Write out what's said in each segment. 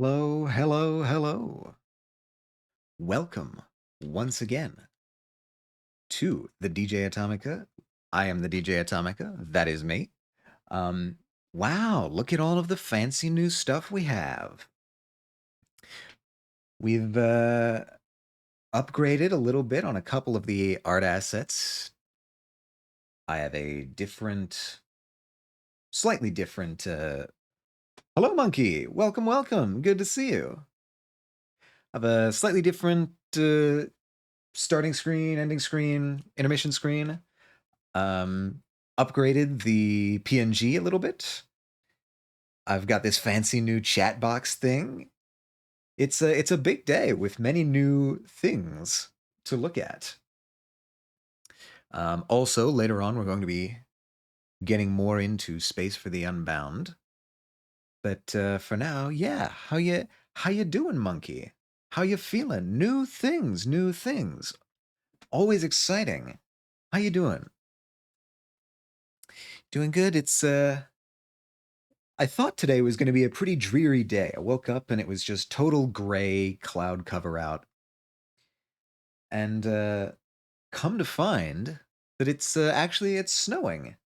Hello, hello, hello. Welcome once again to the DJ Atomica. I am the DJ Atomica. That is me. Um, wow, look at all of the fancy new stuff we have. We've upgraded a little bit on a couple of the art assets. I have a slightly different. Hello, Monkey. Welcome, welcome. Good to see you. I have a slightly different starting screen, ending screen, intermission screen. Um, Upgraded the PNG a little bit. I've got this fancy new chat box thing. It's a big day with many new things to look at. Also, later on, we're going to be getting more into Space for the Unbound. But for now, yeah, how you doing, Monkey? How you feeling? New things, new things. Always exciting. How you doing? Doing good. I thought today was going to be a pretty dreary day. I woke up and it was just total gray cloud cover out. And come to find that it's snowing.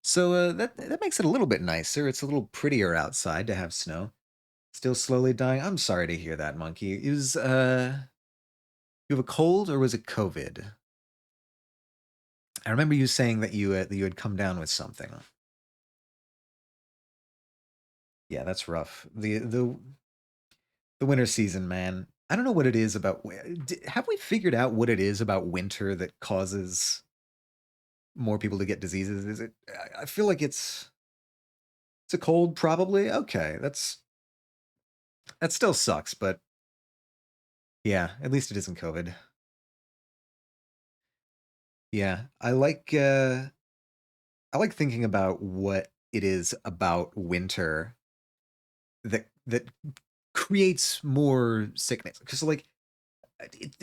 So that makes it a little bit nicer. It's a little prettier outside to have snow. Still slowly dying. I'm sorry to hear that, Monkey. Is you have a cold or was it COVID? I remember you saying that you had come down with something. Yeah, that's rough. The winter season, man. I don't know what it is about. Have we figured out what it is about winter that causes more people to get diseases? Is it? I feel like it's a cold, probably. Okay, that still sucks, but yeah, at least it isn't COVID. Yeah, I like thinking about what it is about winter that creates more sickness. Because like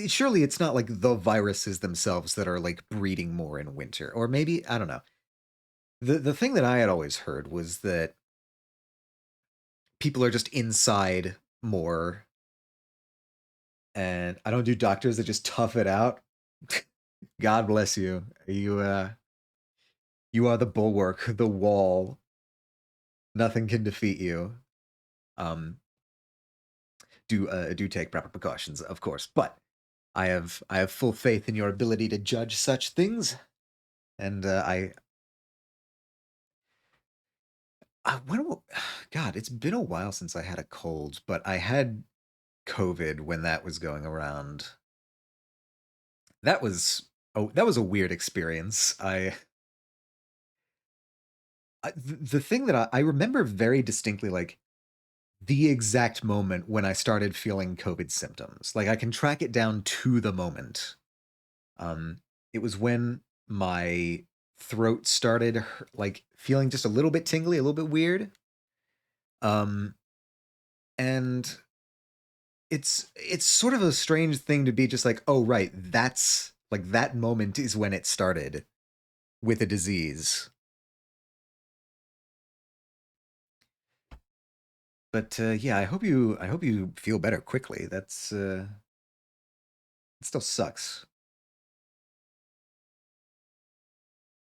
surely it's not like the viruses themselves that are like breeding more in winter, or maybe I don't know. The thing that I had always heard was that people are just inside more, and I don't do doctors that just tough it out. God bless you. You are the bulwark, the wall. Nothing can defeat you. Um, do take proper precautions, of course, but I have full faith in your ability to judge such things, and when God, it's been a while since I had a cold, but I had COVID when that was going around. That was that was a weird experience. The thing that I remember very distinctly, like the exact moment when I started feeling COVID symptoms. Like I can track it down to the moment. Um, it was when my throat started like feeling just a little bit tingly, a little bit weird. Um, and it's sort of a strange thing to be just like, oh right, that's like that moment is when it started with a disease. But yeah, I hope you feel better quickly. It still sucks.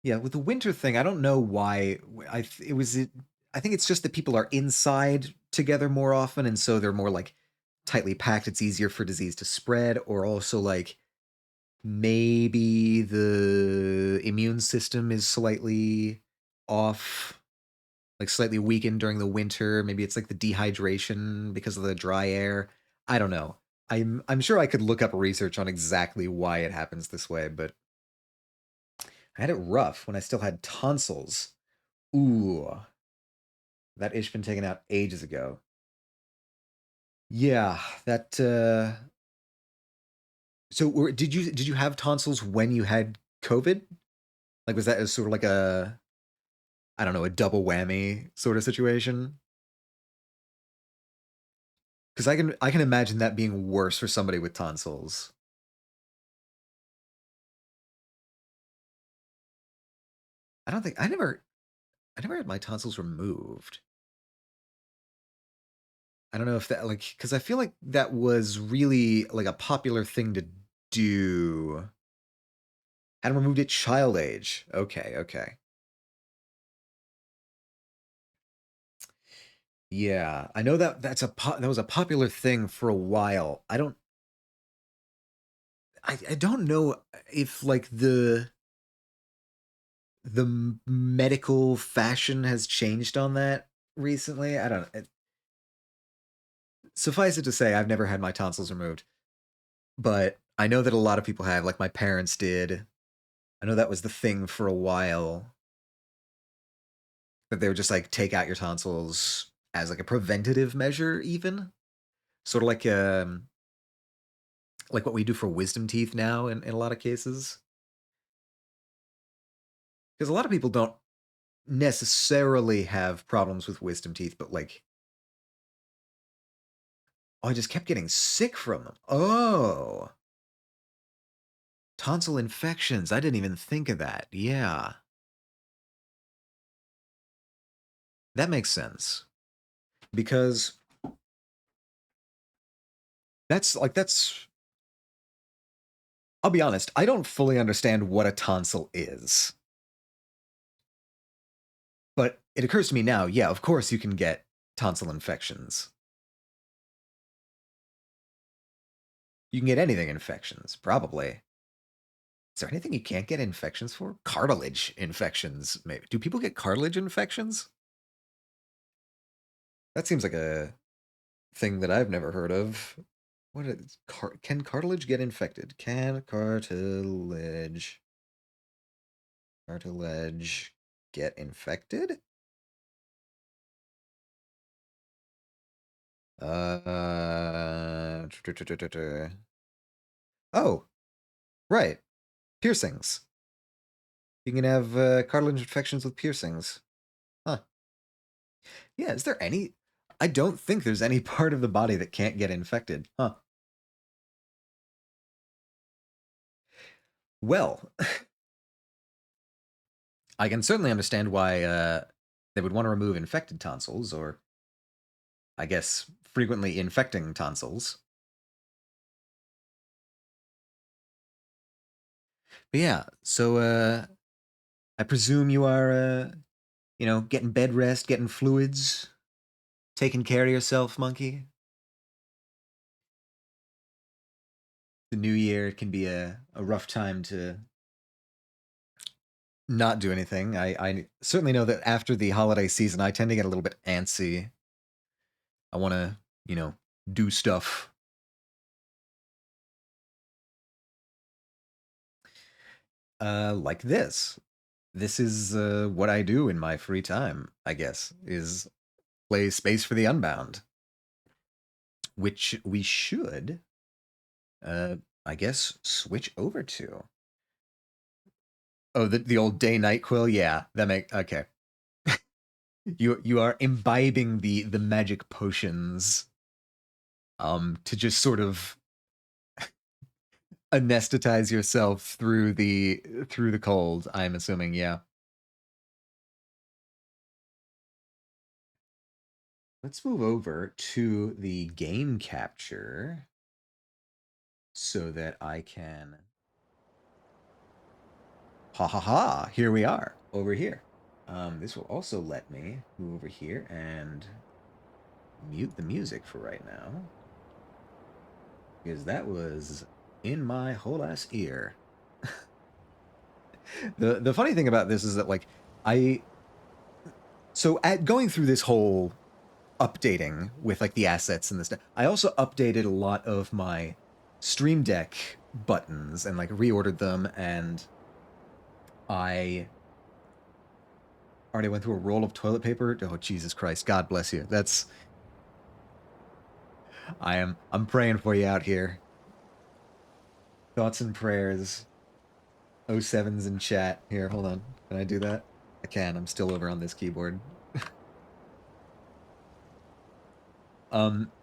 Yeah, with the winter thing, I don't know why. It was I think it's just that people are inside together more often, and so they're more like tightly packed. It's easier for disease to spread, or also like maybe the immune system is slightly off, like slightly weakened during the winter. Maybe it's like the dehydration because of the dry air. I don't know. I'm sure I could look up research on exactly why it happens this way, but I had it rough when I still had tonsils. Ooh, that itch been taken out ages ago. Yeah, that so did you have tonsils when you had COVID? Like was that a sort of like a I don't know, a double whammy sort of situation? Cuz I can imagine that being worse for somebody with tonsils. I don't think I never had my tonsils removed. I don't know if that like because I feel like that was really like a popular thing to do. Had removed at child age. Okay, okay. Yeah, I know that that was a popular thing for a while. I don't know if like the medical fashion has changed on that recently. I don't suffice it to say I've never had my tonsils removed, but I know that a lot of people have, like my parents did. I know that was the thing for a while, that they would just like take out your tonsils as like a preventative measure even. Sort of like what we do for wisdom teeth now in a lot of cases. Because a lot of people don't necessarily have problems with wisdom teeth, but like, oh, I just kept getting sick from them. Oh, tonsil infections. I didn't even think of that. Yeah, that makes sense. Because that's I'll be honest, I don't fully understand what a tonsil is. But it occurs to me now, yeah, of course you can get tonsil infections. You can get anything infections, probably. Is there anything you can't get infections for? Cartilage infections, maybe. Do people get cartilage infections? That seems like a thing that I've never heard of. What is can cartilage get infected? Can cartilage get infected? Uh, oh, right. Piercings. You can have cartilage infections with piercings. Huh. Yeah, is there any? I don't think there's any part of the body that can't get infected. Huh. Well, I can certainly understand why they would want to remove infected tonsils, or I guess frequently infecting tonsils. But yeah, so I presume you are, getting bed rest, getting fluids, taking care of yourself, monkey. The new year can be a rough time to not do anything. I certainly know that after the holiday season, I tend to get a little bit antsy. I want to, do stuff. Like this. This is what I do in my free time, I guess, is play Space for the Unbound, which we should, uh, I guess, switch over to. Oh, the old day night quill, yeah, that make okay. You are imbibing the magic potions, to just sort of anesthetize yourself through the cold. I'm assuming, yeah. Let's move over to the game capture so that I can. Ha ha ha! Here we are over here. This will also let me move over here and mute the music for right now, because that was in my whole ass ear. The funny thing about this is that like I so at going through this whole updating with like the assets and the stuff, I also updated a lot of my Stream Deck buttons and like reordered them, and I already went through a roll of toilet paper. Oh Jesus Christ, God bless you. I'm praying for you out here. Thoughts and prayers. O sevens in chat. Here, hold on. Can I do that? I can. I'm still over on this keyboard.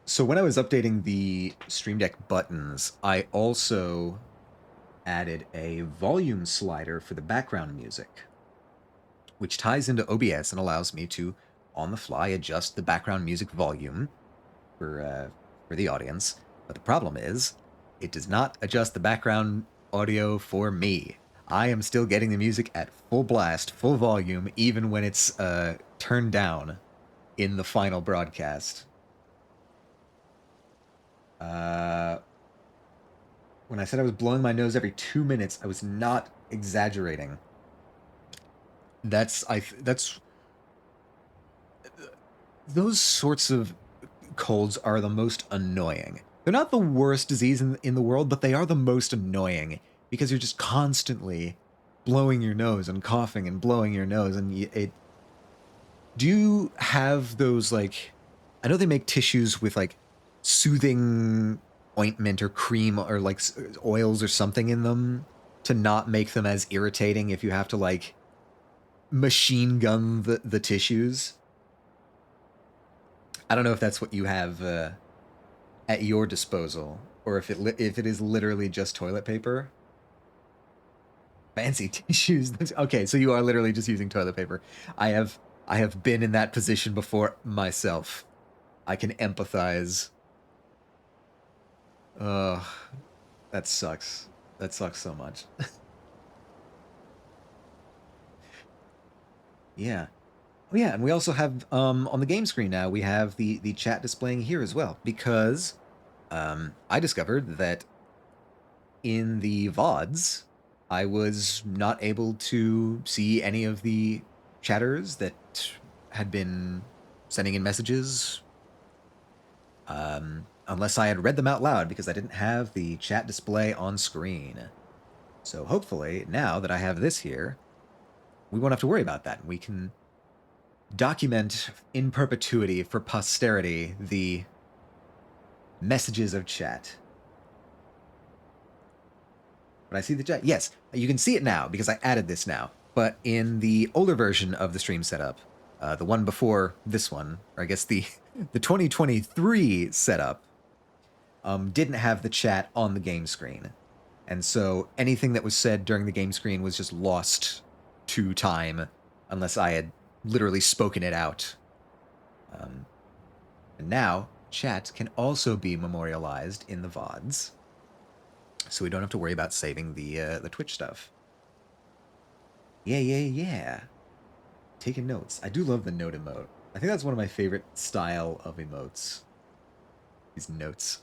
So when I was updating the Stream Deck buttons, I also added a volume slider for the background music, which ties into OBS and allows me to, on the fly, adjust the background music volume for the audience. But the problem is, it does not adjust the background audio for me. I am still getting the music at full blast, full volume, even when it's turned down in the final broadcast. When I said I was blowing my nose every 2 minutes, I was not exaggerating. That's those sorts of colds are the most annoying. They're not the worst disease in the world, but they are the most annoying because you're just constantly blowing your nose and coughing and blowing your nose, and do you have those, like, I know they make tissues with like soothing ointment or cream or like oils or something in them to not make them as irritating if you have to like machine gun the tissues. I don't know if that's what you have at your disposal, or if it is literally just toilet paper. Fancy tissues. Okay, so you are literally just using toilet paper. I have been in that position before myself. I can empathize. Ugh, that sucks. That sucks so much. Yeah. Oh yeah, and we also have on the game screen now we have the chat displaying here as well, because I discovered that in the VODs I was not able to see any of the chatters that had been sending in messages unless I had read them out loud, because I didn't have the chat display on screen. So hopefully now that I have this here, we won't have to worry about that. We can document in perpetuity for posterity the messages of chat. But I see the chat. Yes, you can see it now because I added this now. But in the older version of the stream setup, the one before this one, or I guess the 2023 setup, didn't have the chat on the game screen. And so anything that was said during the game screen was just lost to time unless I had literally spoken it out. And now chat can also be memorialized in the VODs, so we don't have to worry about saving the Twitch stuff. Yeah. Taking notes. I do love the note emote. I think that's one of my favorite style of emotes. These notes.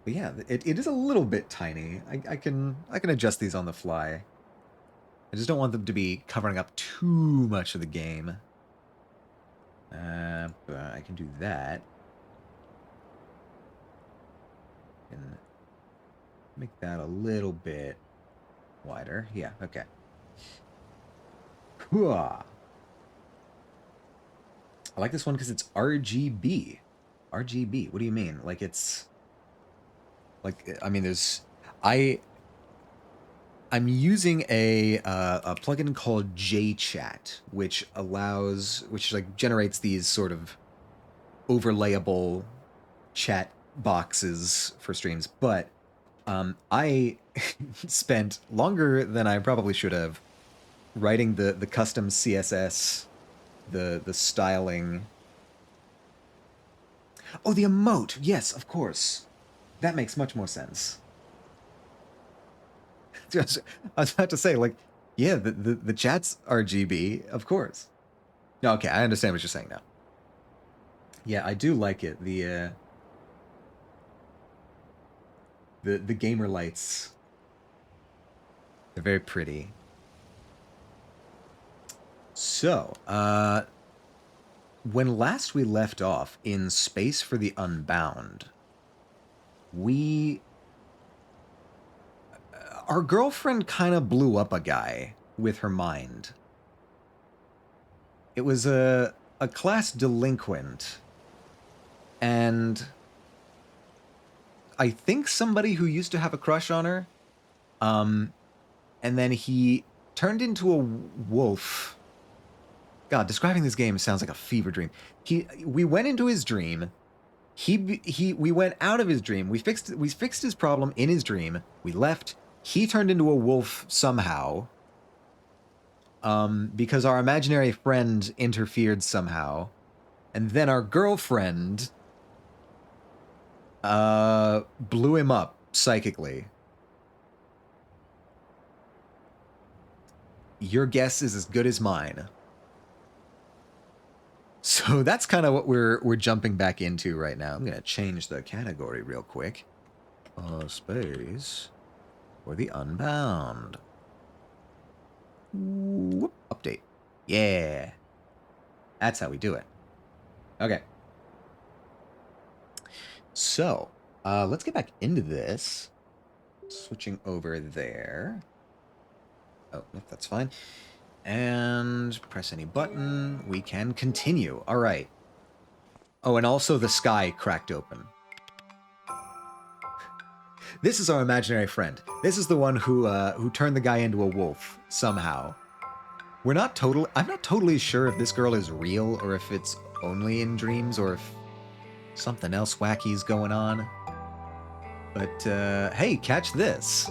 But yeah, it is a little bit tiny. I can adjust these on the fly. I just don't want them to be covering up too much of the game. But I can do that. And make that a little bit wider. Yeah, okay. I like this one because it's RGB. RGB, what do you mean? Like, it's like, I mean, there's I'm using a plugin called JChat, which like generates these sort of overlayable chat boxes for streams. But I spent longer than I probably should have writing the custom CSS, the styling. Oh, the emote. Yes, of course. That makes much more sense. I was about to say, like, yeah, the chat's RGB, of course. No, okay, I understand what you're saying now. Yeah, I do like it. The gamer lights, they're very pretty. So, when last we left off in Space for the Unbound, our girlfriend kind of blew up a guy with her mind. It was a class delinquent, and I think somebody who used to have a crush on her, and then he turned into a wolf. God, describing this game sounds like a fever dream. We went into his dream. We went out of his dream. We fixed his problem in his dream. We left. He turned into a wolf somehow. Because our imaginary friend interfered somehow. And then our girlfriend blew him up psychically. Your guess is as good as mine. So that's kind of what we're jumping back into right now. I'm gonna change the category real quick. Space for the Unbound. Whoop, update. Yeah. That's how we do it. Okay. So, let's get back into this. Switching over there. Oh, nope, that's fine. And press any button. We can continue. All right. Oh, and also the sky cracked open. This is our imaginary friend. This is the one who turned the guy into a wolf somehow. I'm not totally sure if this girl is real or if it's only in dreams or if something else wacky's going on. But hey, catch this.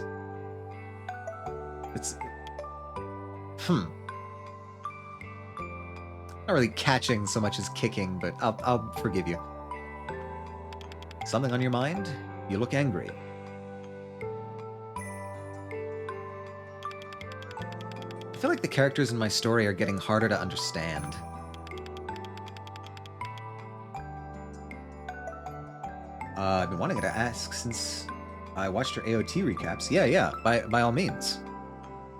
It's not really catching so much as kicking, but I'll forgive you. Something on your mind? You look angry. I feel like the characters in my story are getting harder to understand. I've been wanting to ask since I watched your AOT recaps. Yeah, by all means.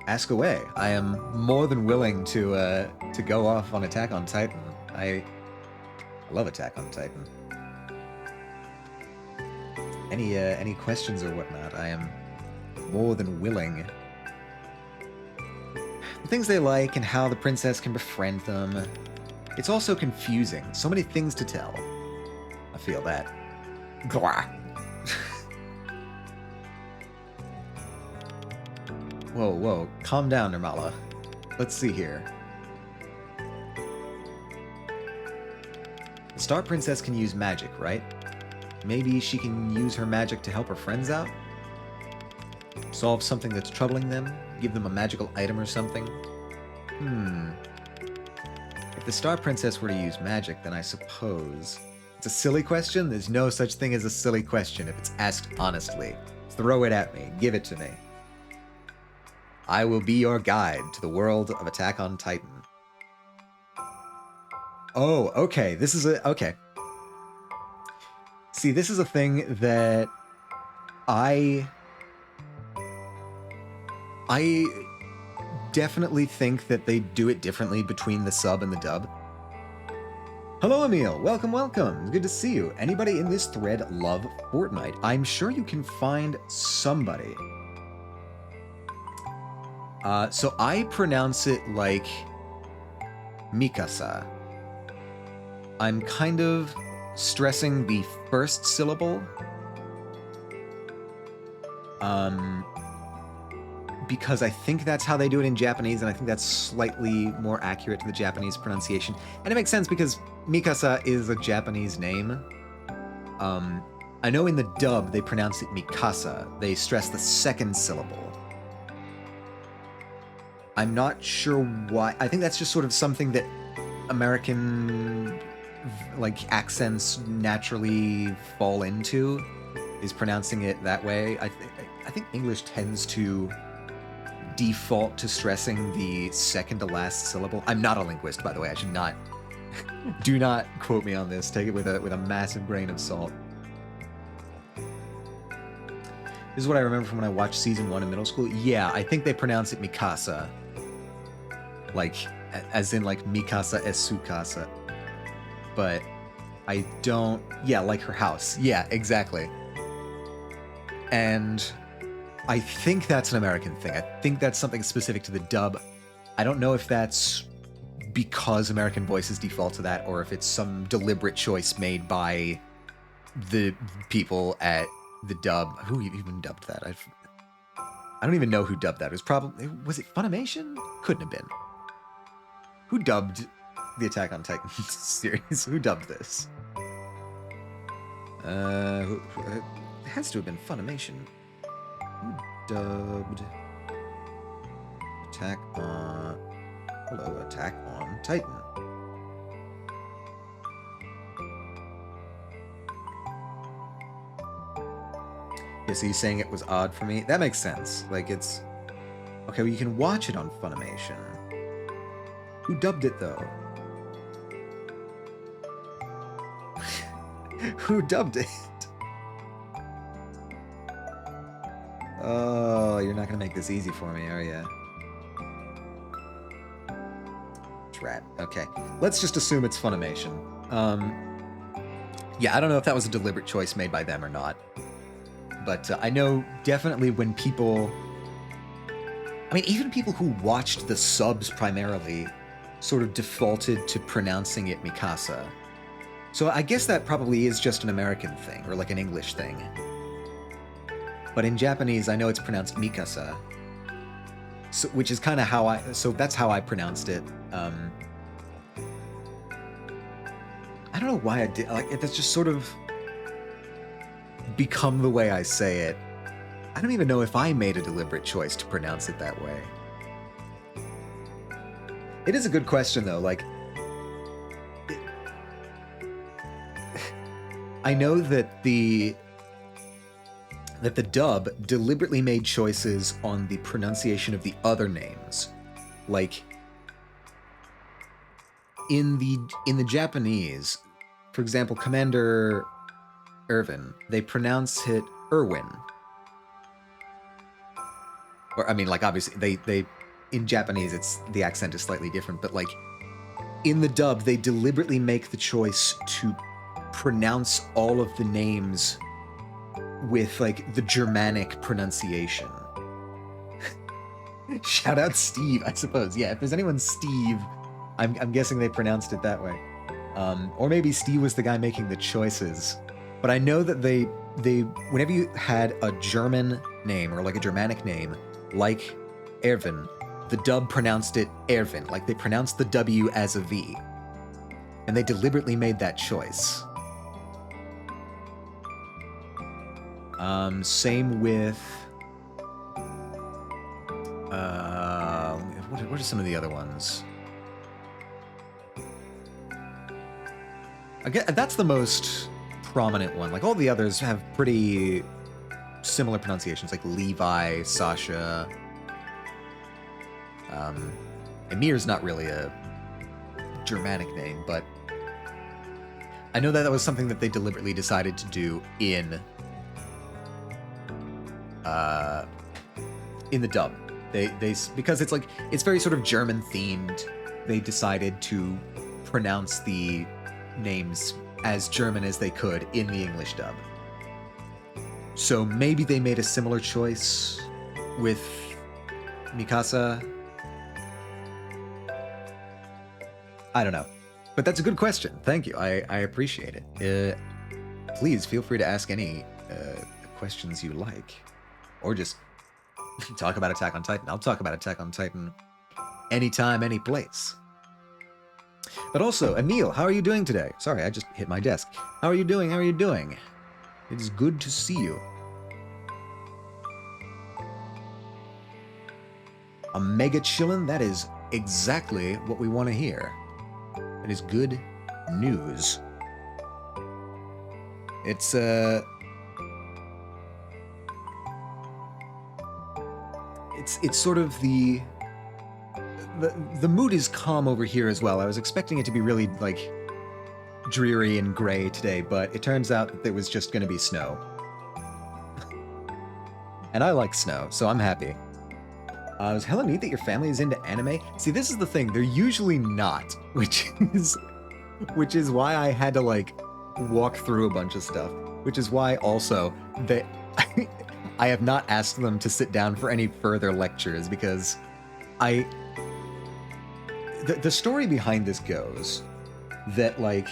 Ask away. I am more than willing to go off on Attack on Titan. I love Attack on Titan. Any questions or whatnot, I am more than willing. The things they like and how the princess can befriend them. It's also confusing. So many things to tell. I feel that. Glah. Whoa. Calm down, Nirmala. Let's see here. The Star Princess can use magic, right? Maybe she can use her magic to help her friends out? Solve something that's troubling them? Give them a magical item or something? If the Star Princess were to use magic, then I suppose... It's a silly question? There's no such thing as a silly question if it's asked honestly. Throw it at me. Give it to me. I will be your guide to the world of Attack on Titan. Oh, okay. This is a... Okay. See, this is a thing that I definitely think that they do it differently between the sub and the dub. Hello, Emil. Welcome. Good to see you. Anybody in this thread love Fortnite? I'm sure you can find somebody. So I pronounce it like Mikasa. I'm kind of stressing the first syllable. Because I think that's how they do it in Japanese, and I think that's slightly more accurate to the Japanese pronunciation. And it makes sense because Mikasa is a Japanese name. I know in the dub they pronounce it Mikasa. They stress the second syllable. I'm not sure why. I think that's just sort of something that American accents naturally fall into, is pronouncing it that way. I think English tends to default to stressing the second to last syllable. I'm not a linguist, by the way. I should not. Do not quote me on this. Take it with a massive grain of salt. This is what I remember from when I watched season 1 in middle school. Yeah, I think they pronounce it Mikasa. As in Mikasa es su casa. But I don't... Yeah, like her house. Yeah, exactly. And I think that's an American thing. I think that's something specific to the dub. I don't know if that's because American voices default to that, or if it's some deliberate choice made by the people at the dub. Who even dubbed that? I don't even know who dubbed that. Was it Funimation? Couldn't have been. Who dubbed the Attack on Titan series? Who dubbed this? It has to have been Funimation. Who dubbed Attack on... Hello, Attack on Titan. Okay, so you're saying it was odd for me? That makes sense. Like, it's... Okay, well, you can watch it on Funimation. Who dubbed it, though? Who dubbed it? Oh, you're not gonna make this easy for me, are you? Drat. Okay. Let's just assume it's Funimation. Yeah, I don't know if that was a deliberate choice made by them or not. But I know definitely when people... I mean, even people who watched the subs primarily sort of defaulted to pronouncing it Mikasa. So I guess that probably is just an American thing, or like an English thing. But in Japanese, I know it's pronounced Mikasa. So, which is kind of how I... So that's how I pronounced it. I don't know why I did... Like, that's just sort of become the way I say it. I don't even know if I made a deliberate choice to pronounce it that way. It is a good question, though. Like... I know that the dub deliberately made choices on the pronunciation of the other names. Like, in the Japanese, for example, Commander Irvin, they pronounce it Irwin. Or, I mean, like, obviously, they in Japanese, the accent is slightly different, but, like, in the dub, they deliberately make the choice to pronounce all of the names with, like, the Germanic pronunciation. Shout out Steve, I suppose. Yeah, if there's anyone Steve, I'm guessing they pronounced it that way. Or maybe Steve was the guy making the choices. But I know that they whenever you had a German name, or like a Germanic name, like Erwin, the dub pronounced it Erwin. Like, they pronounced the W as a V. And they deliberately made that choice. Same with... what are some of the other ones? I guess that's the most prominent one. Like, all the others have pretty similar pronunciations, like Levi, Sasha. Emir's not really a Germanic name, but I know that was something that they deliberately decided to do in the dub. They because it's very sort of German themed. They decided to pronounce the names as German as they could in the English dub. So maybe they made a similar choice with Mikasa. I don't know. But that's a good question. Thank you. I appreciate it. Please feel free to ask any questions you like. Or just talk about Attack on Titan. I'll talk about Attack on Titan anytime, any place. But also, Emil, how are you doing today? Sorry, I just hit my desk. How are you doing? How are you doing? It's good to see you. A mega chillin'? That is exactly what we want to hear. That is good news. It's sort of the mood is calm over here as well. I was expecting it to be really, like, dreary and gray today, but it turns out that there was just going to be snow. And I like snow, so I'm happy. It was hella neat that your family is into anime. See, this is the thing. They're usually not, which is why I had to, like, walk through a bunch of stuff. Which is why, also, that I have not asked them to sit down for any further lectures, because the story behind this goes that, like,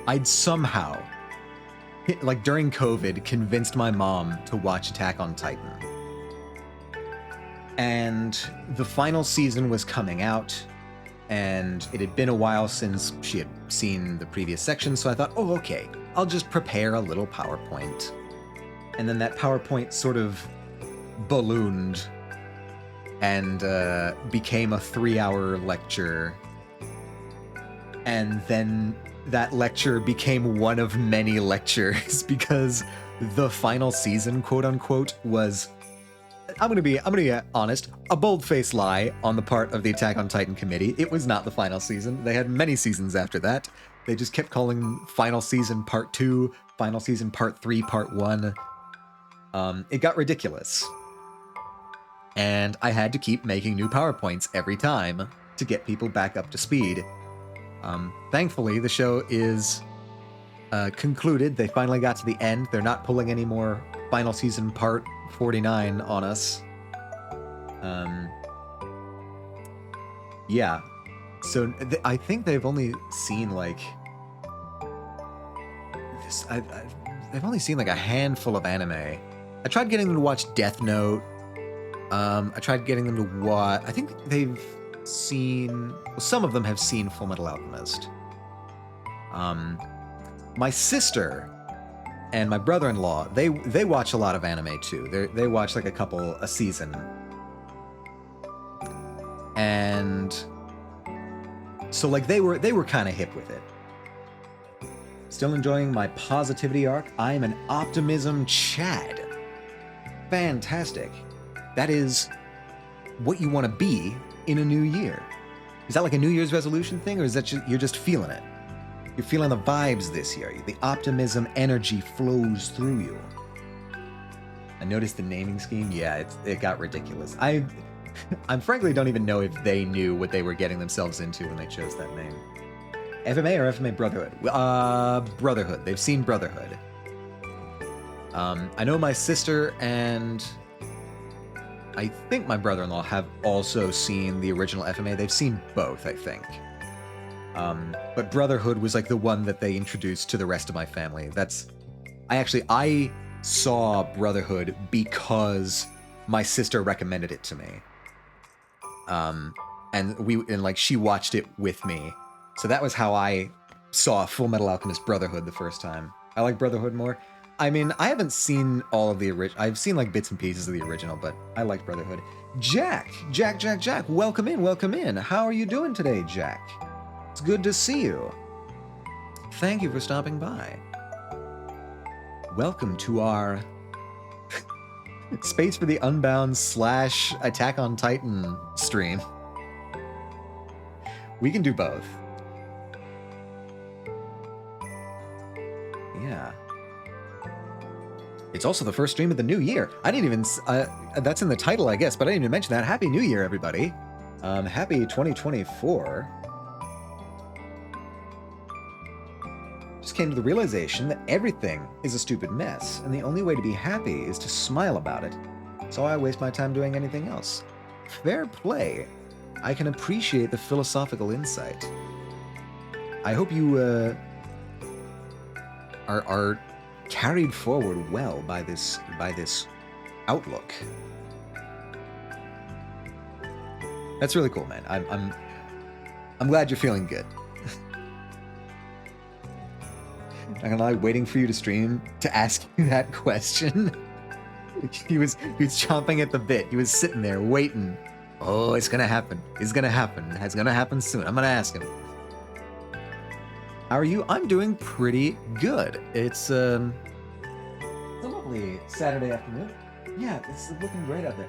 I'd somehow, like, during COVID, convinced my mom to watch Attack on Titan. And the final season was coming out, and it had been a while since she had seen the previous section, so I thought, oh, okay, I'll just prepare a little PowerPoint. And then that PowerPoint sort of ballooned and became a 3-hour lecture. And then that lecture became one of many lectures because the final season, quote unquote, was, I'm gonna be honest, a bold-faced lie on the part of the Attack on Titan committee. It was not the final season. They had many seasons after that. They just kept calling final season part 2, final season part 3, part 1. It got ridiculous. And I had to keep making new PowerPoints every time to get people back up to speed. Thankfully, the show is concluded. They finally got to the end. They're not pulling any more final season part 49 on us. Yeah. So I think they've only seen like this. They've only seen like a handful of anime. I tried getting them to watch Death Note. I tried getting them to watch. I think they've seen. Well, some of them have seen Full Metal Alchemist. My sister and my brother-in-law, they watch a lot of anime too. They watch like a season. And so like they were kind of hip with it. Still enjoying my positivity arc. I am an optimism Chad. Fantastic. That is what you want to be in a new year. Is that like a New Year's resolution thing, or is that you're just feeling it? You're feeling the vibes this year. The optimism energy flows through you. I noticed the naming scheme. Yeah, it got ridiculous. I frankly don't even know if they knew what they were getting themselves into when they chose that name. FMA or FMA Brotherhood? Brotherhood. They've seen Brotherhood. I know my sister and I think my brother-in-law have also seen the original FMA. They've seen both, I think. But Brotherhood was like the one that they introduced to the rest of my family. I saw Brotherhood because my sister recommended it to me. And like she watched it with me. So that was how I saw Full Metal Alchemist Brotherhood the first time. I like Brotherhood more. I mean, I haven't seen all of the original. I've seen like bits and pieces of the original, but I like Brotherhood. Jack, welcome in. How are you doing today, Jack? It's good to see you. Thank you for stopping by. Welcome to our Space for the Unbound / Attack on Titan stream. We can do both. Yeah. It's also the first stream of the new year. I didn't even... that's in the title, I guess, but I didn't even mention that. Happy New Year, everybody. Happy 2024. Just came to the realization that everything is a stupid mess, and the only way to be happy is to smile about it. So I waste my time doing anything else. Fair play. I can appreciate the philosophical insight. I hope you are carried forward well by this outlook. That's really cool, man. I'm glad you're feeling good. Not gonna lie, waiting for you to stream to ask you that question. he was chomping at the bit. He was sitting there waiting. Oh, it's gonna happen. It's gonna happen. It's gonna happen soon. I'm gonna ask him. How are you? I'm doing pretty good. It's a lovely Saturday afternoon. Yeah, it's looking great out there.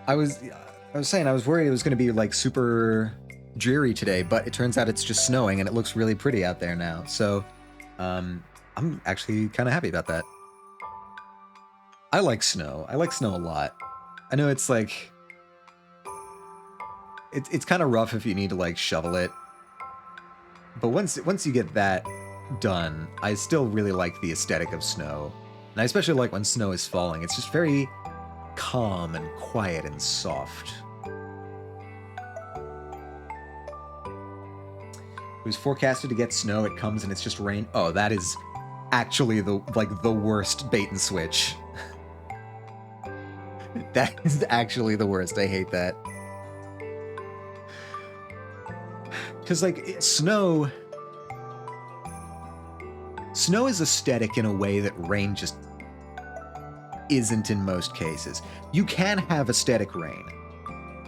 I was saying I was worried it was gonna be like super dreary today, but it turns out it's just snowing and it looks really pretty out there now. So, I'm actually kind of happy about that. I like snow. I like snow a lot. I know it's like it's kind of rough if you need to like shovel it. But once you get that done, I still really like the aesthetic of snow. And I especially like when snow is falling. It's just very calm and quiet and soft. It was forecasted to get snow, it comes and it's just rain. Oh, that is actually the worst bait and switch. That is actually the worst. I hate that. Because, like, snow is aesthetic in a way that rain just isn't in most cases. You can have aesthetic rain,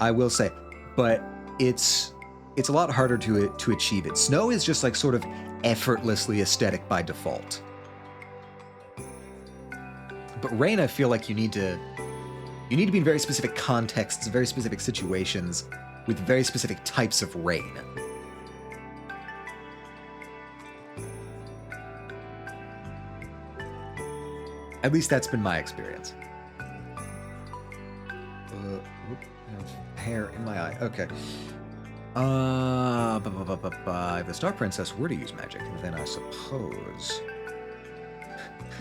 I will say, but it's it's a lot harder to achieve it. Snow is just like sort of effortlessly aesthetic by default. But rain, I feel like you need to be in very specific contexts, very specific situations, with very specific types of rain. At least that's been my experience. Hair in my eye. Okay. If the Star Princess were to use magic, then I suppose...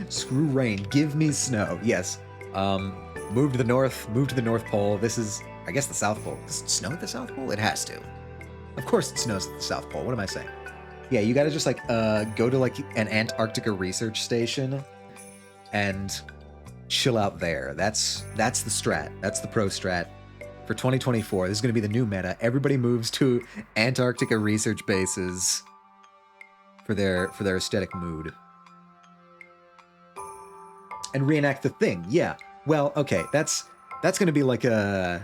Screw rain. Give me snow. Yes. Move to the North Pole. This is, I guess, the South Pole. Does it snow at the South Pole? It has to. Of course it snows at the South Pole. What am I saying? Yeah, you gotta just, like, go to, like, an Antarctica research station and chill out there. That's the strat. That's the pro strat. For 2024, this is going to be the new meta. Everybody moves to Antarctica research bases for their aesthetic mood. And reenact the thing. Yeah. Well, okay, that's going to be like a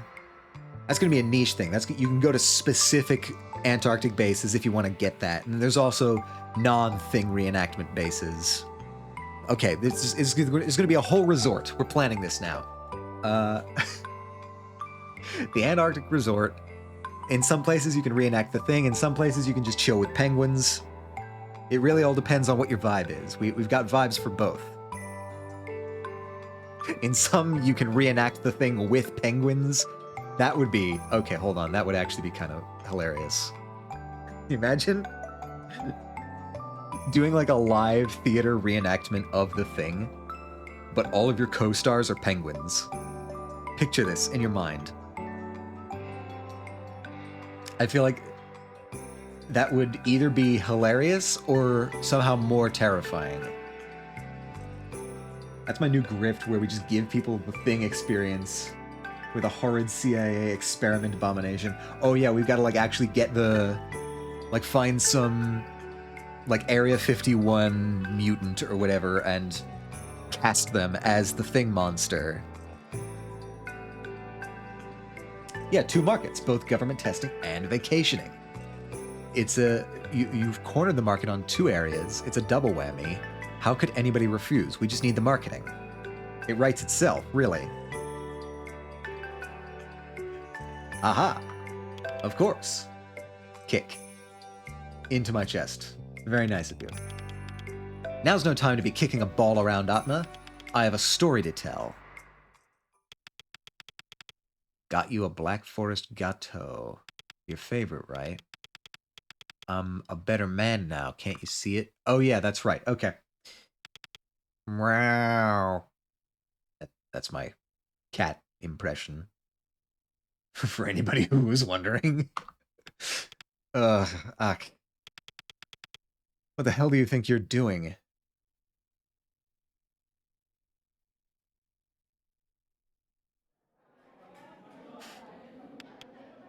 niche thing. You can go to specific Antarctic bases if you want to get that. And there's also non-thing reenactment bases. Okay, this is going to be a whole resort. We're planning this now. The Antarctic resort. In some places you can reenact the thing. In some places you can just chill with penguins. It really all depends on what your vibe is. We've got vibes for both. In some, you can reenact the thing with penguins. That would be... Okay, hold on. That would actually be kind of hilarious. Imagine doing like a live theater reenactment of the thing, but all of your co-stars are penguins. Picture this in your mind. I feel like that would either be hilarious or somehow more terrifying. That's my new grift, where we just give people the thing experience with a horrid CIA experiment abomination. Oh yeah, we've got to like actually get like find some like Area 51 mutant or whatever and cast them as the thing monster. Yeah, 2 markets, both government testing and vacationing. You've cornered the market on 2 areas. It's a double whammy. How could anybody refuse? We just need the marketing. It writes itself, really. Aha! Of course. Kick. Into my chest. Very nice of you. Now's no time to be kicking a ball around, Atma. I have a story to tell. Got you a Black Forest Gâteau. Your favorite, right? I'm a better man now, can't you see it? Oh yeah, that's right, okay. Meow. That's my cat impression. For anybody who was wondering. Ak. What the hell do you think you're doing?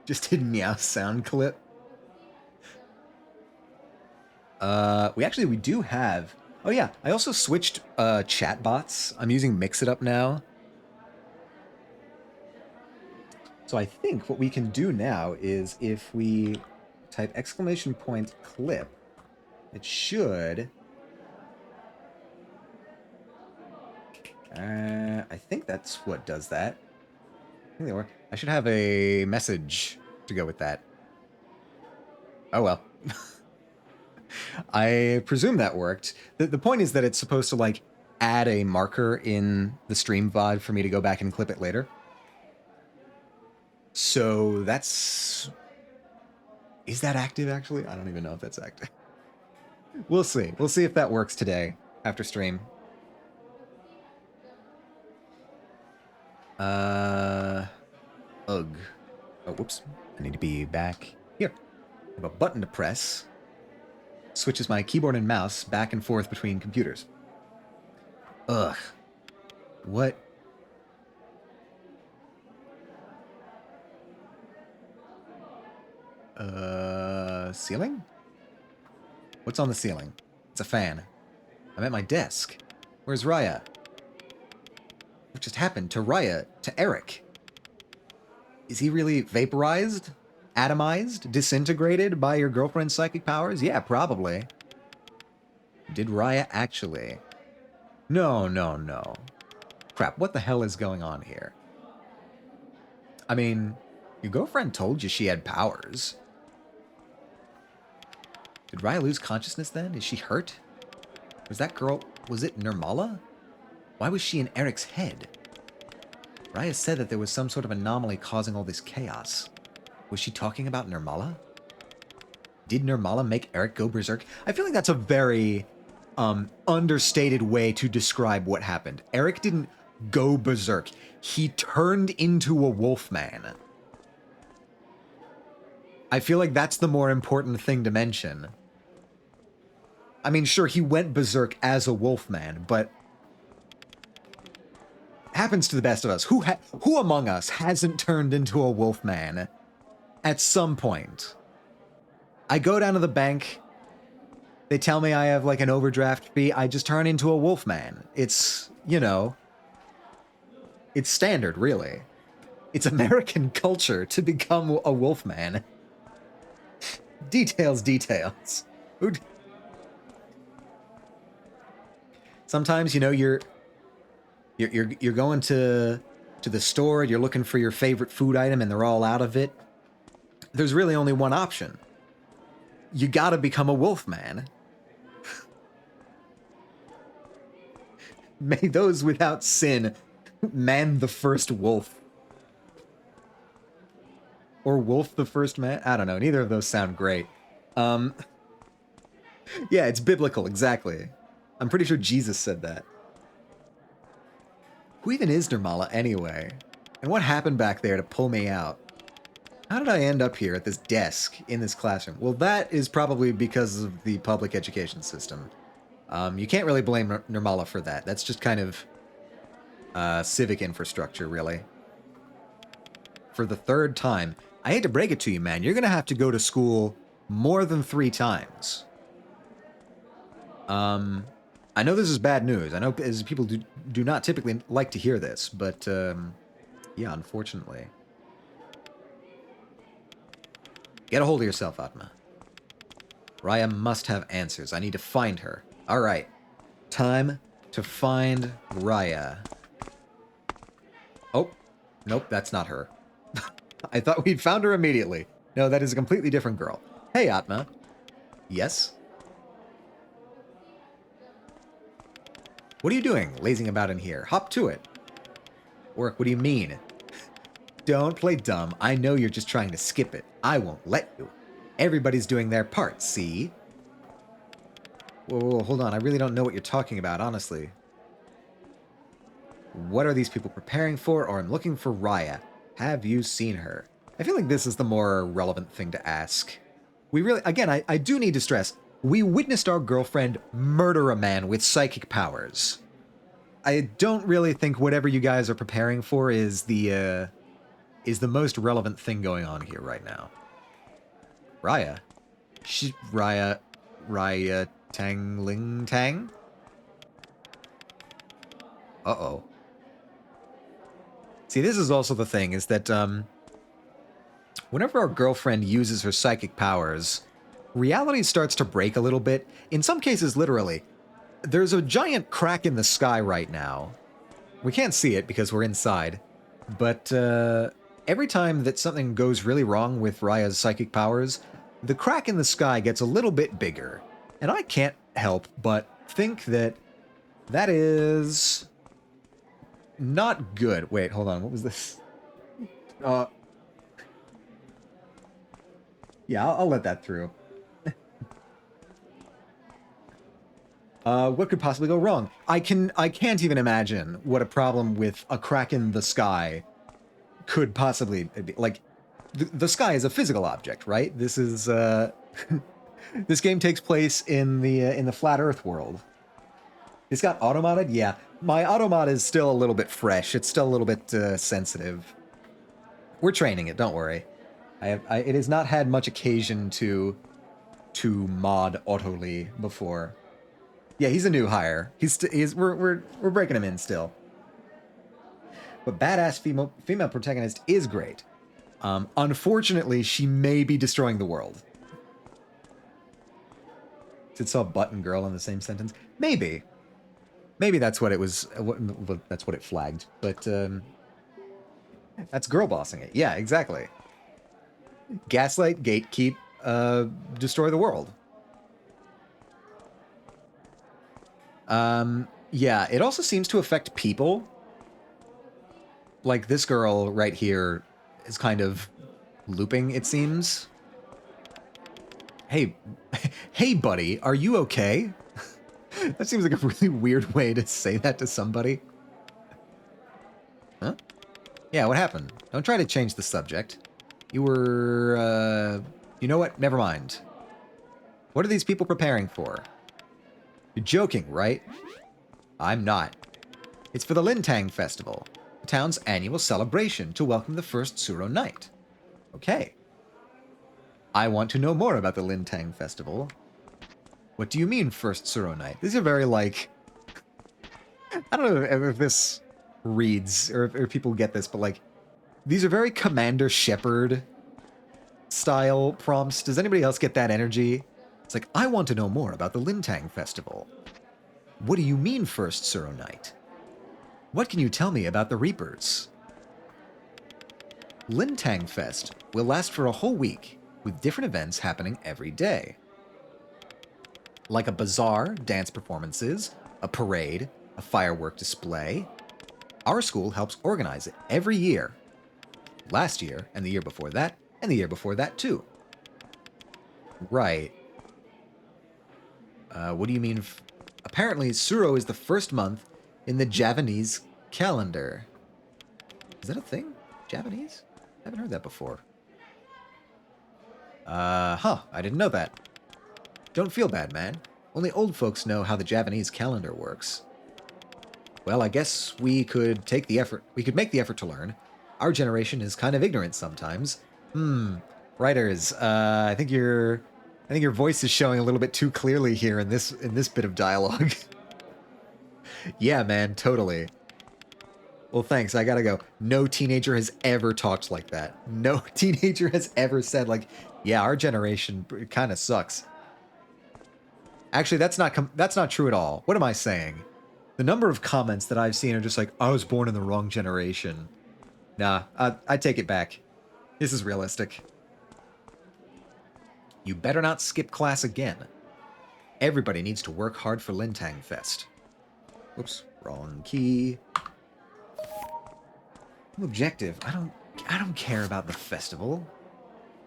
Just did meow sound clip. We do have... Oh yeah, I also switched chatbots. I'm using Mix-It-Up now. So I think what we can do now is if we type !clip, it should... I think that's what does that. I should have a message to go with that. Oh well. I presume that worked. The point is that it's supposed to, like, add a marker in the stream VOD for me to go back and clip it later. So that's... Is that active, actually? I don't even know if that's active. We'll see. We'll see if that works today, after stream. Ugh. Oh, whoops. I need to be back here. I have a button to press. Switches my keyboard and mouse back and forth between computers. Ugh. What? Ceiling? What's on the ceiling? It's a fan. I'm at my desk. Where's Raya? What just happened to Raya? To Eric? Is he really vaporized? Atomized? Disintegrated by your girlfriend's psychic powers? Yeah, probably. Did Raya actually? No, no, no. Crap, what the hell is going on here? I mean, your girlfriend told you she had powers. Did Raya lose consciousness then? Is she hurt? Was that girl... Was it Nirmala? Why was she in Eric's head? Raya said that there was some sort of anomaly causing all this chaos. Was she talking about Nirmala? Did Nirmala make Eric go berserk? I feel like that's a very understated way to describe what happened. Eric didn't go berserk. He turned into a wolfman. I feel like that's the more important thing to mention. I mean, sure, he went berserk as a wolfman, but happens to the best of us. Who among us hasn't turned into a wolfman at some point? I go down to the bank. They tell me I have like an overdraft fee. I just turn into a wolfman. It's, you know, it's standard, really. It's American culture to become a wolfman. Details, details. Sometimes, you know, you're going to the store, you're looking for your favorite food item, and they're all out of it. There's really only one option. You gotta become a wolfman. May those without sin man the first wolf. Or wolf the first man? I don't know. Neither of those sound great. Yeah, it's biblical, exactly. I'm pretty sure Jesus said that. Who even is Nirmala anyway? And what happened back there to pull me out? How did I end up here at this desk in this classroom? Well, that is probably because of the public education system. You can't really blame Nirmala for that. That's just kind of civic infrastructure, really. For the third time, I hate to break it to you, man. You're going to have to go to school more than 3 times. I know this is bad news. I know people do not typically like to hear this, but yeah, unfortunately. Get a hold of yourself, Atma. Raya must have answers. I need to find her. All right. Time to find Raya. Oh, nope, that's not her. I thought we'd found her immediately. No, that is a completely different girl. Hey, Atma. Yes? What are you doing, lazing about in here? Hop to it. Work, what do you mean? Don't play dumb. I know you're just trying to skip it. I won't let you. Everybody's doing their part, see? Whoa, hold on. I really don't know what you're talking about, honestly. What are these people preparing for? Or I'm looking for Raya. Have you seen her? I feel like this is the more relevant thing to ask. We really, again, I do need to stress, we witnessed our girlfriend murder a man with psychic powers. I don't really think whatever you guys are preparing for is the most relevant thing going on here right now. Raya? Raya Tang Ling Tang? Uh-oh. See, this is also the thing, is that, whenever our girlfriend uses her psychic powers, reality starts to break a little bit. In some cases, literally. There's a giant crack in the sky right now. We can't see it because we're inside. But, every time that something goes really wrong with Raya's psychic powers, the crack in the sky gets a little bit bigger. And I can't help but think that that is not good. Wait, hold on. What was this? Yeah, I'll let that through. What could possibly go wrong? I can't even imagine what a problem with a crack in the sky could possibly be. Like, the sky is a physical object, right? This is, this game takes place in the flat Earth world. It's got automodded? Yeah. My automod is still a little bit fresh. It's still a little bit, sensitive. We're training it, don't worry. It has not had much occasion to mod Autoly before. Yeah, he's a new hire. We're breaking him in still. But badass female protagonist is great. Unfortunately, she may be destroying the world. It saw button girl in the same sentence. Maybe. Maybe that's what it was. That's what it flagged. But that's girl bossing it. Yeah, exactly. Gaslight, gatekeep, destroy the world. Yeah, it also seems to affect people. Like this girl right here is kind of looping, it seems. Hey, hey, buddy, are you okay? That seems like a really weird way to say that to somebody. Huh? Yeah, what happened? Don't try to change the subject. You were, you know what? Never mind. What are these people preparing for? You're joking, right? I'm not. It's for the Lintang Festival, the town's annual celebration to welcome the first Suro Knight. Okay. I want to know more about the Lintang Festival. What do you mean, first Suro Knight? These are very, like... I don't know if this reads, or if people get this, but, like, these are very Commander Shepard style prompts. Does anybody else get that energy? It's like, I want to know more about the Lintang Festival. What do you mean, first Suro Knight? What can you tell me about the Reapers? Lintang Fest will last for a whole week, with different events happening every day. Like a bazaar, dance performances, a parade, a firework display. Our school helps organize it every year. Last year, and the year before that, and the year before that too. Right. What do you mean? Apparently, Suro is the first month in the Javanese calendar. Is that a thing? Javanese? I haven't heard that before. I didn't know that. Don't feel bad, man. Only old folks know how the Javanese calendar works. Well, I guess we could take the effort. We could make the effort to learn. Our generation is kind of ignorant sometimes. Writers, I think your voice is showing a little bit too clearly here in this bit of dialogue. Yeah, man, totally. Well, thanks. I gotta go. No teenager has ever talked like that. No teenager has ever said, like, yeah, our generation kind of sucks. Actually, that's not true at all. What am I saying? The number of comments that I've seen are just like, I was born in the wrong generation. Nah, I take it back. This is realistic. You better not skip class again. Everybody needs to work hard for Lintang Fest. Whoops, wrong key. Objective. I don't care about the festival.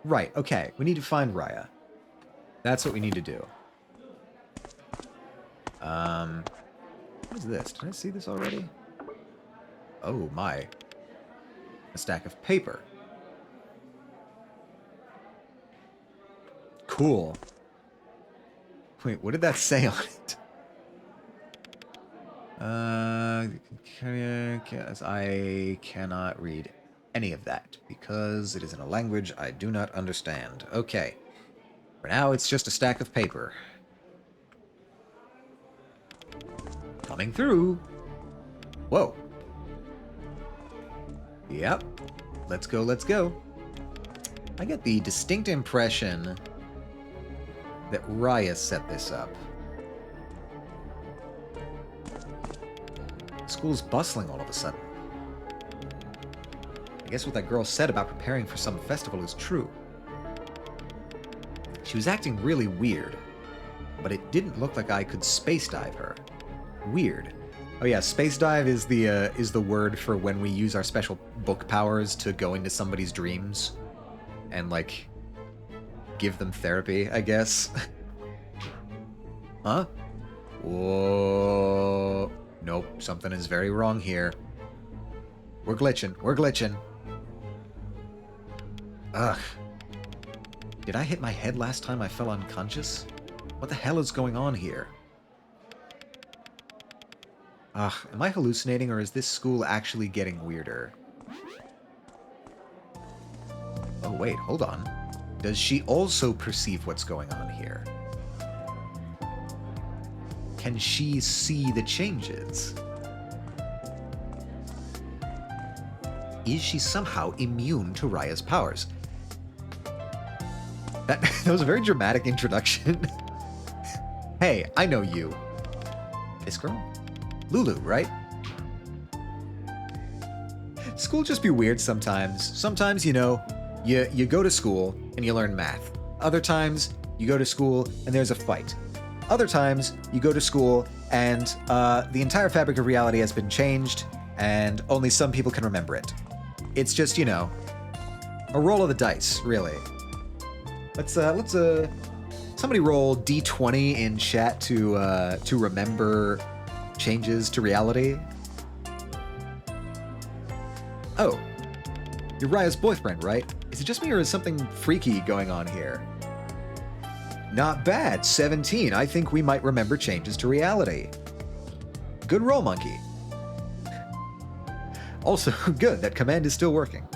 Right, okay. We need to find Raya. That's what we need to do. What is this? Did I see this already? Oh my. A stack of paper. Cool. Wait, what did that say on it? I cannot read any of that because it is in a language I do not understand. Okay. For now, it's just a stack of paper. Coming through. Whoa. Yep. Let's go, let's go. I get the distinct impression that Raya set this up. School's bustling all of a sudden. I guess what that girl said about preparing for some festival is true. She was acting really weird, but it didn't look like I could space dive her. Weird. Oh yeah, space dive is the word for when we use our special book powers to go into somebody's dreams and, like, give them therapy, I guess. Huh? Whoa. Nope, something is very wrong here. We're glitching. We're glitching. Ugh. Did I hit my head last time I fell unconscious? What the hell is going on here? Ugh, am I hallucinating or is this school actually getting weirder? Oh wait, hold on. Does she also perceive what's going on here? Can she see the changes? is she somehow immune to Raya's powers? That was a very dramatic introduction. Hey, I know you. This girl? Lulu, right? School just be weird sometimes. Sometimes, you know, you go to school and you learn math. Other times, you go to school and there's a fight. Other times, you go to school and the entire fabric of reality has been changed and only some people can remember it. It's just, you know, a roll of the dice, really. Let's somebody roll D20 in chat to remember changes to reality. Oh, you're Raya's boyfriend, right? Is it just me or is something freaky going on here? Not bad, 17. I think we might remember changes to reality. Good roll, monkey. Also, good, that command is still working.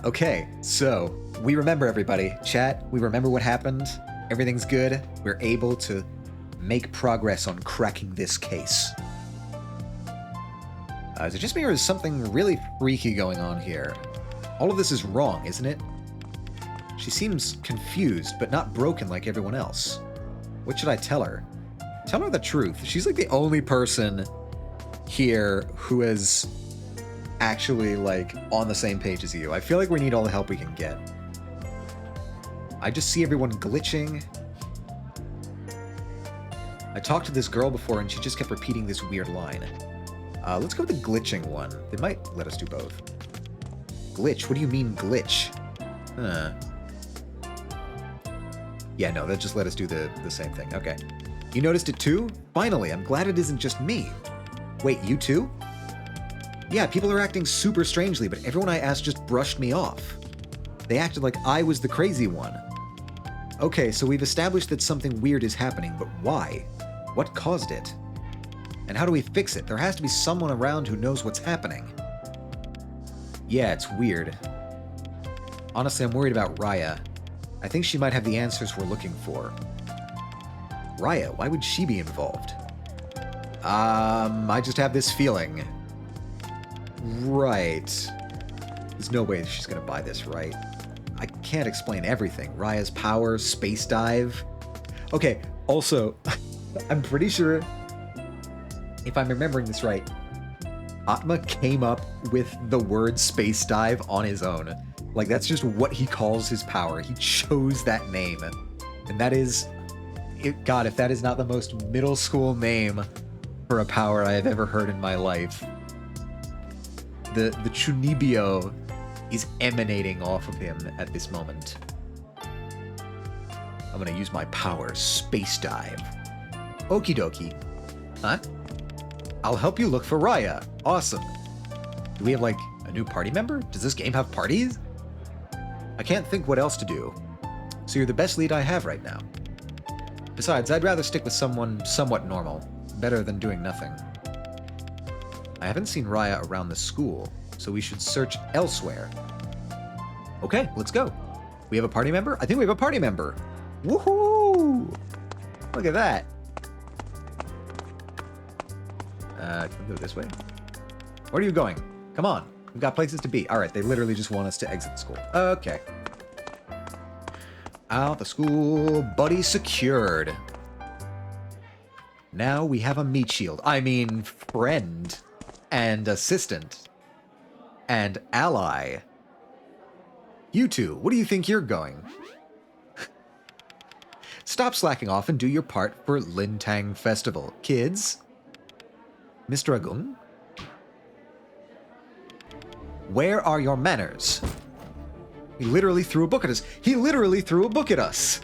Okay, so we remember everybody. Chat, we remember what happened. Everything's good. We're able to make progress on cracking this case. Is it just me or is something really freaky going on here? All of this is wrong, isn't it? She seems confused, but not broken like everyone else. What should I tell her? Tell her the truth. She's like the only person here who is actually like on the same page as you. I feel like we need all the help we can get. I just see everyone glitching. I talked to this girl before and she just kept repeating this weird line. Let's go with the glitching one. They might let us do both. Glitch? What do you mean glitch? Huh. Yeah, no, that just let us do the same thing. Okay. You noticed it too? Finally, I'm glad it isn't just me. Wait, you too? Yeah, people are acting super strangely, but everyone I asked just brushed me off. They acted like I was the crazy one. Okay, so we've established that something weird is happening, but why? What caused it? And how do we fix it? There has to be someone around who knows what's happening. Yeah, it's weird. Honestly, I'm worried about Raya. I think she might have the answers we're looking for. Raya, why would she be involved? I just have this feeling. Right. There's no way she's gonna buy this, right? I can't explain everything. Raya's power, space dive. Okay, also, I'm pretty sure, if I'm remembering this right, Atma came up with the word space dive on his own. Like, that's just what he calls his power. He chose that name. And that is... God, if that is not the most middle school name for a power I have ever heard in my life. The Chunibyo is emanating off of him at this moment. I'm gonna use my power, space dive. Okie dokie. Huh? I'll help you look for Raya. Awesome. Do we have, like, a new party member? Does this game have parties? I can't think what else to do. So you're the best lead I have right now. Besides, I'd rather stick with someone somewhat normal. Better than doing nothing. I haven't seen Raya around the school, so we should search elsewhere. Okay, let's go. We have a party member? I think we have a party member. Woohoo! Look at that. Can we go this way? Where are you going? Come on. We've got places to be. Alright, they literally just want us to exit the school. Okay. Out the school. Buddy secured. Now we have a meat shield. I mean, friend. And assistant. And ally. You two, what do you think you're going? Stop slacking off and do your part for Lintang Festival. Kids? Mr. Agung? Where are your manners? He literally threw a book at us. He literally threw a book at us.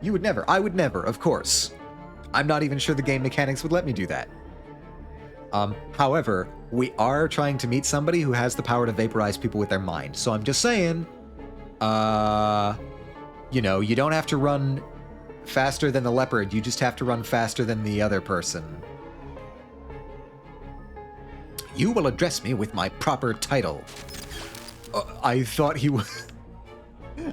You would never. I would never, of course. I'm not even sure the game mechanics would let me do that. However, we are trying to meet somebody who has the power to vaporize people with their mind. So I'm just saying, you know, you don't have to run faster than the leopard. You just have to run faster than the other person. You will address me with my proper title. I thought he was...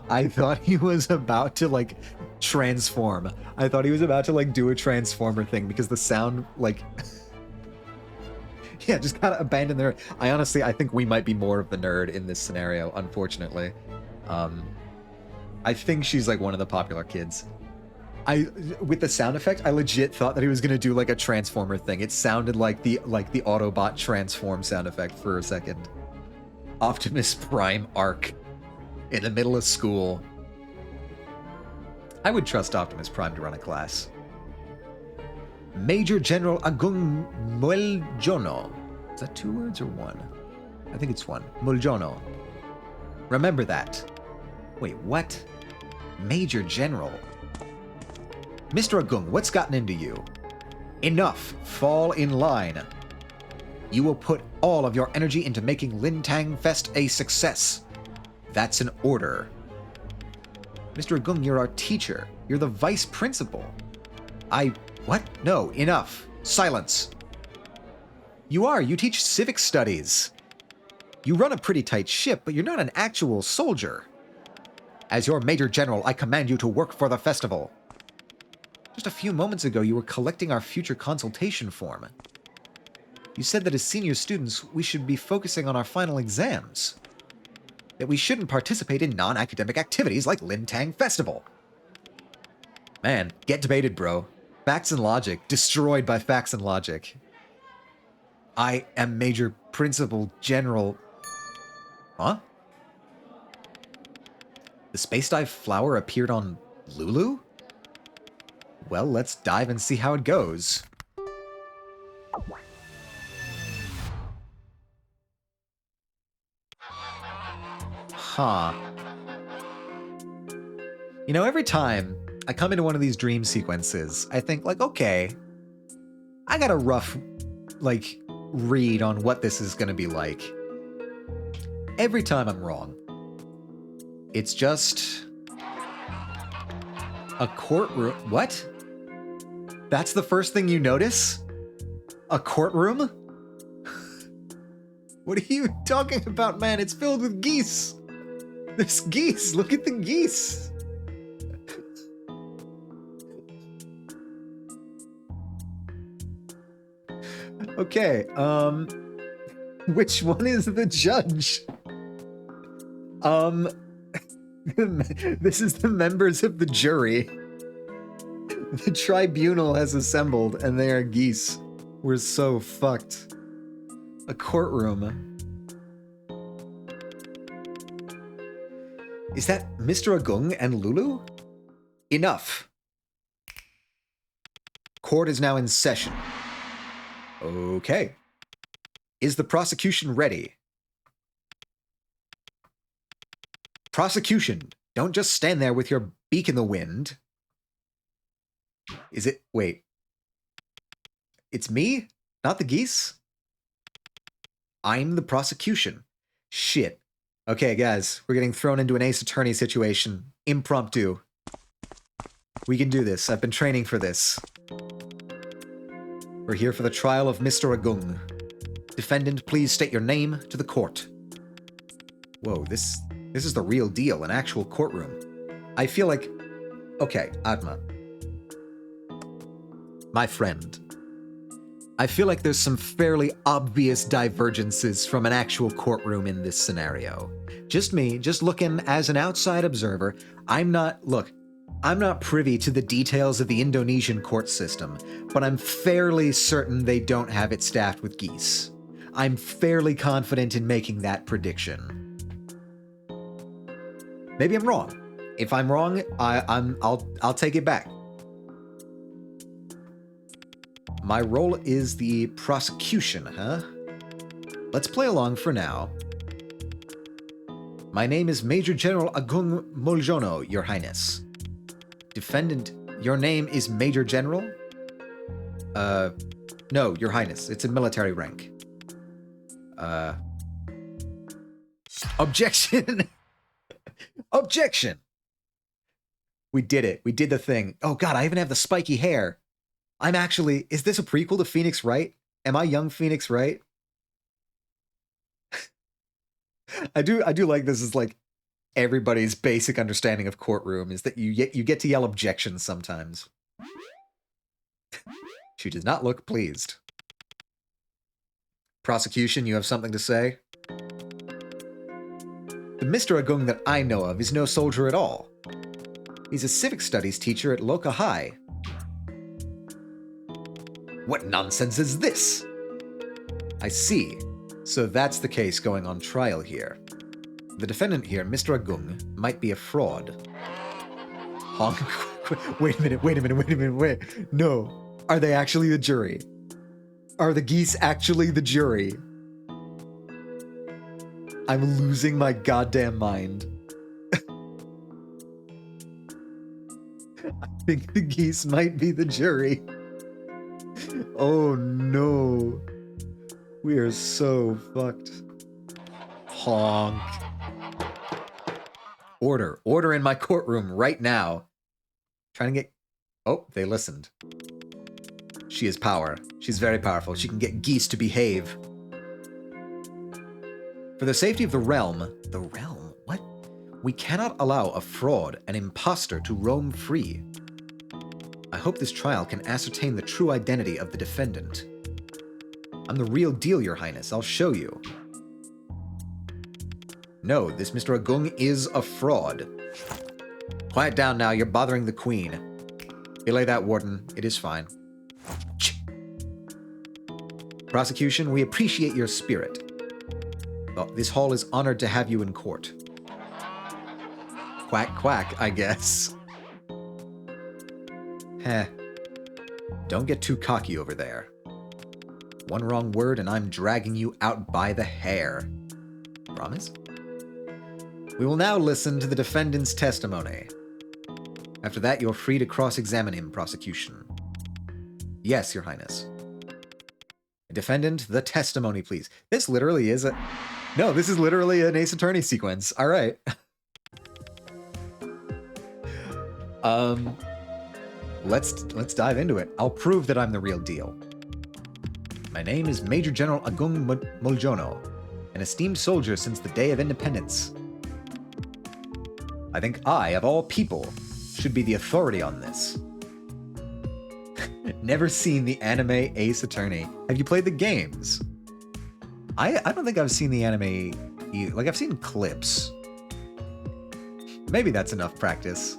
I thought he was about to, like, Transform. I thought he was about to like do a transformer thing because the sound like yeah, just kind of abandon their. I think we might be more of the nerd in this scenario, unfortunately. I think she's like one of the popular kids. With the sound effect, I legit thought that he was gonna do like a transformer thing. It sounded like the Autobot transform sound effect for a second. Optimus Prime arc in the middle of school. I would trust Optimus Prime to run a class. Major General Agung Muljono. Is that 2 words or 1? I think it's 1. Muljono. Remember that. Wait, what? Major General? Mr. Agung, what's gotten into you? Enough. Fall in line. You will put all of your energy into making Lintang Fest a success. That's an order. Mr. Agung, you're our teacher. You're the vice principal. What? No, enough. Silence. You are. You teach civic studies. You run a pretty tight ship, but you're not an actual soldier. As your Major General, I command you to work for the festival. Just a few moments ago, you were collecting our future consultation form. You said that as senior students, we should be focusing on our final exams. That we shouldn't participate in non-academic activities like Lintang Festival. Man, get debated, bro. Facts and logic. Destroyed by facts and logic. I am Major Principal General... Huh? The Space Dive flower appeared on Lulu? Well, let's dive and see how it goes. Huh. You know, every time I come into one of these dream sequences, I think, like, okay, I got a rough, like, read on what this is gonna be like. Every time I'm wrong. It's just... a courtroom. What? That's the first thing you notice? A courtroom? What are you talking about, man? It's filled with geese. There's geese. Look at the geese. Okay, which one is the judge? This is the members of the jury. The tribunal has assembled, and they are geese. We're so fucked. A courtroom. Is that Mr. Agung and Lulu? Enough. Court is now in session. Okay. Is the prosecution ready? Prosecution, don't just stand there with your beak in the wind. Is it? Wait. It's me? Not the geese? I'm the prosecution. Shit. Okay, guys, we're getting thrown into an Ace Attorney situation. Impromptu. We can do this. I've been training for this. We're here for the trial of Mr. Agung. Defendant, please state your name to the court. Whoa, this is the real deal, an actual courtroom. I feel like... Okay, Atma. My friend. I feel like there's some fairly obvious divergences from an actual courtroom in this scenario. Just me, just looking as an outside observer. I'm not privy to the details of the Indonesian court system, but I'm fairly certain they don't have it staffed with geese. I'm fairly confident in making that prediction. Maybe I'm wrong. If I'm wrong, I'll take it back. My role is the prosecution, huh? Let's play along for now. My name is Major General Agung Muljono, Your Highness. Defendant, your name is Major General? No, Your Highness. It's a military rank. Objection! Objection! We did it. We did the thing. Oh god, I even have the spiky hair. I'm actually... Is this a prequel to Phoenix Wright? Am I young Phoenix Wright? I do like this. Is like... everybody's basic understanding of courtroom is that you get to yell objections sometimes. She does not look pleased. Prosecution, you have something to say? The Mr. Agung that I know of is no soldier at all. He's a civic studies teacher at Loka High. What nonsense is this? I see. So that's the case going on trial here. The defendant here, Mr. Agung, might be a fraud. Honk. Wait a minute. No. Are they actually the jury? Are the geese actually the jury? I'm losing my goddamn mind. I think the geese might be the jury. Oh no. We are so fucked. Honk. Order in my courtroom right now. Trying to get... Oh, they listened. She has power. She's very powerful. She can get geese to behave. For the safety of the realm... The realm? What? We cannot allow a fraud, an imposter, to roam free. I hope this trial can ascertain the true identity of the defendant. I'm the real deal, Your Highness. I'll show you. No, this Mr. Agung is a fraud. Quiet down now. You're bothering the Queen. Belay that, Warden. It is fine. Prosecution, we appreciate your spirit. Well, this hall is honored to have you in court. Quack, quack, I guess. Heh. Don't get too cocky over there. One wrong word and I'm dragging you out by the hair. Promise? We will now listen to the defendant's testimony. After that, you're free to cross-examine him, prosecution. Yes, Your Highness. Defendant, the testimony, please. This literally is a... No, this is literally an Ace Attorney sequence. All right. Let's dive into it. I'll prove that I'm the real deal. My name is Major General Agung Muljono, an esteemed soldier since the Day of Independence. I think I, of all people, should be the authority on this. Never seen the anime Ace Attorney. Have you played the games? I don't think I've seen the anime either. Like, I've seen clips. Maybe that's enough practice.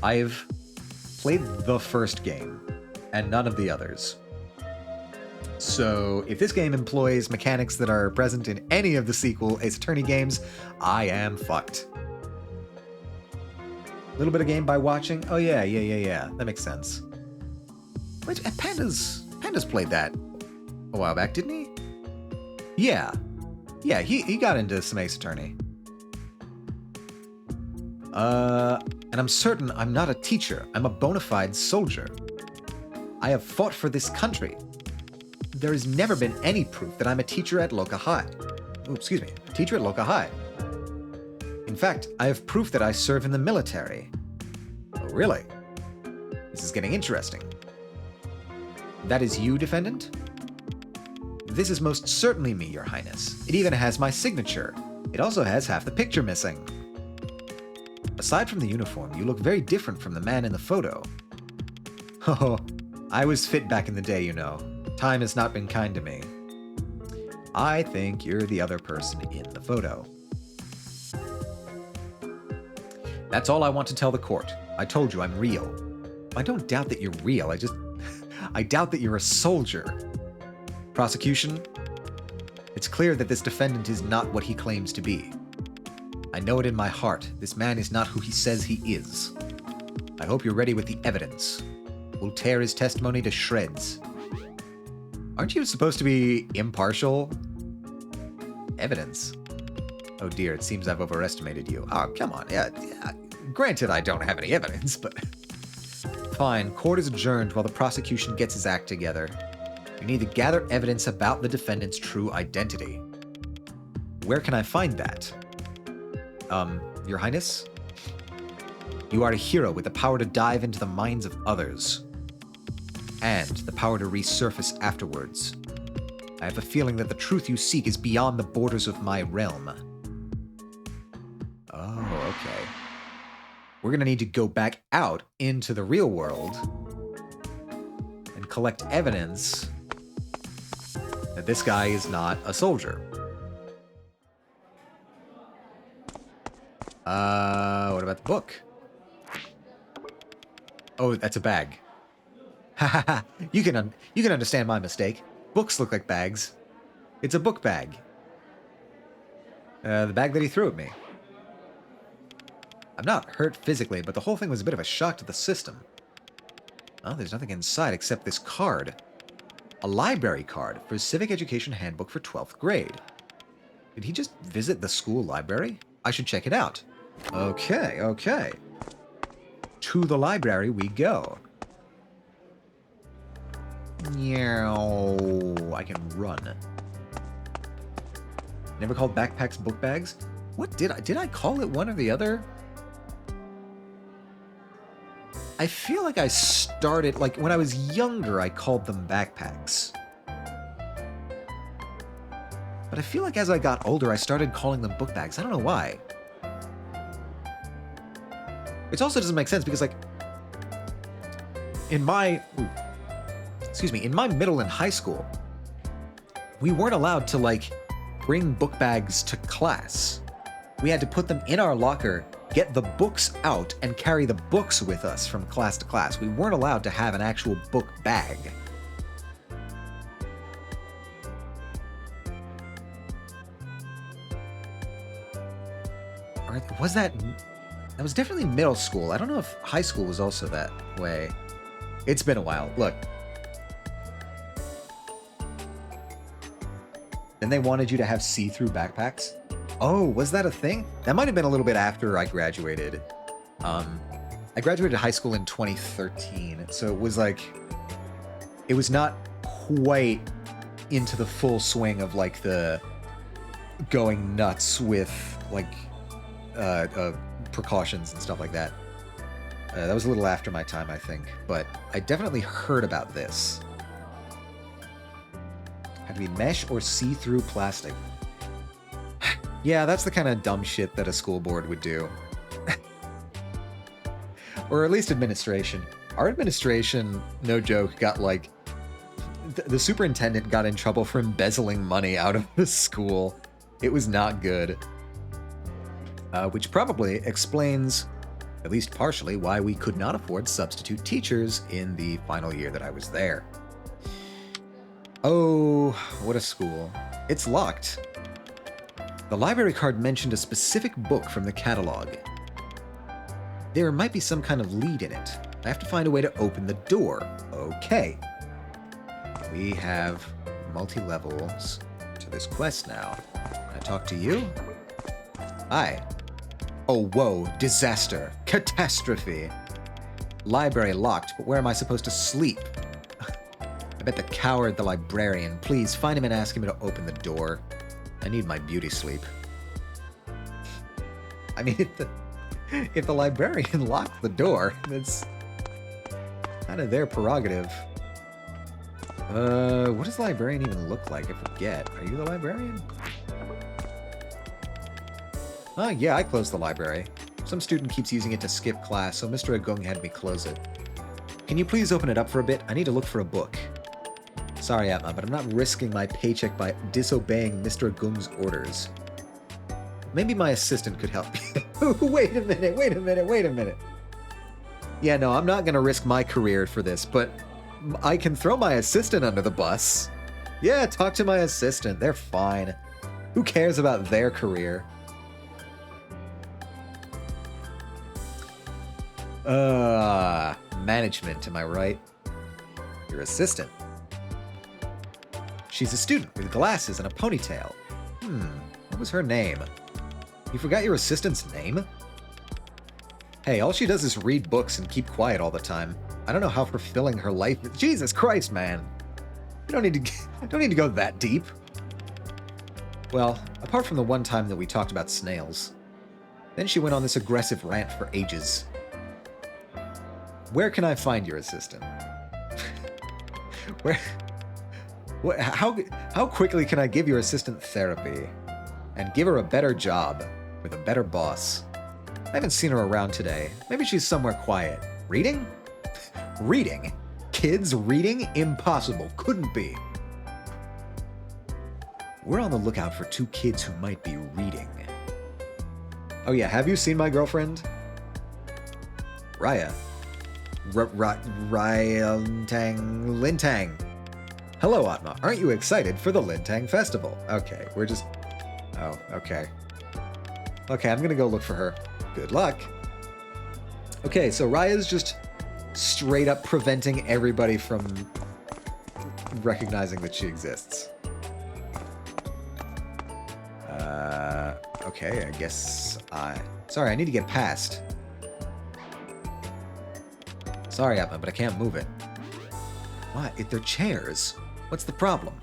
I've played the first game, and none of the others. So, if this game employs mechanics that are present in any of the sequel Ace Attorney games, I am fucked. A little bit of game by watching? Oh yeah. That makes sense. Wait, Panda's played that a while back, didn't he? Yeah, he got into some Ace Attorney. And I'm certain I'm not a teacher. I'm a bona fide soldier. I have fought for this country. There has never been any proof that I'm a teacher at Loka High. Oh, excuse me, a teacher at Loka High. In fact, I have proof that I serve in the military. Oh, really? This is getting interesting. That is you, defendant? This is most certainly me, Your Highness. It even has my signature. It also has half the picture missing. Aside from the uniform, you look very different from the man in the photo. Oh, I was fit back in the day, you know. Time has not been kind to me. I think you're the other person in the photo. That's all I want to tell the court. I told you I'm real. I don't doubt that you're real, I doubt that you're a soldier. Prosecution, it's clear that this defendant is not what he claims to be. I know it in my heart. This man is not who he says he is. I hope you're ready with the evidence. We'll tear his testimony to shreds. Aren't you supposed to be impartial? Evidence? Oh dear, it seems I've overestimated you. Oh, come on. Yeah. Granted, I don't have any evidence, but... Fine, court is adjourned while the prosecution gets his act together. We need to gather evidence about the defendant's true identity. Where can I find that? Your Highness? You are a hero with the power to dive into the minds of others. And the power to resurface afterwards. I have a feeling that the truth you seek is beyond the borders of my realm. Oh, okay. We're gonna need to go back out into the real world and collect evidence that this guy is not a soldier. What about the book? Oh, that's a bag. Ha ha ha! You can understand my mistake. Books look like bags. It's a book bag. The bag that he threw at me. I'm not hurt physically, but the whole thing was a bit of a shock to the system. Oh, there's nothing inside except this card. A library card for Civic Education Handbook for 12th grade. Did he just visit the school library? I should check it out. Okay, okay. To the library we go. Meow. I can run. Never called backpacks book bags? What did I call it one or the other? I feel like I started, like, when I was younger, I called them backpacks. But I feel like as I got older, I started calling them book bags. I don't know why. Which also doesn't make sense because, like, in my middle and high school, we weren't allowed to, like, bring book bags to class. We had to put them in our locker, get the books out, and carry the books with us from class to class. We weren't allowed to have an actual book bag. Or was that was definitely middle school. I don't know if high school was also that way. It's been a while. Look. Then they wanted you to have see-through backpacks? Oh, was that a thing? That might have been a little bit after I graduated. I graduated high school in 2013, so it was like... It was not quite into the full swing of, like, the going nuts with, like, precautions and stuff like that. That was a little after my time, I think. But I definitely heard about this. Had to be mesh or see-through plastic. Yeah, that's the kind of dumb shit that a school board would do. Or at least administration. Our administration, no joke, got like... The superintendent got in trouble for embezzling money out of the school. It was not good. Which probably explains, at least partially, why we could not afford substitute teachers in the final year that I was there. Oh, what a school. It's locked. The library card mentioned a specific book from the catalog. There might be some kind of lead in it. I have to find a way to open the door. Okay. We have multi-levels to this quest now. Can I talk to you? Hi. Oh, whoa. Disaster. Catastrophe. Library locked, but where am I supposed to sleep? I bet the coward, the librarian. Please, find him and ask him to open the door. I need my beauty sleep. I mean, if the librarian locked the door, it's kind of their prerogative. What does the librarian even look like? I forget. Are you the librarian? Oh, yeah, I closed the library. Some student keeps using it to skip class, so Mr. Agung had me close it. Can you please open it up for a bit? I need to look for a book. Sorry, Atma, but I'm not risking my paycheck by disobeying Mr. Agung's orders. Maybe my assistant could help me. Wait a minute. Yeah, no, I'm not going to risk my career for this, but I can throw my assistant under the bus. Yeah, talk to my assistant. They're fine. Who cares about their career? Management, am I right? Your assistant. She's a student with glasses and a ponytail. What was her name? You forgot your assistant's name? Hey, all she does is read books and keep quiet all the time. I don't know how fulfilling her life is. Jesus Christ, man. I don't need to go that deep. Well, apart from the one time that we talked about snails. Then she went on this aggressive rant for ages. Where can I find your assistant? How quickly can I give your assistant therapy and give her a better job? with a better boss. I haven't seen her around today. Maybe she's somewhere quiet. Reading? Reading? Kids reading? Impossible. Couldn't be. We're on the lookout for 2 kids who might be reading. Oh yeah, have you seen my girlfriend? Raya. Lintang. Hello, Atma. Aren't you excited for the Lintang Festival? Okay, we're just... Oh, okay. Okay, I'm gonna go look for her. Good luck. Okay, so Raya's just straight up preventing everybody from recognizing that she exists. Okay, I guess Sorry, I need to get past. Sorry, Atma, but I can't move it. What? They're chairs. What's the problem?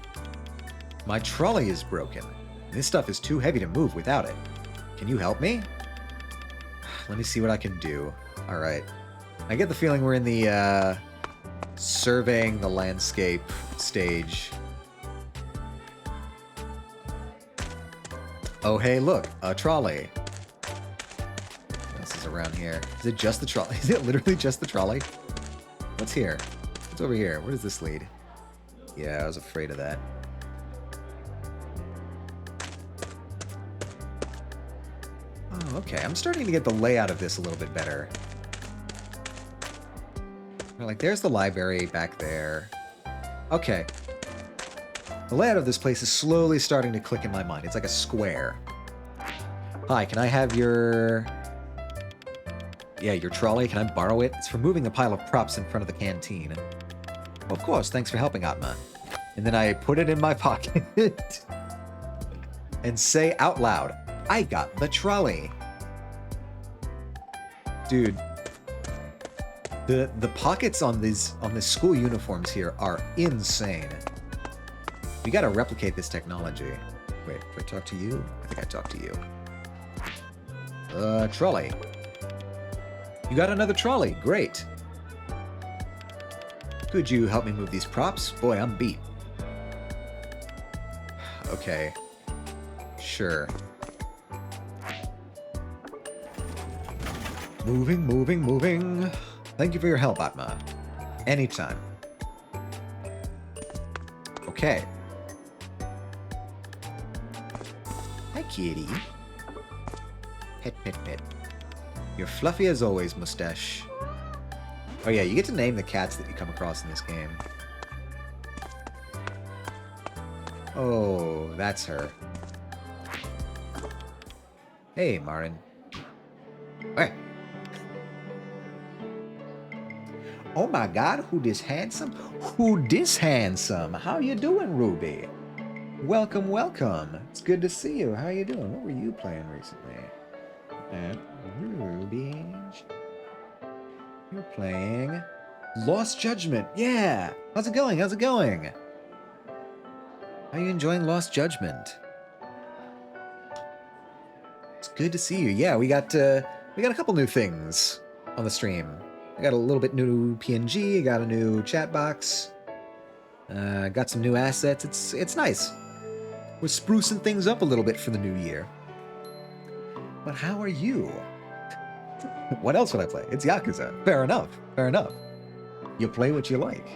My trolley is broken. This stuff is too heavy to move without it. Can you help me? Let me see what I can do. Alright. I get the feeling we're in the, surveying the landscape stage. Oh, hey, look. A trolley. What else is around here? Is it just the trolley? Is it literally just the trolley? What's here? What's over here? Where does this lead? Yeah, I was afraid of that. Oh, okay. I'm starting to get the layout of this a little bit better. Like, there's the library back there. Okay. The layout of this place is slowly starting to click in my mind. It's like a square. Hi, can I have your... Yeah, your trolley. Can I borrow it? It's for moving a pile of props in front of the canteen. Of course, thanks for helping, Atma. And then I put it in my pocket. And say out loud, I got the trolley. Dude. The pockets on these school uniforms here are insane. We gotta replicate this technology. Wait, do I talk to you? I think I talked to you. Trolley. You got another trolley. Great. Could you help me move these props? Boy, I'm beat. Okay. Sure. Moving, moving, moving. Thank you for your help, Atma. Anytime. Okay. Hi, kitty. Pet, pet, pet. You're fluffy as always, mustache. Oh yeah, you get to name the cats that you come across in this game. Oh, that's her. Hey, Marin. Hey. Oh my god, who this handsome? Who this handsome? How you doing, Ruby? Welcome, welcome. It's good to see you. How you doing? What were you playing recently? Ruby. You're playing Lost Judgment. Yeah. How's it going? How's it going? Are you enjoying Lost Judgment? It's good to see you. Yeah, we got a couple new things on the stream. I got a little bit new PNG, got a new chat box, got some new assets. It's nice. We're sprucing things up a little bit for the new year. But how are you? What else would I play? It's Yakuza. Fair enough. Fair enough. You play what you like.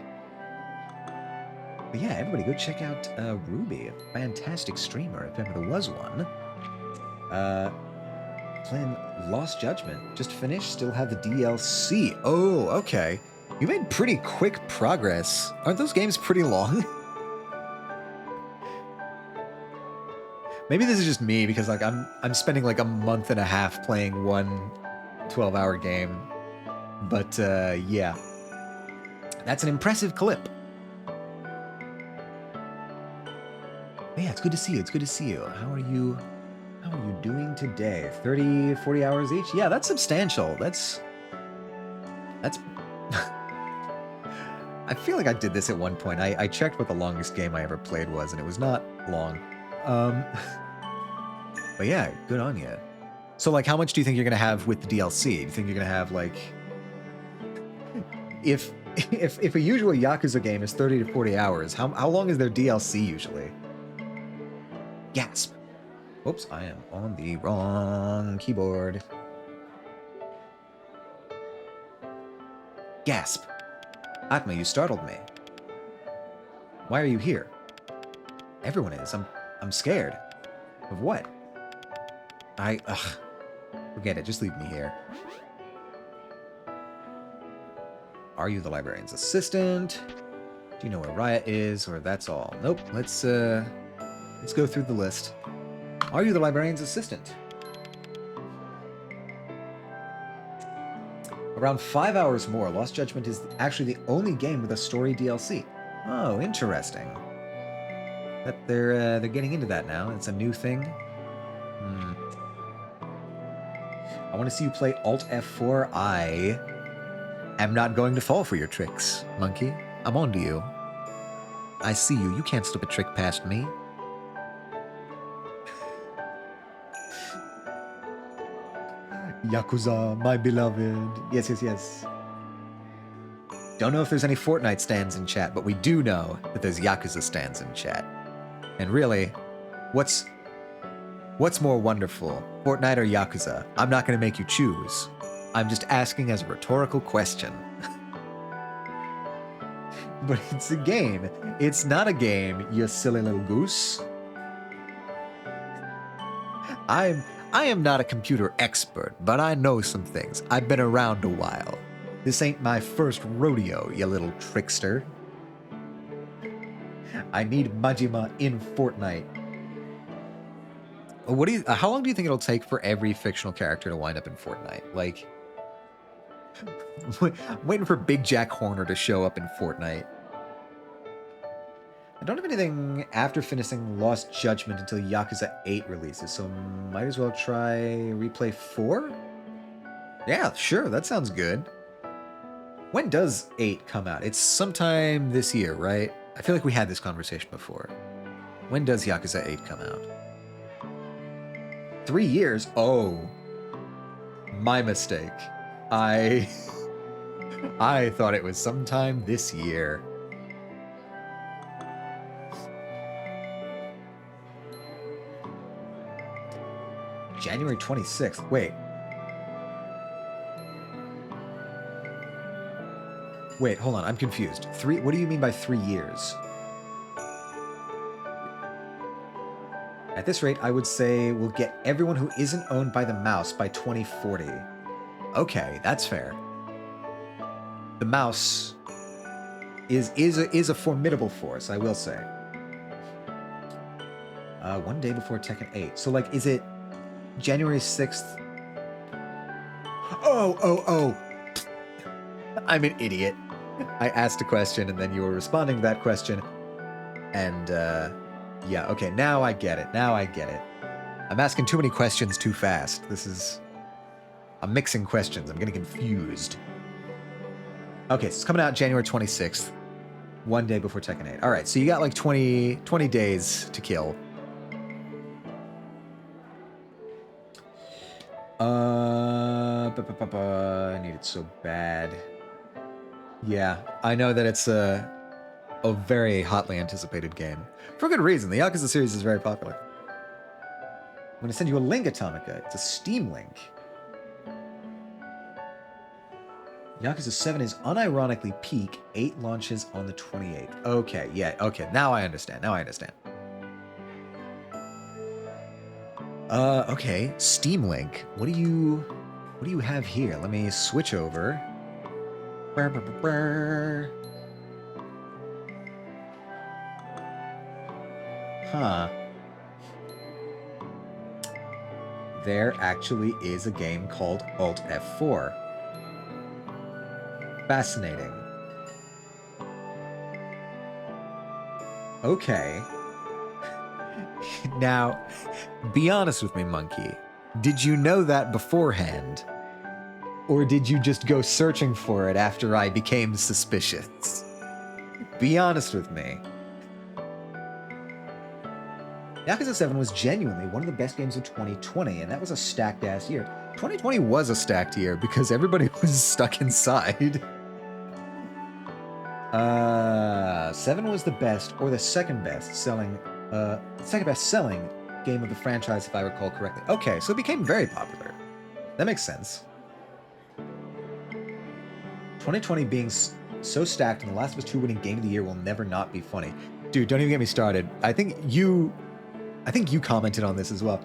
But yeah, everybody go check out Ruby, a fantastic streamer, if ever there was one. Playing Lost Judgment. Just finished, still have the DLC. Oh, okay. You made pretty quick progress. Aren't those games pretty long? Maybe this is just me, because like I'm spending like a month and a half playing one 12-hour game. But yeah. That's an impressive clip. Yeah, it's good to see you. It's good to see you. How are you doing today? 30, 40 hours each? Yeah, that's substantial. That's I feel like I did this at one point. I checked what the longest game I ever played was, and it was not long. But yeah, good on you. So like, how much do you think you're gonna have with the DLC? Do you think you're gonna have like, if a usual Yakuza game is 30 to 40 hours, how long is their DLC usually? Gasp. Oops, I am on the wrong keyboard. Gasp! Atma, you startled me. Why are you here? Everyone is. I'm scared. Of what? Ugh. Forget it, just leave me here. Are you the librarian's assistant? Do you know where Riot is, or that's all? Nope, let's go through the list. Are you the librarian's assistant? Around 5 hours more, Lost Judgment is actually the only game with a story DLC. Oh, interesting. That they're getting into that now. It's a new thing. I want to see you play Alt F4. I am not going to fall for your tricks, monkey. I'm on to you. I see you. You can't slip a trick past me. Yakuza, my beloved. Yes, yes, yes. Don't know if there's any Fortnite stands in chat, but we do know that there's Yakuza stands in chat. And really, what's more wonderful, Fortnite or Yakuza? I'm not going to make you choose. I'm just asking as a rhetorical question. But it's a game. It's not a game, you silly little goose. I am not a computer expert, but I know some things. I've been around a while. This ain't my first rodeo, you little trickster. I need Majima in Fortnite. How long do you think it'll take for every fictional character to wind up in Fortnite? Like, I'm waiting for Big Jack Horner to show up in Fortnite. I don't have anything after finishing Lost Judgment until Yakuza 8 releases, so might as well try Replay 4? Yeah, sure, that sounds good. When does 8 come out? It's sometime this year, right? I feel like we had this conversation before. When does Yakuza 8 come out? 3 years? Oh. My mistake. I thought it was sometime this year. January 26th. Wait. Wait, hold on. I'm confused. What do you mean by 3 years? At this rate, I would say we'll get everyone who isn't owned by the mouse by 2040. Okay, that's fair. The mouse is a formidable force, I will say. 1 day before Tekken 8. So, like, is it January 6th? Oh. I'm an idiot. I asked a question and then you were responding to that question. And, yeah, okay, now I get it. I'm asking too many questions too fast. I'm mixing questions. I'm getting confused. Okay, so it's coming out January 26th. 1 day before Tekken 8. All right, so you got like 20 days to kill. I need it so bad. Yeah, I know that it's a very hotly anticipated game. For good reason. The Yakuza series is very popular. I'm going to send you a link, Atomica. It's a Steam link. Yakuza 7 is unironically peak. 8 launches on the 28th. Okay, yeah, okay. Now I understand. Okay. Steam link. What do you have here? Let me switch over. Huh. There actually is a game called Alt F4. Fascinating. Okay. Now, be honest with me, Monkey. Did you know that beforehand? Or did you just go searching for it after I became suspicious? Be honest with me. Yakuza 7 was genuinely one of the best games of 2020, and that was a stacked-ass year. 2020 was a stacked year because everybody was stuck inside. 7 was the best, or the second best selling game of the franchise, if I recall correctly. Okay, so it became very popular. That makes sense. 2020 being so stacked and The Last of Us 2 winning Game of the Year will never not be funny. Dude, don't even get me started. I think you commented on this as well.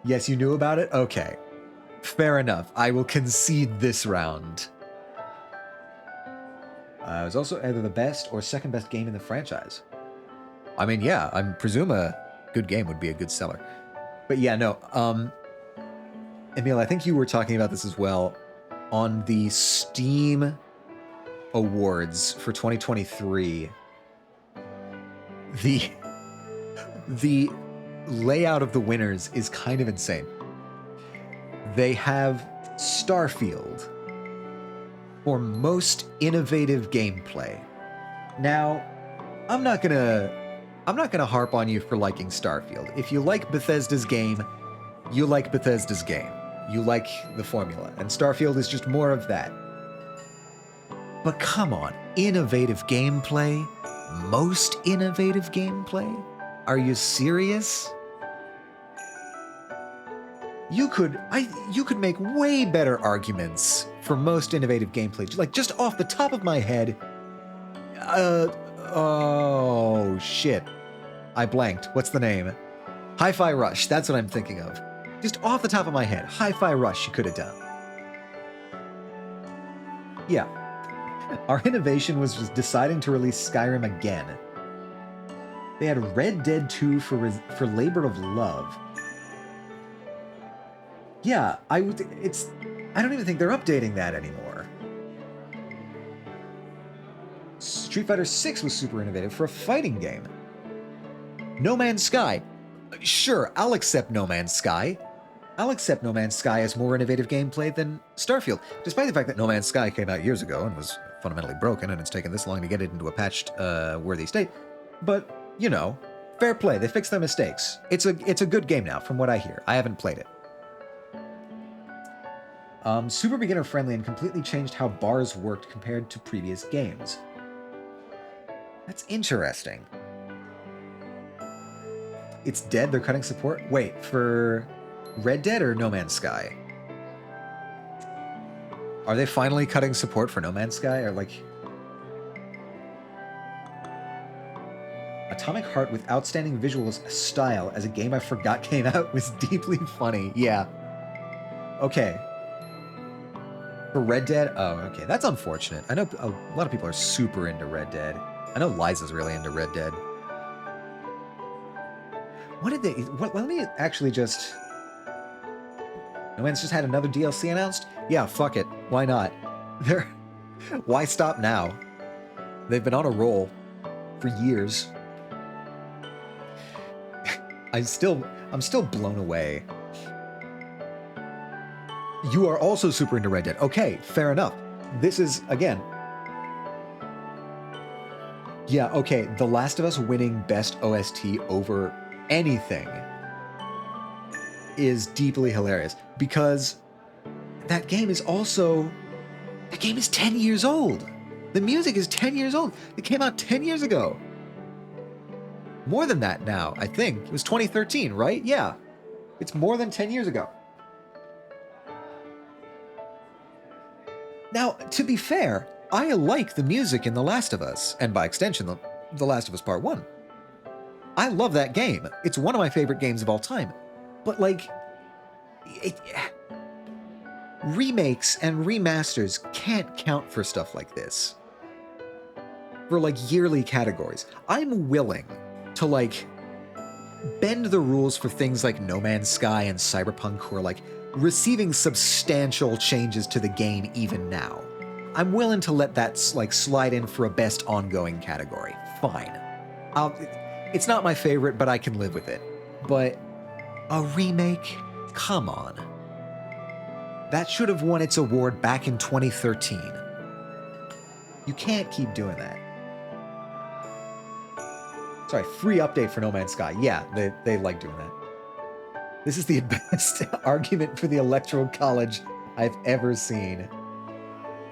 Yes, you knew about it? Okay. Fair enough. I will concede this round. It was also either the best or second best game in the franchise. I mean, yeah, I presume a good game would be a good seller. But yeah, no. Emil, I think you were talking about this as well. On the Steam Awards for 2023, the layout of the winners is kind of insane. They have Starfield for most innovative gameplay. Now, I'm not gonna harp on you for liking Starfield. If you like Bethesda's game, you like Bethesda's game. You like the formula, and Starfield is just more of that. But come on, innovative gameplay? Most innovative gameplay? Are you serious? You could make way better arguments for most innovative gameplay. Like, just off the top of my head, oh shit. I blanked. What's the name? Hi-Fi Rush, that's what I'm thinking of. Just off the top of my head, Hi-Fi Rush you could have done. Yeah. Our innovation was just deciding to release Skyrim again. They had Red Dead 2 for Labor of Love. Yeah, I don't even think they're updating that anymore. Street Fighter 6 was super innovative for a fighting game. No Man's Sky. Sure, I'll accept No Man's Sky. I'll accept No Man's Sky as more innovative gameplay than Starfield, despite the fact that No Man's Sky came out years ago and was fundamentally broken, and it's taken this long to get it into a patched, worthy state. But, you know, fair play. They fixed their mistakes. It's a good game now, from what I hear. I haven't played it. Super beginner friendly and completely changed how bars worked compared to previous games. That's interesting. It's dead? They're cutting support? Wait, for Red Dead or No Man's Sky? Are they finally cutting support for No Man's Sky? Or like... Atomic Heart with outstanding visual style as a game I forgot came out was deeply funny. Yeah. Okay. For Red Dead? Oh, okay. That's unfortunate. I know a lot of people are super into Red Dead. I know Liza's really into Red Dead. What did they... let me actually just... No Man's just had another DLC announced? Yeah, fuck it. Why not? Why stop now? They've been on a roll for years. I'm still blown away. You are also super into Red Dead. Okay, fair enough. This is, again... Yeah, okay, The Last of Us winning Best OST over anything is deeply hilarious, because that game is 10 years old. The music is 10 years old. It came out 10 years ago. More than that now, I think. It was 2013, right? Yeah. It's more than 10 years ago. Now, to be fair, I like the music in The Last of Us, and by extension, The Last of Us Part 1. I love that game. It's one of my favorite games of all time. But, like, remakes and remasters can't count for stuff like this. For, like, yearly categories. I'm willing to, like, bend the rules for things like No Man's Sky and Cyberpunk, who are, like, receiving substantial changes to the game even now. I'm willing to let that, like, slide in for a best ongoing category. Fine. It's not my favorite, but I can live with it. But a remake? Come on. That should have won its award back in 2013. You can't keep doing that. Sorry, free update for No Man's Sky. Yeah, they like doing that. This is the best argument for the Electoral College I've ever seen.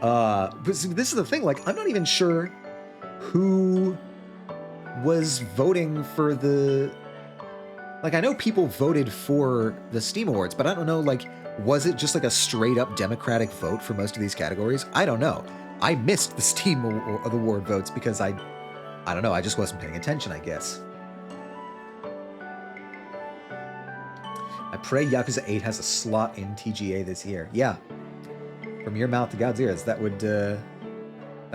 But this is the thing, like, I'm not even sure who was voting for the... Like, I know people voted for the Steam Awards, but I don't know, like, was it just like a straight up Democratic vote for most of these categories? I don't know. I missed the Steam Award votes because I don't know, I just wasn't paying attention, I guess. I pray Yakuza 8 has a slot in TGA this year. Yeah. From your mouth to God's ears, that would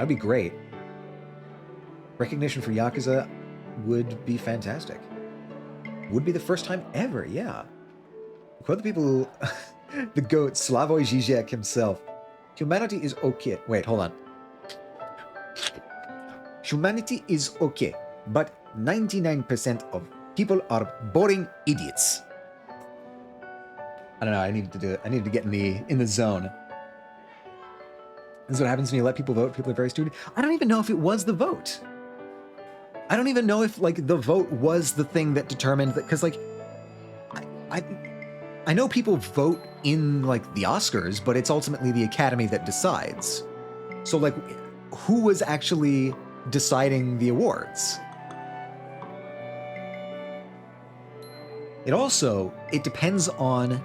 be great. Recognition for Yakuza would be fantastic. Would be the first time ever, yeah. Quote the people who... the GOAT, Slavoj Žižek himself. Humanity is okay. Wait, hold on. Humanity is okay, but 99% of people are boring idiots. I don't know, I needed to get in the zone. This is what happens when you let people vote. People are very stupid. I don't even know if it was the vote. I don't even know if, like, the vote was the thing that determined that, because, like, I know people vote in, like, the Oscars, but it's ultimately the Academy that decides. So, like, who was actually deciding the awards? It depends on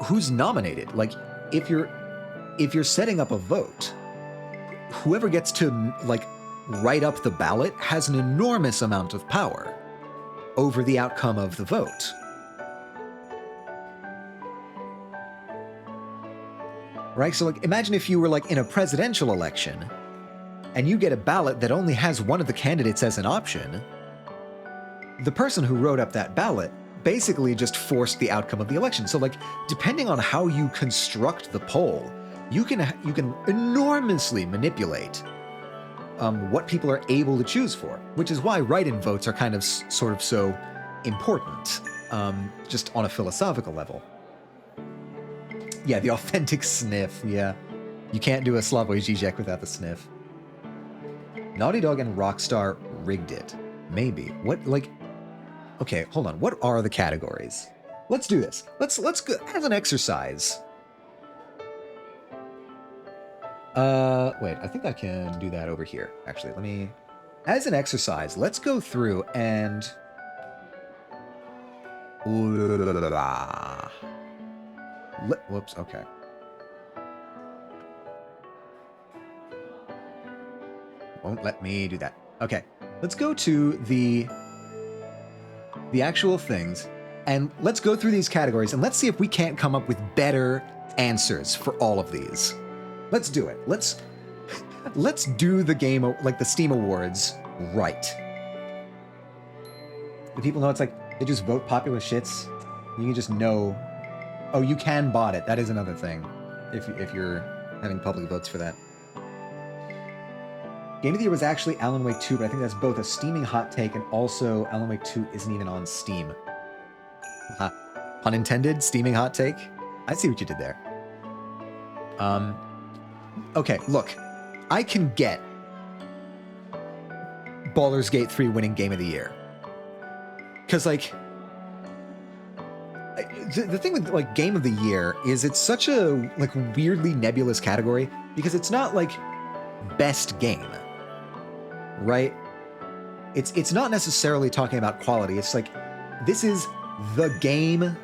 who's nominated. Like, if you're setting up a vote, whoever gets to, like, write up the ballot has an enormous amount of power over the outcome of the vote. Right? So, like, imagine if you were, like, in a presidential election and you get a ballot that only has one of the candidates as an option. The person who wrote up that ballot basically just forced the outcome of the election. So, like, depending on how you construct the poll, you can enormously manipulate what people are able to choose for, which is why write-in votes are kind of sort of so important, just on a philosophical level. Yeah, the authentic sniff, yeah. You can't do a Slavoj Žižek without the sniff. Naughty Dog and Rockstar rigged it. Maybe. What, like... Okay, hold on. What are the categories? Let's do this. Let's go as an exercise. Wait, I think I can do that over here. Actually, let me... As an exercise, let's go through and... Whoops, okay. Won't let me do that. Okay, let's go to the actual things, and let's go through these categories, and let's see if we can't come up with better answers for all of these. Let's do it. Let's do the game, like the Steam Awards, right. The people know it's like, they just vote popular shits. You can just know... Oh, you can bot it. That is another thing, if you're having public votes for that. Game of the Year was actually Alan Wake 2, but I think that's both a steaming hot take and also Alan Wake 2 isn't even on Steam. Pun intended, steaming hot take? I see what you did there. Okay, look. I can get Baldur's Gate 3 winning Game of the Year. Because, like... The thing with, like, Game of the Year is it's such a, like, weirdly nebulous category because it's not, like, best game. Right? It's not necessarily talking about quality. It's like, this is the game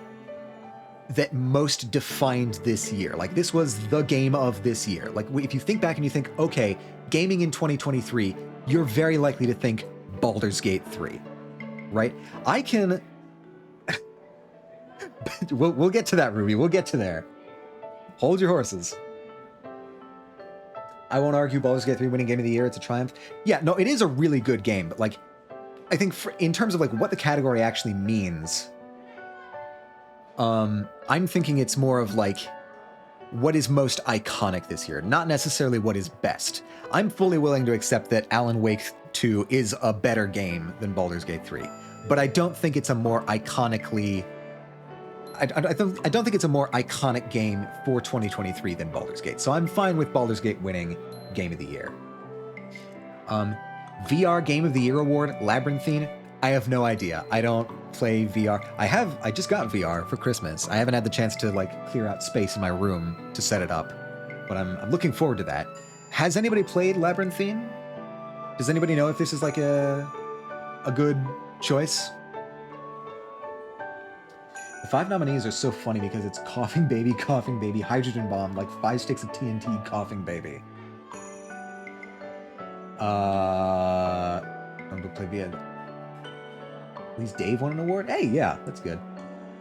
that most defined this year. Like, this was the game of this year. Like, if you think back and you think, okay, gaming in 2023, you're very likely to think Baldur's Gate 3. Right? I can... we'll get to that, Ruby. We'll get to there. Hold your horses. I won't argue Baldur's Gate 3 winning Game of the Year. It's a triumph. Yeah, no, it is a really good game, but, like, I think in terms of, like, what the category actually means, I'm thinking it's more of, like, what is most iconic this year, not necessarily what is best. I'm fully willing to accept that Alan Wake 2 is a better game than Baldur's Gate 3, but I don't think it's a more iconically... I don't think it's a more iconic game for 2023 than Baldur's Gate, so I'm fine with Baldur's Gate winning Game of the Year. VR Game of the Year award, Labyrinthine, I have no idea. I don't play VR. I just got VR for Christmas. I haven't had the chance to, like, clear out space in my room to set it up, but I'm looking forward to that. Has anybody played Labyrinthine? Does anybody know if this is like a good choice? The 5 nominees are so funny because it's Coughing Baby, Hydrogen Bomb, like 5 sticks of TNT, Coughing Baby. I'm gonna play via. Please, Dave won an award? Hey, yeah, that's good.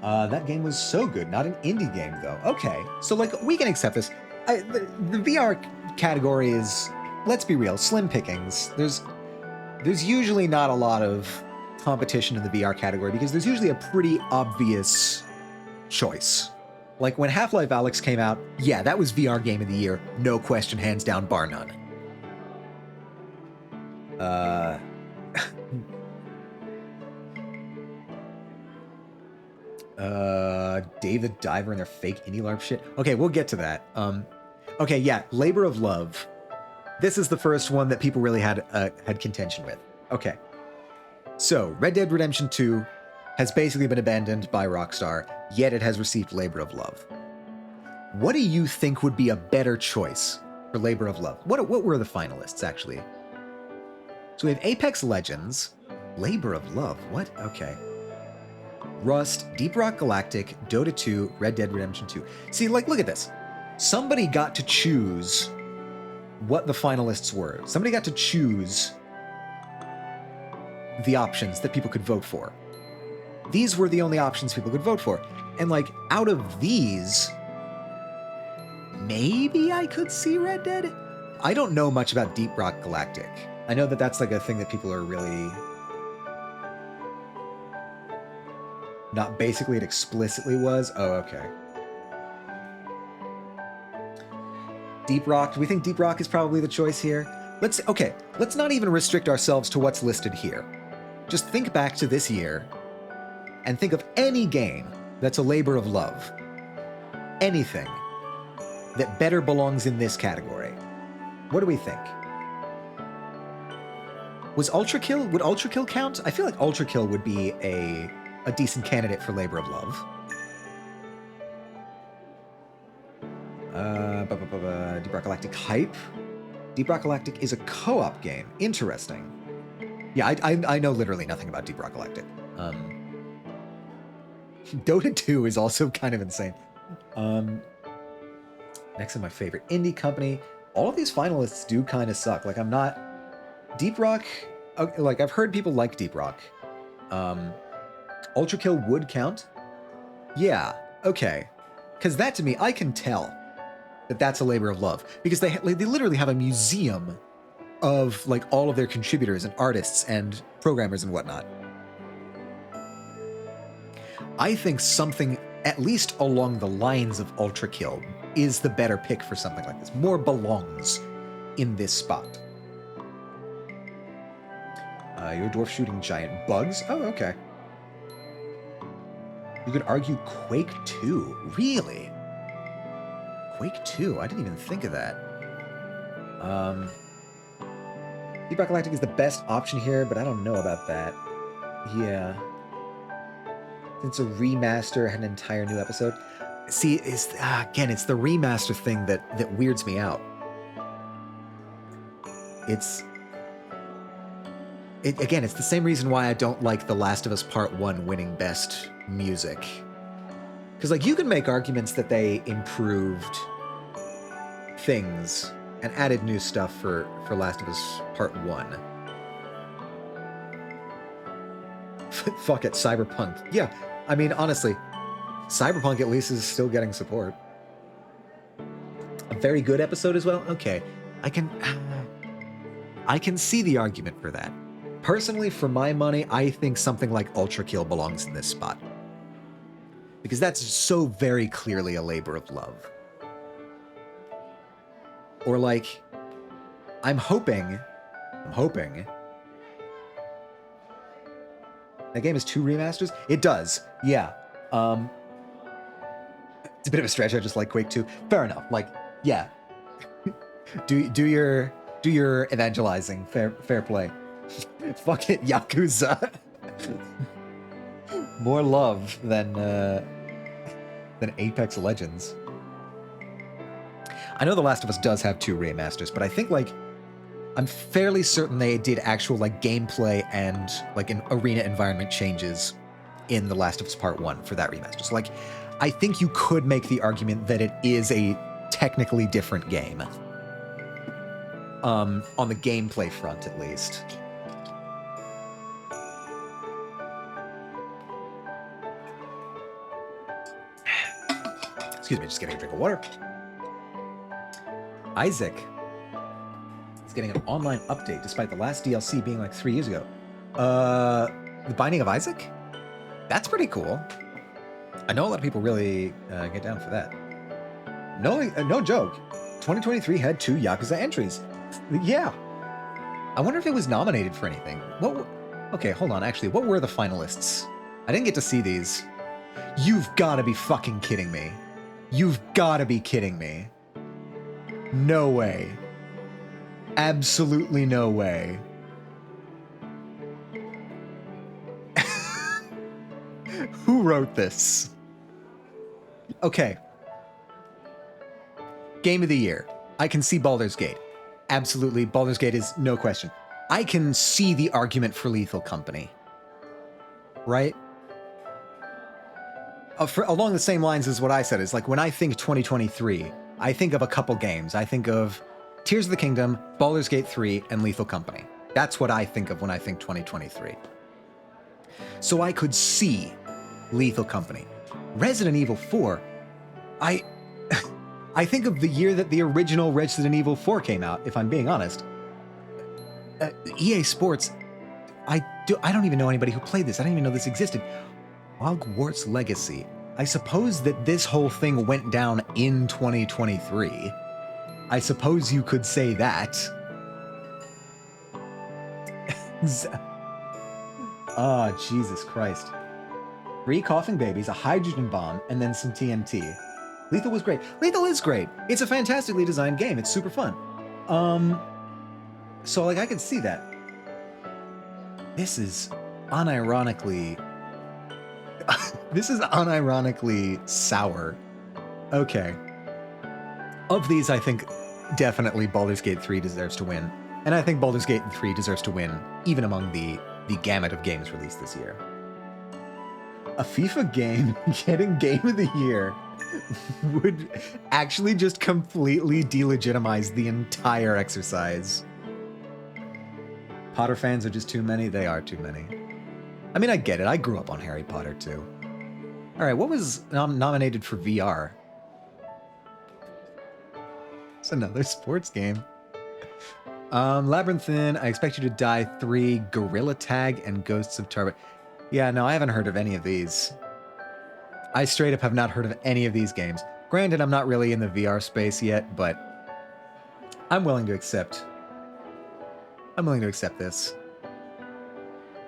That game was so good. Not an indie game, though. Okay, so, like, we can accept this. The VR category is, let's be real, slim pickings. There's usually not a lot of competition in the VR category because there's usually a pretty obvious choice. Like, when Half-Life Alyx came out, yeah, that was VR Game of the Year. No question, hands down, bar none. Dave the Diver and their fake indie LARP shit. Okay, we'll get to that. Okay, yeah, Labor of Love. This is the first one that people really had contention with. Okay. So, Red Dead Redemption 2 has basically been abandoned by Rockstar, yet it has received Labor of Love. What do you think would be a better choice for Labor of Love? What were the finalists, actually? So we have Apex Legends, Labor of Love. What? Okay. Rust, Deep Rock Galactic, Dota 2, Red Dead Redemption 2. See, like, look at this. Somebody got to choose what the finalists were. Somebody got to choose the options that people could vote for. These were the only options people could vote for. And, like, out of these, maybe I could see Red Dead? I don't know much about Deep Rock Galactic. I know that that's, like, a thing that people are really... Not basically, it explicitly was? Oh, okay. Deep Rock. Do we think Deep Rock is probably the choice here? Let's not even restrict ourselves to what's listed here. Just think back to this year and think of any game that's a labor of love. Anything that better belongs in this category. What do we think? Was Ultra Kill? Would Ultra Kill count? I feel like Ultra Kill would be a decent candidate for Labor of Love. Deep Rock Galactic hype. Deep Rock Galactic is a co-op game. Interesting. Yeah, I know literally nothing about Deep Rock Galactic. Dota 2 is also kind of insane. Next is my favorite indie company. All of these finalists do kind of suck. Like, I'm not... Deep Rock... Like, I've heard people like Deep Rock. Ultra Kill would count? Yeah, okay. Because that, to me, I can tell that that's a labor of love. Because they literally have a museum of, like, all of their contributors and artists and programmers and whatnot. I think something, at least along the lines of Ultra Kill, is the better pick for something like this. More belongs in this spot. Your dwarf shooting giant bugs? Oh, okay. You could argue Quake 2. Really? Quake 2? I didn't even think of that. Deep Rock Galactic is the best option here, but I don't know about that. Yeah. Since a remaster had an entire new episode. See, again, it's the remaster thing that weirds me out. Again, it's the same reason why I don't like The Last of Us Part 1 winning Best Music. Because, like, you can make arguments that they improved things and added new stuff for Last of Us Part 1. Fuck it, Cyberpunk. Yeah, I mean, honestly, Cyberpunk at least is still getting support. A very good episode as well? Okay, I can see the argument for that. Personally, for my money, I think something like Ultra Kill belongs in this spot. Because that's so very clearly a labor of love. Or like, I'm hoping... That game has 2 remasters? It does, yeah. It's a bit of a stretch, I just like Quake 2. Fair enough, like, yeah. do your evangelizing, fair play. Fuck it, Yakuza. More love than Apex Legends. I know The Last of Us does have 2 remasters, but I think I'm fairly certain they did actual like gameplay and like an arena environment changes in The Last of Us Part 1 for that remaster. So like, I think you could make the argument that it is a technically different game. On the gameplay front, at least. Excuse me, just getting a drink of water. Isaac is getting an online update despite the last DLC being like 3 years ago. The Binding of Isaac? That's pretty cool. I know a lot of people really get down for that. No joke. 2023 had 2 Yakuza entries. Yeah. I wonder if it was nominated for anything. Okay, hold on. Actually, what were the finalists? I didn't get to see these. You've got to be fucking kidding me. You've got to be kidding me. No way. Absolutely no way. Who wrote this? Okay. Game of the year. I can see Baldur's Gate. Absolutely, Baldur's Gate is no question. I can see the argument for Lethal Company. Right? Along the same lines as what I said, is like when I think 2023, I think of a couple games. I think of Tears of the Kingdom, Baldur's Gate 3, and Lethal Company. That's what I think of when I think 2023. So I could see Lethal Company. Resident Evil 4, I think of the year that the original Resident Evil 4 came out, if I'm being honest. EA Sports, I don't even know anybody who played this. I didn't even know this existed. Hogwarts Legacy. I suppose that this whole thing went down in 2023. I suppose you could say that. Oh, Jesus Christ. 3 coughing babies, a hydrogen bomb, and then some TNT. Lethal was great. Lethal is great. It's a fantastically designed game. It's super fun. So like I could see that. This is unironically sour. Okay. Of these, I think definitely Baldur's Gate 3 deserves to win. And I think Baldur's Gate 3 deserves to win even among the gamut of games released this year. A FIFA game getting Game of the Year would actually just completely delegitimize the entire exercise. Potter fans are just too many. They are too many. I mean, I get it. I grew up on Harry Potter, too. All right, what was nominated for VR? It's another sports game. Labyrinthine, I Expect You to Die 3, Gorilla Tag, and Ghosts of Tarbet. Yeah, no, I haven't heard of any of these. I straight up have not heard of any of these games. Granted, I'm not really in the VR space yet, but I'm willing to accept this.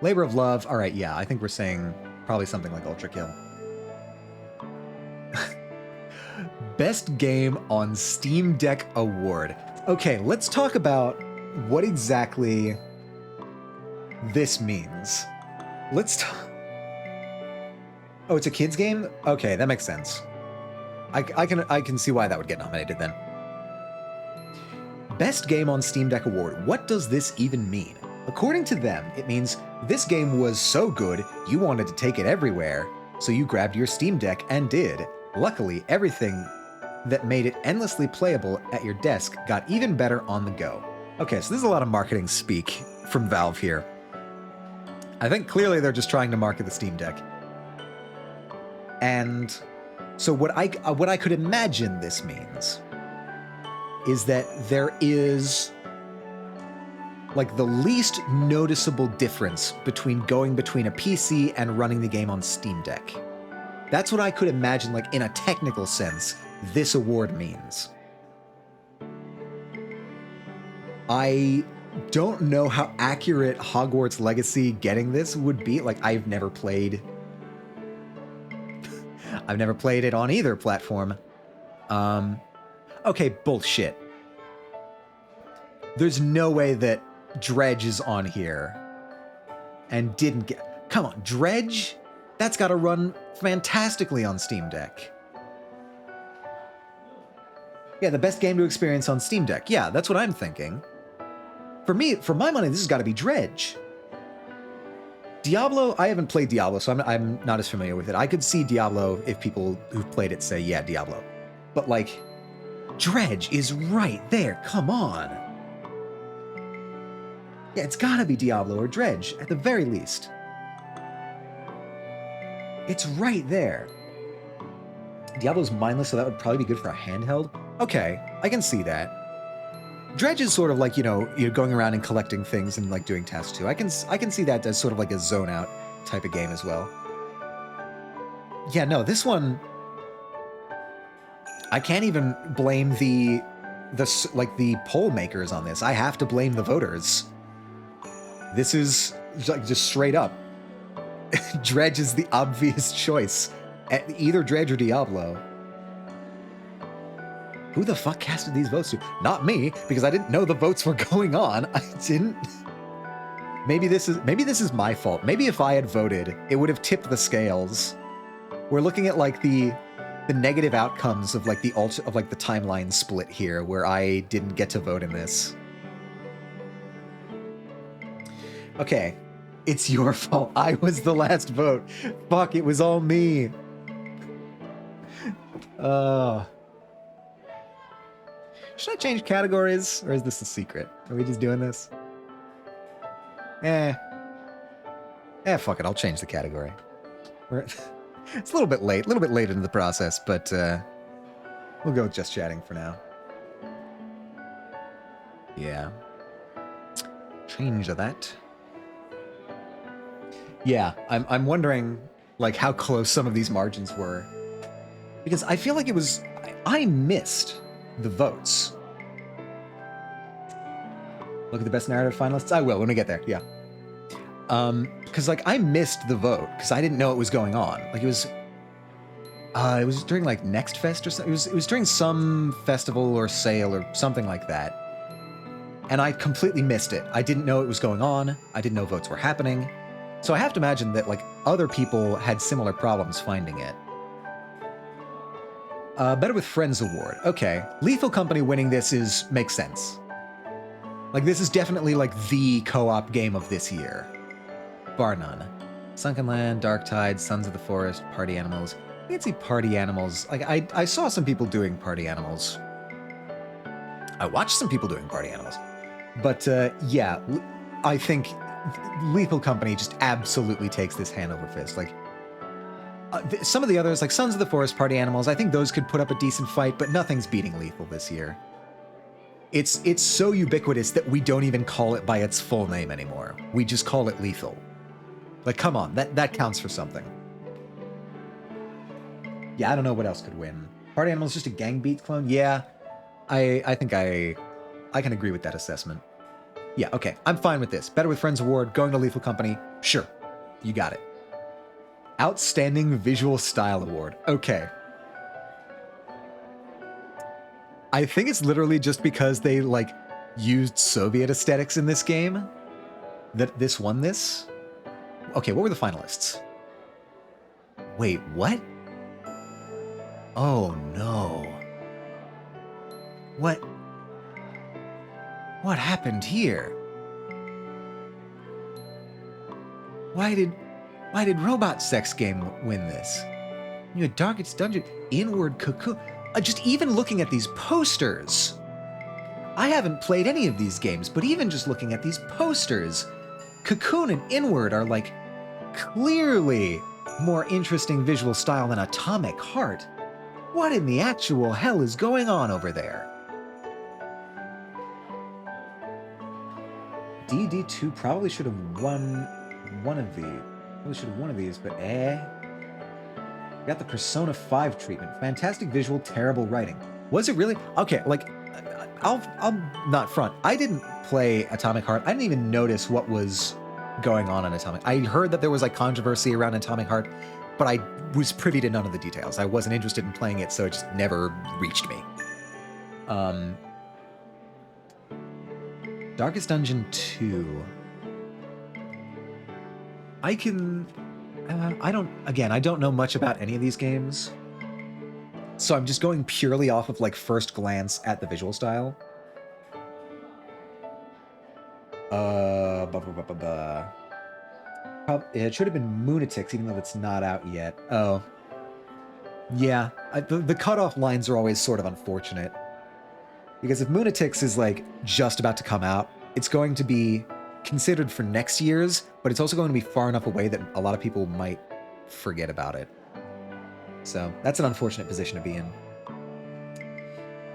Labor of Love. All right, yeah, I think we're saying probably something like Ultra Kill. Best Game on Steam Deck Award. Okay, let's talk about what exactly this means. Oh, it's a kids game? Okay, that makes sense. I can see why that would get nominated then. Best Game on Steam Deck Award. What does this even mean? According to them, it means this game was so good, you wanted to take it everywhere, so you grabbed your Steam Deck and did. Luckily, everything that made it endlessly playable at your desk got even better on the go. Okay, so there's a lot of marketing speak from Valve here. I think clearly they're just trying to market the Steam Deck. And so what I could imagine this means is that there is like the least noticeable difference between going between a PC and running the game on Steam Deck. That's what I could imagine, like in a technical sense, this award means. I don't know how accurate Hogwarts Legacy getting this would be. Like, I've never played it on either platform. Okay, bullshit. There's no way that Dredge is on here and didn't get... Come on, Dredge? That's got to run fantastically on Steam Deck. Yeah, the best game to experience on Steam Deck. Yeah, that's what I'm thinking. For me, for my money, this has got to be Dredge. Diablo, I haven't played Diablo, so I'm not as familiar with it. I could see Diablo if people who've played it say, yeah, Diablo. But, like, Dredge is right there. Come on. Yeah, it's gotta be Diablo or Dredge, at the very least. It's right there. Diablo's mindless, so that would probably be good for a handheld. Okay, I can see that. Dredge is sort of like, you're going around and collecting things and like doing tasks too. I can see that as sort of like a zone out type of game as well. Yeah, no, this one, I can't even blame the poll makers on this. I have to blame the voters. This is like just straight up. Dredge is the obvious choice. Either Dredge or Diablo. Who the fuck casted these votes to? Not me, because I didn't know the votes were going on. I didn't. Maybe this is my fault. Maybe if I had voted, it would have tipped the scales. We're looking at like the negative outcomes of like the timeline split here, where I didn't get to vote in this. Okay, it's your fault. I was the last vote. Fuck, it was all me. Should I change categories, or is this a secret? Are we just doing this? Fuck it, I'll change the category. It's a little bit late into the process, but we'll go with just chatting for now. Yeah. Change that. Yeah, I'm wondering, like, how close some of these margins were. Because I feel like it was... I missed the votes. Look at the best narrative finalists? I will when we get there, yeah. Because, like, I missed the vote, because I didn't know it was going on. Like, it was during, like, Next Fest or something. It was during some festival or sale or something like that. And I completely missed it. I didn't know it was going on. I didn't know votes were happening. So I have to imagine that, like, other people had similar problems finding it. Better with Friends award. Okay. Lethal Company winning this makes sense. Like, this is definitely, like, the co-op game of this year. Bar none. Sunken Land, Dark Tide, Sons of the Forest, Party Animals. I can see Party Animals. Like, I saw some people doing Party Animals. I watched some people doing Party Animals. But, yeah, I think Lethal Company just absolutely takes this hand over fist. Like, some of the others, like Sons of the Forest, Party Animals, I think those could put up a decent fight, but nothing's beating Lethal this year. It's so ubiquitous that we don't even call it by its full name anymore. We just call it Lethal. Like, come on, that counts for something. Yeah, I don't know what else could win. Party Animals just a Gang Beat clone? Yeah, I think I can agree with that assessment. Yeah, okay, I'm fine with this. Better with Friends award, going to Lethal Company, sure, you got it. Outstanding Visual Style Award. Okay. I think it's literally just because they, like, used Soviet aesthetics in this game that this won this. Okay, what were the finalists? Wait, what? Oh, no. What happened here? Why did Robot Sex Game win this? You had Darkest Dungeon, Inward Cocoon. Just even looking at these posters. I haven't played any of these games, but even just looking at these posters, Cocoon and Inward are, like, clearly more interesting visual style than Atomic Heart. What in the actual hell is going on over there? DD2 probably should have won one of these. Probably should have one of these, but got the Persona 5 treatment. Fantastic visual, terrible writing. Was it really? Okay, like, I'll not front. I didn't play Atomic Heart. I didn't even notice what was going on in Atomic. I heard that there was, like, controversy around Atomic Heart, but I was privy to none of the details. I wasn't interested in playing it, so it just never reached me. Darkest Dungeon 2. I don't know much about any of these games. So I'm just going purely off of, like, first glance at the visual style. Blah, blah, blah, blah, blah. It should have been Moonatix, even though it's not out yet. Oh. Yeah, the cutoff lines are always sort of unfortunate. Because if Moonatix is, like, just about to come out, it's going to be considered for next year's, but it's also going to be far enough away that a lot of people might forget about it. So, that's an unfortunate position to be in.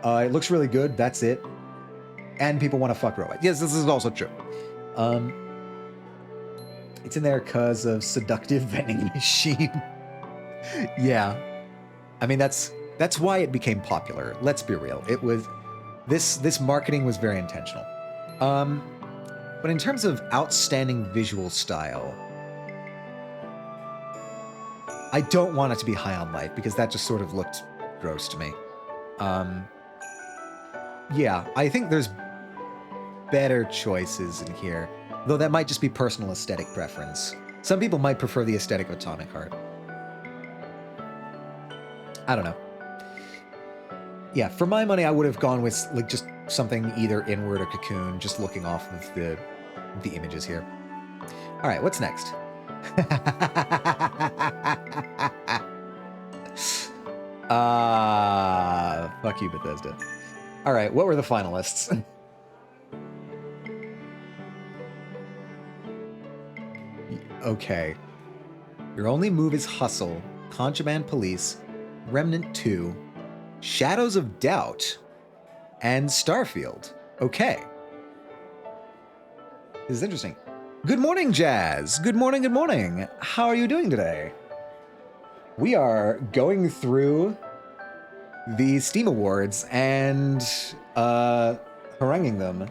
It looks really good, that's it. And people want to fuck robots. Yes, this is also true. It's in there because of seductive vending machine. Yeah. I mean, that's why it became popular. Let's be real. It was... This marketing was very intentional. But in terms of outstanding visual style, I don't want it to be High on Life, because that just sort of looked gross to me. Yeah, I think there's better choices in here, though that might just be personal aesthetic preference. Some people might prefer the aesthetic of Atomic Heart. I don't know. Yeah, for my money, I would have gone with like just something either Inward or Cocoon, just looking off of the images here. All right, what's next? Fuck you, Bethesda. All right, what were the finalists? Okay. Your only move is Hustle, Contraband Police, Remnant 2, Shadows of Doubt, and Starfield. Okay. This is interesting. Good morning, Jazz. Good morning, good morning. How are you doing today? We are going through the Steam Awards and haranguing them.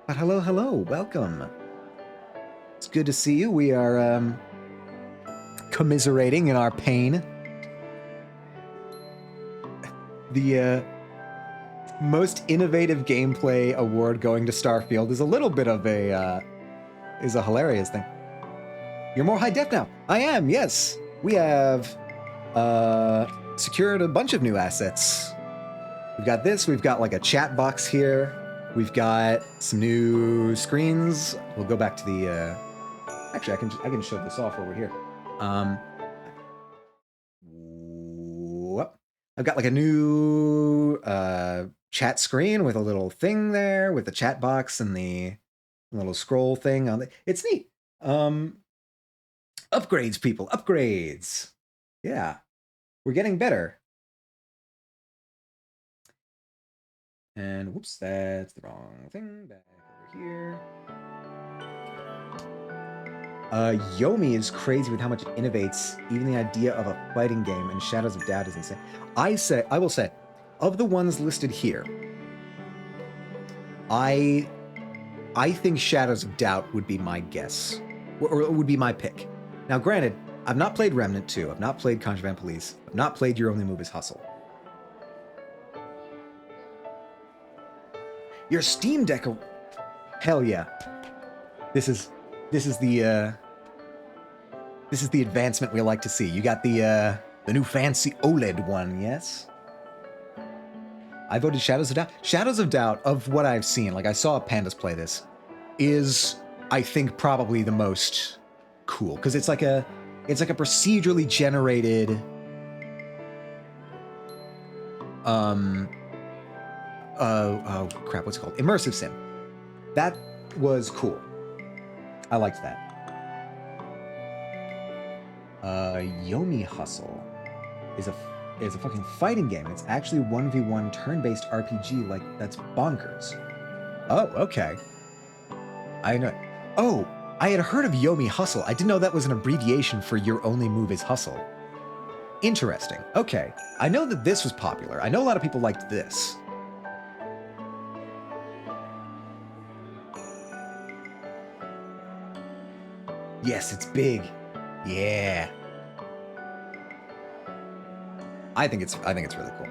But hello, hello, welcome. It's good to see you. We are commiserating in our pain. The most innovative gameplay award going to Starfield is a little bit of a hilarious thing. You're more high def now. I am, yes. We have secured a bunch of new assets. We've got this. We've got like a chat box here. We've got some new screens. We'll go back to the. Actually, I can show this off over here. I've got like a new chat screen with a little thing there with the chat box and the little scroll thing on it. It's neat. Upgrades, people, upgrades. Yeah, we're getting better. And whoops, that's the wrong thing. Back over here. Yomi is crazy with how much it innovates. Even the idea of a fighting game and Shadows of Doubt is insane. I will say, of the ones listed here, I think Shadows of Doubt would be my guess, or would be my pick. Now, granted, I've not played Remnant 2, I've not played Contraband Police, I've not played Your Only Move is Hustle. Your Steam Deck, hell yeah! This is the advancement we like to see. You got the new fancy OLED one, yes? I voted Shadows of Doubt. Shadows of Doubt, of what I've seen, like I saw Pandas play this, is I think probably the most cool because it's like a procedurally generated oh crap, what's it called? Immersive sim. That was cool. I liked that. Yomi Hustle is a fucking fighting game. It's actually 1v1 turn-based RPG. Like, that's bonkers. Oh, okay. I know. Oh, I had heard of Yomi Hustle. I didn't know that was an abbreviation for Your Only Move is Hustle. Interesting. Okay. I know that this was popular. I know a lot of people liked this. Yes, it's big. Yeah. I think it's really cool.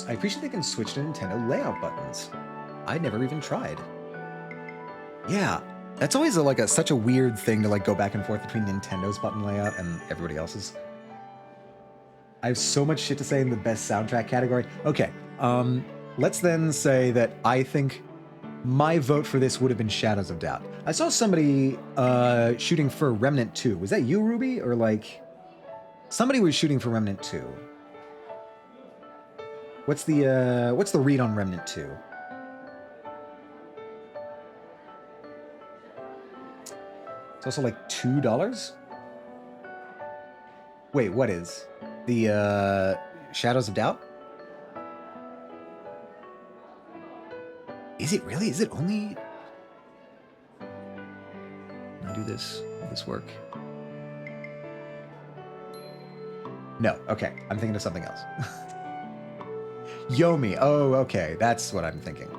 I appreciate they can switch to Nintendo layout buttons. I never even tried. Yeah, that's always such a weird thing to like go back and forth between Nintendo's button layout and everybody else's. I have so much shit to say in the best soundtrack category. Okay, let's then say that I think my vote for this would have been Shadows of Doubt. I saw somebody shooting for Remnant 2. Was that you, Ruby? Or like somebody was shooting for Remnant 2. What's the read on Remnant 2? It's also like $2. Wait, what is? The Shadows of Doubt? Is it really? Is it only... Can I do this? Will this work? No, okay. I'm thinking of something else. Yomi. Oh, okay. That's what I'm thinking.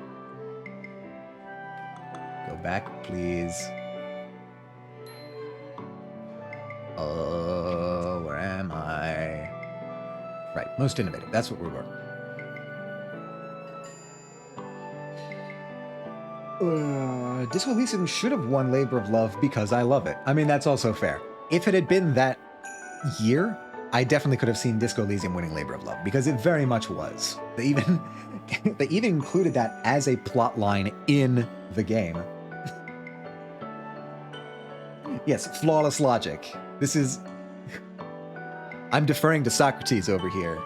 Go back, please. Oh, where am I? Right, most innovative. That's what we were. Disco Elysium should have won Labor of Love because I love it. I mean, that's also fair. If it had been that year, I definitely could have seen Disco Elysium winning Labor of Love because it very much was. They even included that as a plot line in the game. Yes, flawless logic. This is... I'm deferring to Socrates over here.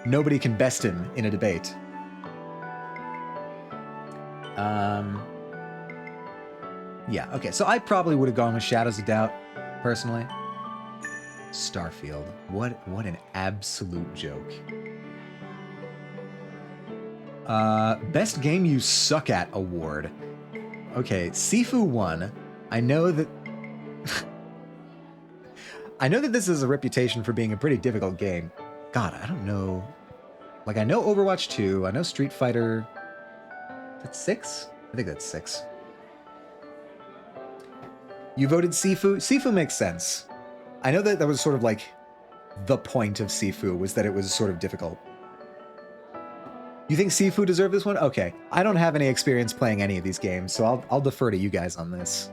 Nobody can best him in a debate. Yeah, okay, so I probably would have gone with Shadows of Doubt, personally. Starfield. What an absolute joke. Best Game You Suck At award. Okay, Sifu won. I know that... I know that this is a reputation for being a pretty difficult game. God, I don't know. Like, I know Overwatch 2. I know Street Fighter... That's 6? I think that's 6. You voted Sifu? Sifu makes sense. I know that that was sort of like the point of Sifu, was that it was sort of difficult. You think Sifu deserved this one? Okay. I don't have any experience playing any of these games, so I'll defer to you guys on this.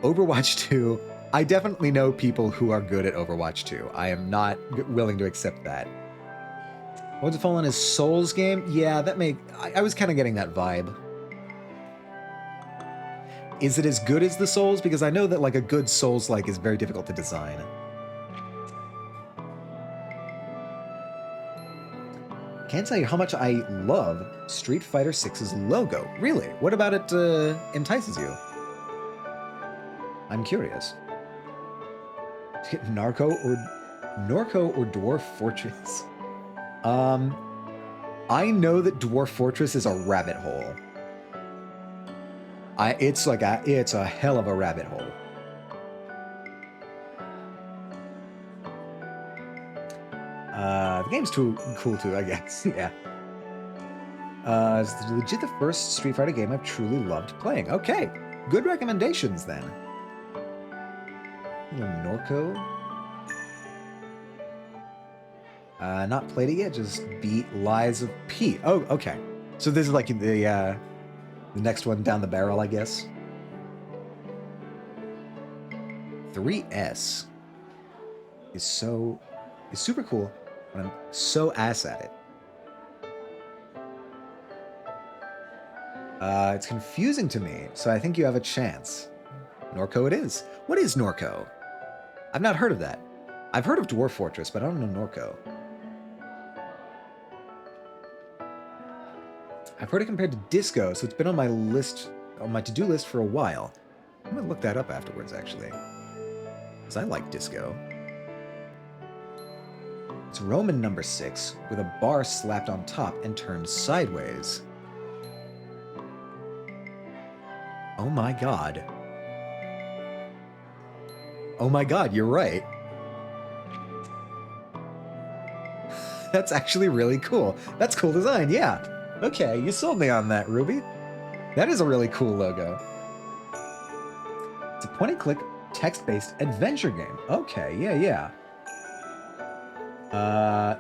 Overwatch 2, I definitely know people who are good at Overwatch 2. I am not willing to accept that. What's it Fallen is Souls game? Yeah, that I was kind of getting that vibe. Is it as good as the Souls? Because I know that like a good Souls-like is very difficult to design. Can't tell you how much I love Street Fighter 6's logo. Really? What about it entices you? I'm curious. Norco or Dwarf Fortress? I know that Dwarf Fortress is a rabbit hole. It's a hell of a rabbit hole. The game's too cool too, I guess. Yeah. It's legit the first Street Fighter game I've truly loved playing. Okay, good recommendations then. Norco. Not played it yet. Just beat Lies of P. Oh, okay. So this is like the next one down the barrel, I guess. 3S is super cool, and I'm so ass at it. It's confusing to me, so I think you have a chance. Norco it is. What is Norco? I've not heard of that. I've heard of Dwarf Fortress, but I don't know Norco. I've heard it compared to Disco, so it's been on my list, on my to-do list for a while. I'm gonna look that up afterwards, actually. Because I like Disco. It's Roman number 6, with a bar slapped on top and turned sideways. Oh my god. Oh my god, you're right. That's actually really cool. That's cool design, yeah. Okay, you sold me on that, Ruby. That is a really cool logo. It's a point-and-click, text-based adventure game. Okay, yeah.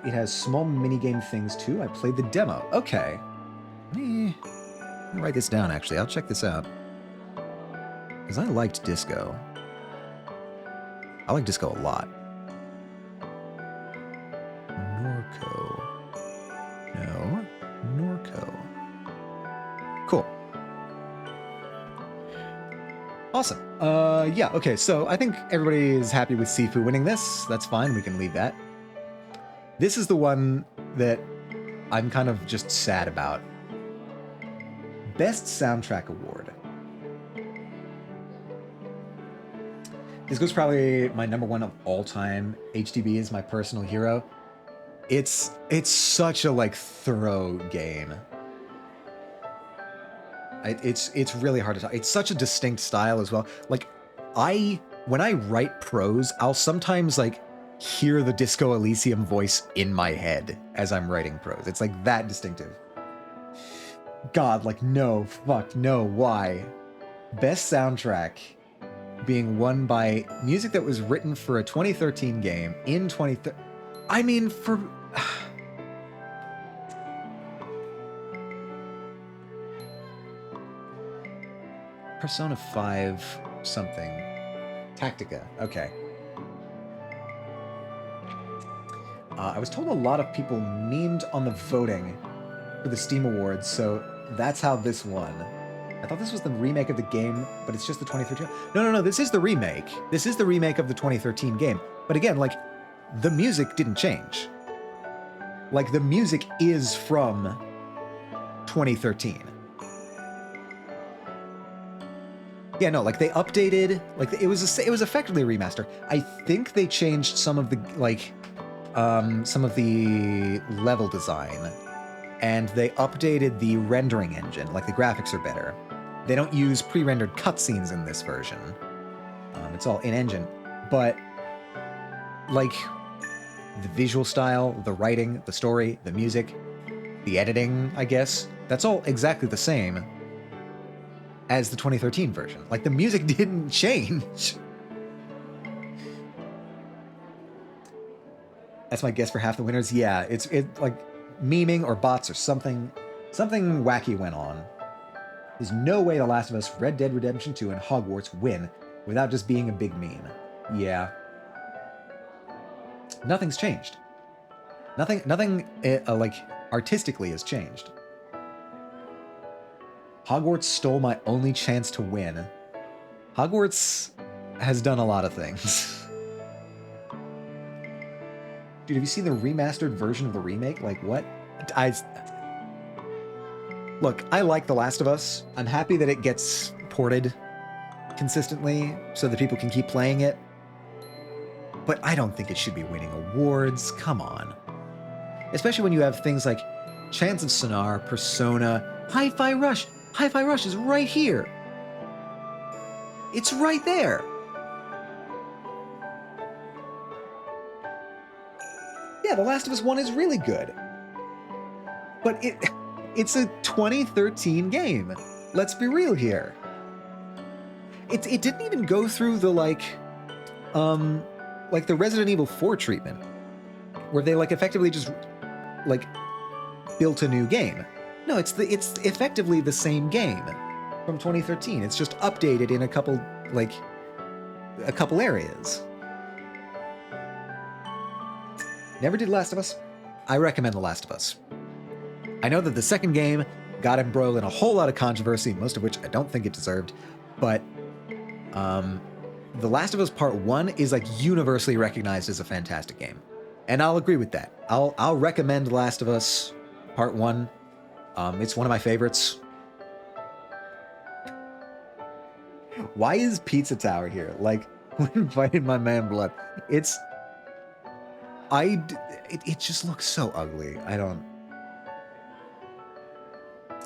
It has small minigame things, too. I played the demo. Okay. Let me write this down, actually. I'll check this out. Because I liked Disco. I like Disco a lot. Norco. No. Norco. Cool. Awesome. Yeah, okay, so I think everybody is happy with Sifu winning this. That's fine, we can leave that. This is the one that I'm kind of just sad about. Best Soundtrack Award. This goes probably my number one of all time. HDB is my personal hero. It's such a like thorough game. It's really hard to talk. It's such a distinct style as well. Like when I write prose, I'll sometimes like hear the Disco Elysium voice in my head as I'm writing prose. It's like that distinctive. God, like no, fuck, no, why? Best soundtrack being won by music that was written for a 2013 game in 2013. I mean, for... Persona 5 something. Tactica, okay. I was told a lot of people memed on the voting for the Steam Awards, so that's how this won. I thought this was the remake of the game, but it's just the 2013. No, this is the remake. This is the remake of the 2013 game. But again, like, the music didn't change. Like, the music is from 2013. Yeah, no, like, they updated, like, it was effectively a remaster. I think they changed some of the, like, some of the level design, and they updated the rendering engine, like, the graphics are better. They don't use pre-rendered cutscenes in this version. It's all in-engine. But, like, the visual style, the writing, the story, the music, the editing, I guess, that's all exactly the same as the 2013 version. Like, the music didn't change. That's my guess for half the winners. Yeah, it's like memeing or bots or something wacky went on. There's no way The Last of Us, Red Dead Redemption 2, and Hogwarts win without just being a big meme. Yeah. Nothing's changed. Nothing like, artistically has changed. Hogwarts stole my only chance to win. Hogwarts has done a lot of things. Dude, have you seen the remastered version of the remake? Like, what? Look, I like The Last of Us. I'm happy that it gets ported consistently so that people can keep playing it. But I don't think it should be winning awards. Come on. Especially when you have things like Chants of Sonar, Persona, Hi-Fi Rush. Hi-Fi Rush is right here. It's right there. Yeah, The Last of Us 1 is really good. But it's a 2013 game. Let's be real here. It didn't even go through the, like the Resident Evil 4 treatment, where they, like, effectively just, like, built a new game. No, it's effectively the same game from 2013. It's just updated in a couple areas. Never did Last of Us. I recommend The Last of Us. I know that the second game got embroiled in a whole lot of controversy, most of which I don't think it deserved, but The Last of Us Part 1 is, like, universally recognized as a fantastic game. And I'll agree with that. I'll recommend The Last of Us Part 1. It's one of my favorites. Why is Pizza Tower here? Like, when invited my man Blood. It just looks so ugly.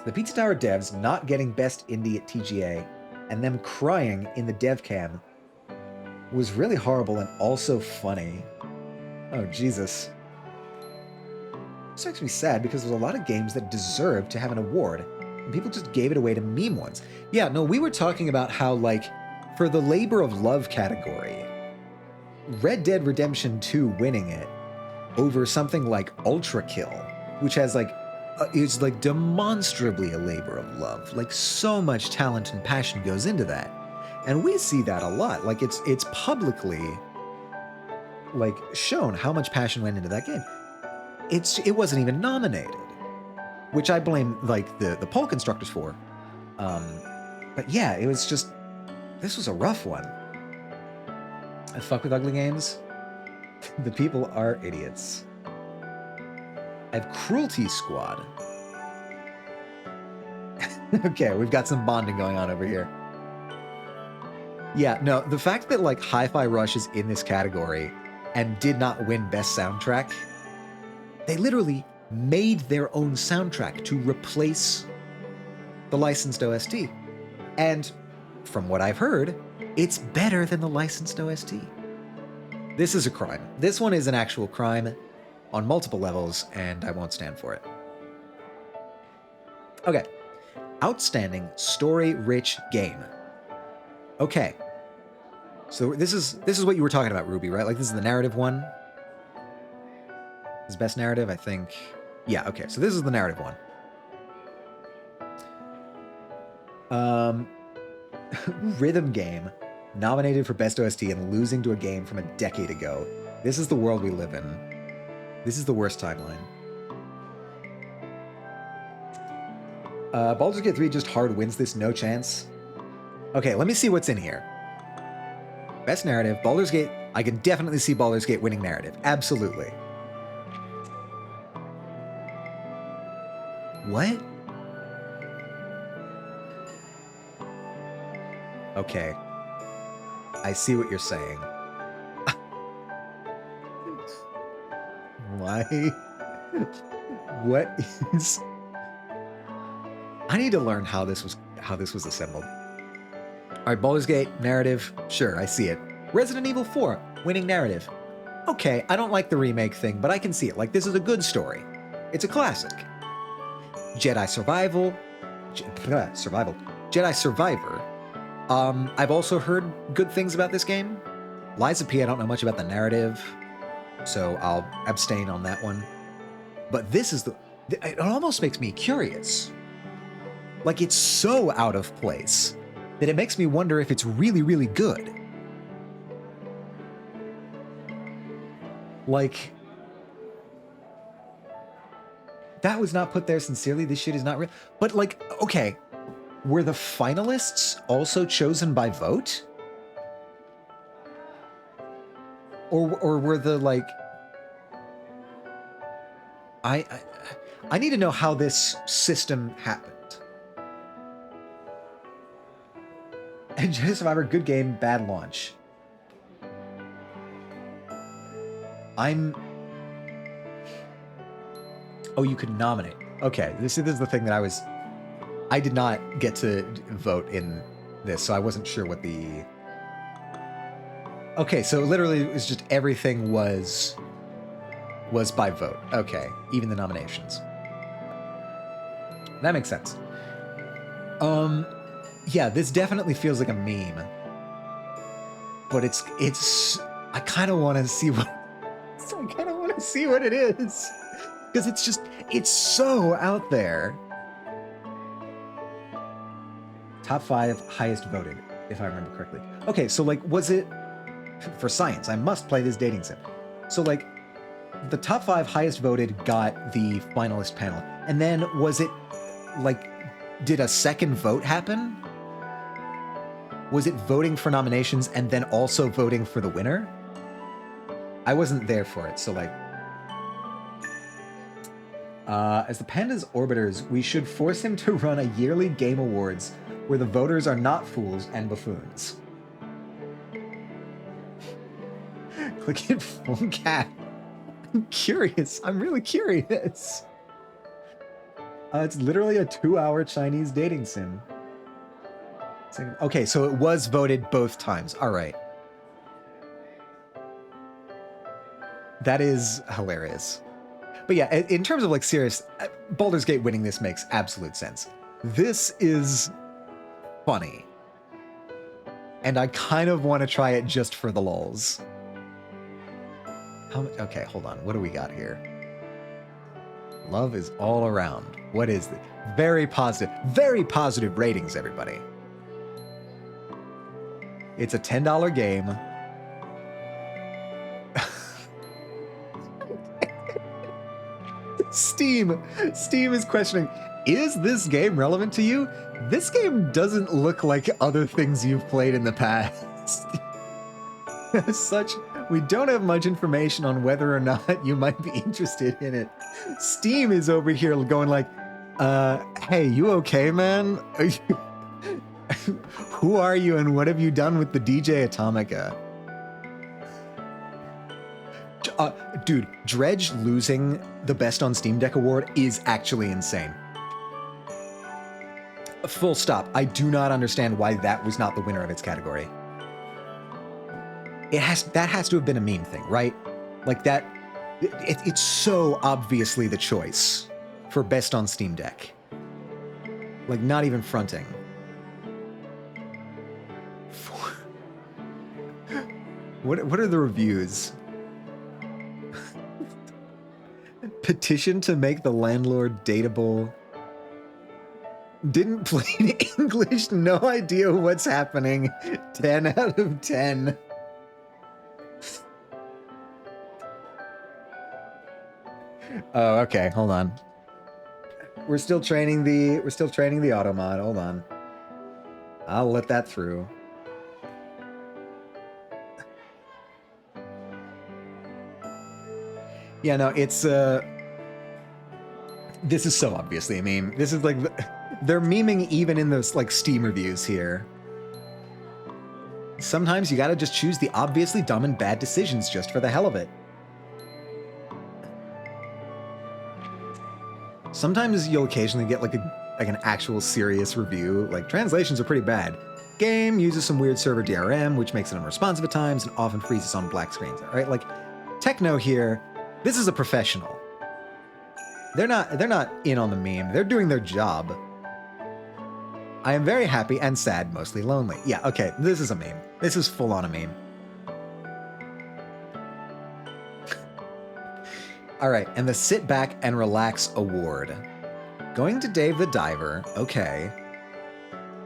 The Pizza Tower devs not getting Best Indie at TGA and them crying in the dev cam was really horrible and also funny. Oh, Jesus. This makes me sad because there's a lot of games that deserve to have an award, and people just gave it away to meme ones. Yeah, no, we were talking about how, like, for the labor of love category, Red Dead Redemption 2 winning it over something like Ultra Kill, which has, like, is, like, demonstrably a labor of love. Like, so much talent and passion goes into that. And we see that a lot. Like, it's publicly, like, shown how much passion went into that game. it wasn't even nominated, which I blame like the poll constructors for. But yeah, it was just, this was a rough one. I fuck with ugly games. The people are idiots. I have Cruelty Squad. Okay, we've got some bonding going on over here. Yeah, no, the fact that like Hi-Fi Rush is in this category and did not win Best Soundtrack, they literally made their own soundtrack to replace the licensed OST. And from what I've heard, it's better than the licensed OST. This is a crime. This one is an actual crime on multiple levels, and I won't stand for it. Okay. Outstanding story-rich game. Okay. So this is what you were talking about, Ruby, right? Like this is the narrative one. This is best narrative, I think. Yeah, okay. So this is the narrative one. Rhythm game, nominated for best OST and losing to a game from a decade ago. This is the world we live in. This is the worst timeline. Baldur's Gate 3 just hard wins this, no chance. Okay, let me see what's in here. Best narrative, Baldur's Gate. I can definitely see Baldur's Gate winning narrative. Absolutely. What? Okay. I see what you're saying. Why? What is... I need to learn how this was assembled. All right, Baldur's Gate narrative. Sure, I see it. Resident Evil 4 winning narrative. Okay, I don't like the remake thing, but I can see it. Like, this is a good story. It's a classic. Jedi Survival. Jedi Survivor. I've also heard good things about this game. Lies of P, I don't know much about the narrative, so I'll abstain on that one. But this is it almost makes me curious. Like, it's so out of place that it makes me wonder if it's really, really good. Like, that was not put there sincerely. This shit is not real. But, like, okay, were the finalists also chosen by vote? Or were the, like... I need to know how this system happened. And Jedi Survivor, good game, bad launch. Oh, you could nominate. Okay, this is the thing that I did not get to vote in this, so I wasn't sure what the... Okay, so literally it was just everything was by vote. Okay, even the nominations. That makes sense. Yeah, this definitely feels like a meme. But it's I kind of want to see what it is. Because it's so out there. Top 5 highest voted, if I remember correctly. Okay, so like, was it for science? I must play this dating sim. So like, the top 5 highest voted got the finalist panel. And then was it like, did a second vote happen? Was it voting for nominations and then also voting for the winner? I wasn't there for it, so like... as the Panda's orbiters, we should force him to run a yearly game awards where the voters are not fools and buffoons. Click it full cat. I'm curious. I'm really curious. It's literally a 2-hour Chinese dating sim. Okay, so it was voted both times. All right. That is hilarious. But yeah, in terms of like serious, Baldur's Gate winning this makes absolute sense. This is funny. And I kind of want to try it just for the lulz. Okay, hold on. What do we got here? Love is all around. What is it? Very positive ratings, everybody. It's a $10 game. Steam is questioning, is this game relevant to you? This game doesn't look like other things you've played in the past. As such, we don't have much information on whether or not you might be interested in it. Steam is over here going like, hey, you okay, man? Who are you and what have you done with the DJ Atomica? Dude, Dredge losing the Best on Steam Deck award is actually insane. Full stop. I do not understand why that was not the winner of its category. That has to have been a meme thing, right? Like that, it's so obviously the choice for Best on Steam Deck. Like, not even fronting. What are the reviews? Petition to make the landlord dateable. Didn't play in English, no idea what's happening. 10 out of 10. Oh, okay, hold on. We're still training the auto mod. Hold on. I'll let that through. Yeah, no, it's this is so obviously a meme. This is like they're memeing even in those like Steam reviews here. Sometimes you gotta just choose the obviously dumb and bad decisions just for the hell of it. Sometimes you'll occasionally get like an actual serious review. Like, translations are pretty bad. Game uses some weird server DRM, which makes it unresponsive at times and often freezes on black screens. All right, like Techno here, this is a professional. They're not in on the meme. They're doing their job. I am very happy and sad, mostly lonely. Yeah, okay, this is a meme. This is full on a meme. All right, and the Sit Back and Relax Award. Going to Dave the Diver, okay.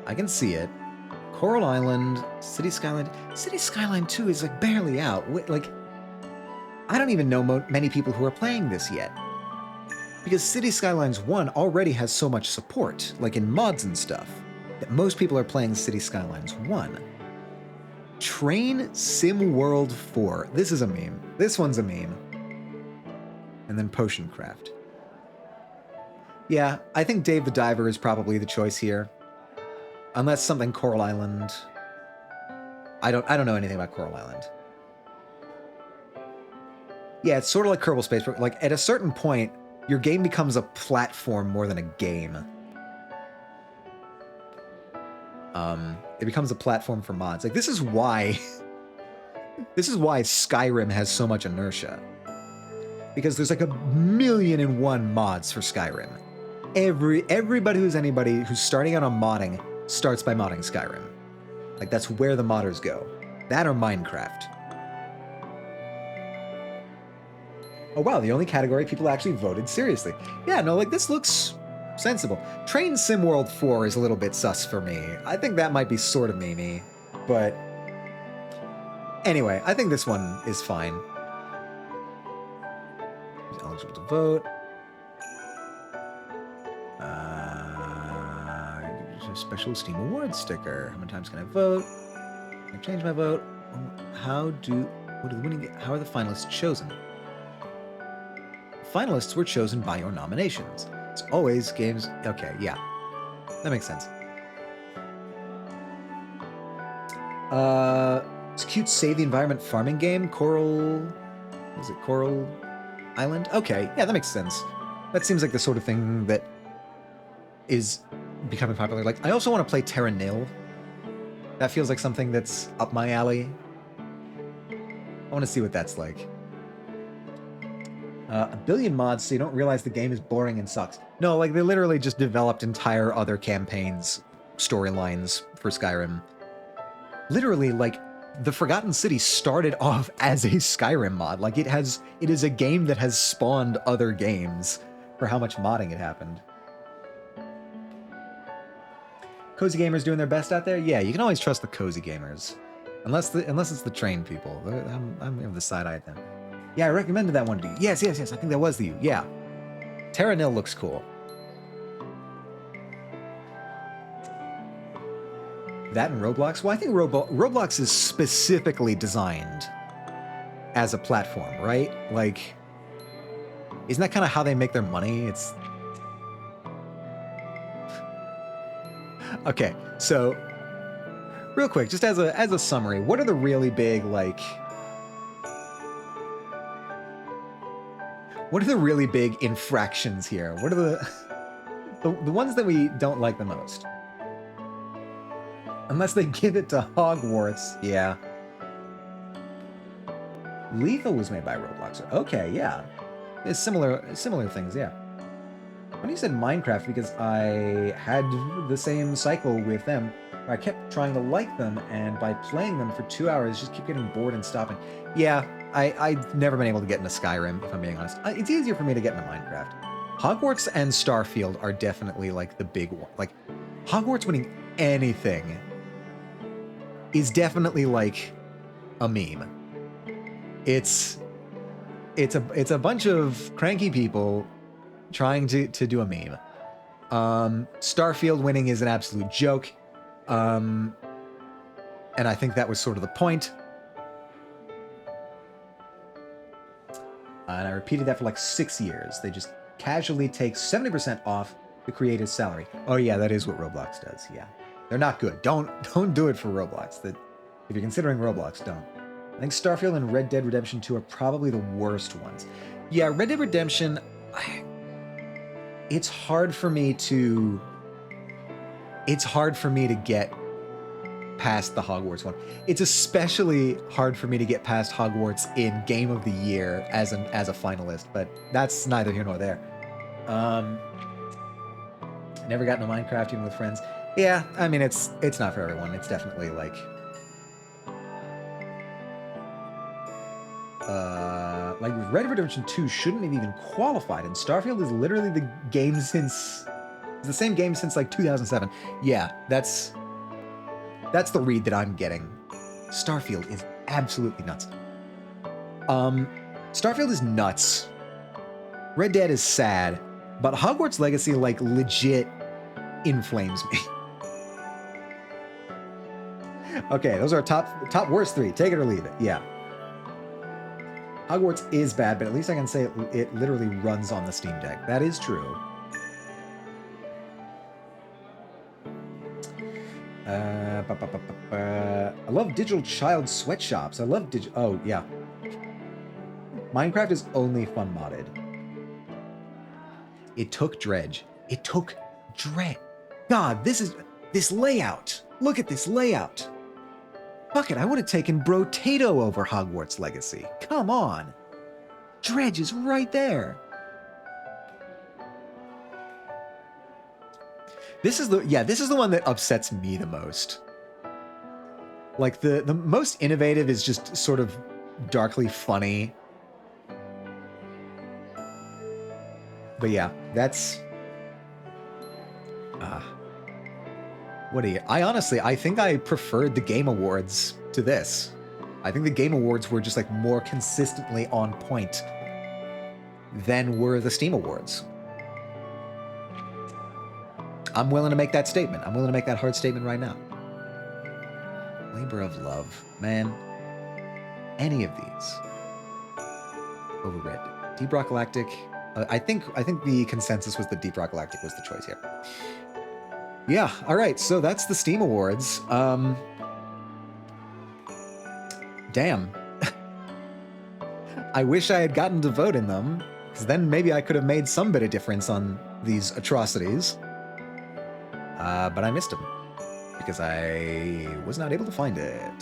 I can see it. Coral Island, City Skyline. City Skyline 2 is like barely out. Like, I don't even know many people who are playing this yet. Because City Skylines 1 already has so much support, like in mods and stuff, that most people are playing City Skylines 1. Train Sim World 4. This is a meme. This one's a meme. And then Potion Craft. Yeah, I think Dave the Diver is probably the choice here. Unless something Coral Island. I don't know anything about Coral Island. Yeah, it's sort of like Kerbal Space Program. Like, at a certain point, your game becomes a platform more than a game. It becomes a platform for mods. Like, this is why Skyrim has so much inertia. Because there's like 1,000,001 mods for Skyrim. Everybody who's starting out on modding starts by modding Skyrim. Like, that's where the modders go. That or Minecraft. Oh wow, the only category people actually voted seriously. Yeah, no, like, this looks sensible. Train Sim World 4 is a little bit sus for me. I think that might be sort of memey, but anyway, I think this one is fine. He's eligible to vote. Special Steam Awards sticker. How many times can I vote? Can I change my vote? How are the finalists chosen? Finalists were chosen by your nominations. It's always games. Okay, yeah. That makes sense. It's a cute save the environment farming game. Coral Island? Okay, yeah, that makes sense. That seems like the sort of thing that is becoming popular. Like, I also want to play Terra Nil. That feels like something that's up my alley. I want to see what that's like. 1 billion mods so you don't realize the game is boring and sucks. No, like, they literally just developed entire other campaigns, storylines for Skyrim. Literally, like, the Forgotten City started off as a Skyrim mod. Like, it is a game that has spawned other games for how much modding it happened. Cozy gamers doing their best out there? Yeah, you can always trust the cozy gamers. Unless it's the trained people. I'm of the side-eyed them. Yeah, I recommended that one to you. Yes, I think that was you. Yeah. Terra Nil looks cool. That and Roblox? Well, I think Roblox is specifically designed as a platform, right? Like, isn't that kind of how they make their money? It's... Okay, so real quick, just as a summary, what are the really big, like... What are the really big infractions here? What are the ones that we don't like the most? Unless they give it to Hogwarts. Yeah. Lethal was made by Roblox. Okay, yeah. It's similar things, yeah. When you said Minecraft, because I had the same cycle with them, where I kept trying to like them, and by playing them for 2 hours, just keep getting bored and stopping. Yeah, I've never been able to get into Skyrim, if I'm being honest. It's easier for me to get into Minecraft. Hogwarts and Starfield are definitely, like, the big one. Like, Hogwarts winning anything is definitely, like, a meme. It's a bunch of cranky people trying to do a meme. Starfield winning is an absolute joke. And I think that was sort of the point. And I repeated that for like 6 years. They just casually take 70% off the creator's salary. Oh yeah, that is what Roblox does, yeah. They're not good. Don't do it for Roblox. If you're considering Roblox, don't. I think Starfield and Red Dead Redemption 2 are probably the worst ones. Yeah, Red Dead Redemption... It's hard for me to get past the Hogwarts one. It's especially hard for me to get past Hogwarts in Game of the Year as a finalist, but that's neither here nor there. Never got into Minecraft even with friends. Yeah, I mean it's not for everyone. It's definitely like Red Dead Redemption 2 shouldn't have even qualified, and Starfield is literally the same game since like 2007. Yeah, that's the read that I'm getting. Starfield is absolutely nuts. Starfield is nuts. Red Dead is sad, but Hogwarts Legacy like legit inflames me. Okay, those are top worst 3. Take it or leave it. Yeah. Hogwarts is bad, but at least I can say it literally runs on the Steam Deck. That is true. I love digital child sweatshops. I love oh, yeah. Minecraft is only fun modded. It took Dredge. It took Dredge. God, this layout. Look at this layout. Fuck it, I would have taken Brotato over Hogwarts Legacy. Come on. Dredge is right there. This is the one that upsets me the most. Like the most innovative is just sort of darkly funny. But yeah, that's what do you... I think I preferred the Game Awards to this. I think the Game Awards were just like more consistently on point than were the Steam Awards. I'm willing to make that statement. I'm willing to make that hard statement right now. Labor of Love. Man, any of these over Red. Deep Rock Galactic. I think the consensus was that Deep Rock Galactic was the choice here. Yeah, all right, so that's the Steam Awards. Damn. I wish I had gotten to vote in them, because then maybe I could have made some bit of difference on these atrocities. But I missed them, because I was not able to find it.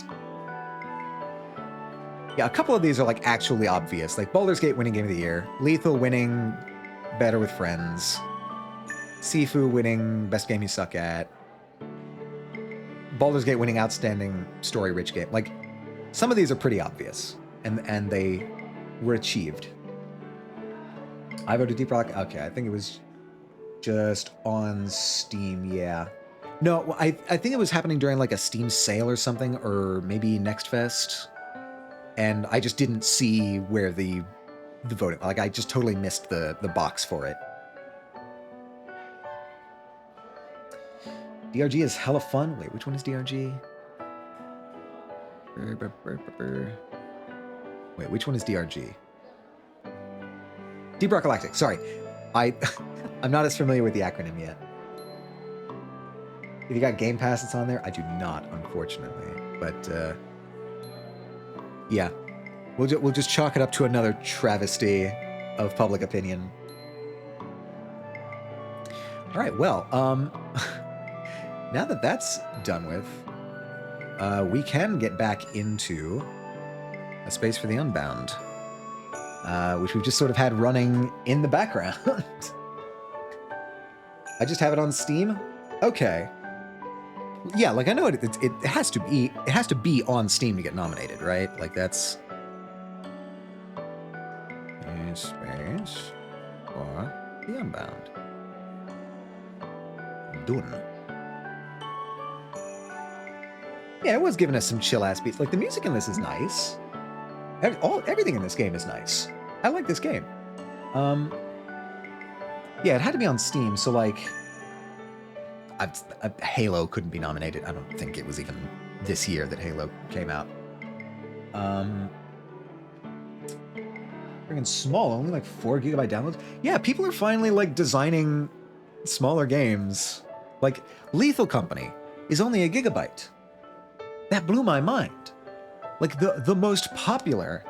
Yeah, a couple of these are like actually obvious, like Baldur's Gate winning Game of the Year, Lethal winning Better with Friends, Sifu winning Best Game You Suck At, Baldur's Gate winning Outstanding Story Rich Game. Like, some of these are pretty obvious, and they were achieved. I voted Deep Rock. Okay, I think it was just on Steam, yeah. No, I think it was happening during like a Steam sale or something, or maybe Next Fest. And I just didn't see where the voting, like I just totally missed the box for it. DRG is hella fun. Wait, which one is DRG? Wait, which one is DRG? Deep Rock Galactic. Sorry, I'm not as familiar with the acronym yet. If you got Game Pass, it's on there. I do not, unfortunately. But yeah, we'll just chalk it up to another travesty of public opinion. All right, well, now that that's done with, we can get back into A Space for the Unbound, which we've just sort of had running in the background. I just have it on Steam. Okay. Yeah, like I know it has to be on Steam to get nominated, right? Like that's A Space for the Unbound. Done. Yeah, it was giving us some chill ass beats. Like the music in this is nice. Everything in this game is nice. I like this game. Yeah, it had to be on Steam, so like Halo couldn't be nominated. I don't think it was even this year that Halo came out. Freaking small, only like 4 GB downloads. Yeah, people are finally like designing smaller games. Like Lethal Company is only 1 GB. That blew my mind. Like the most popular,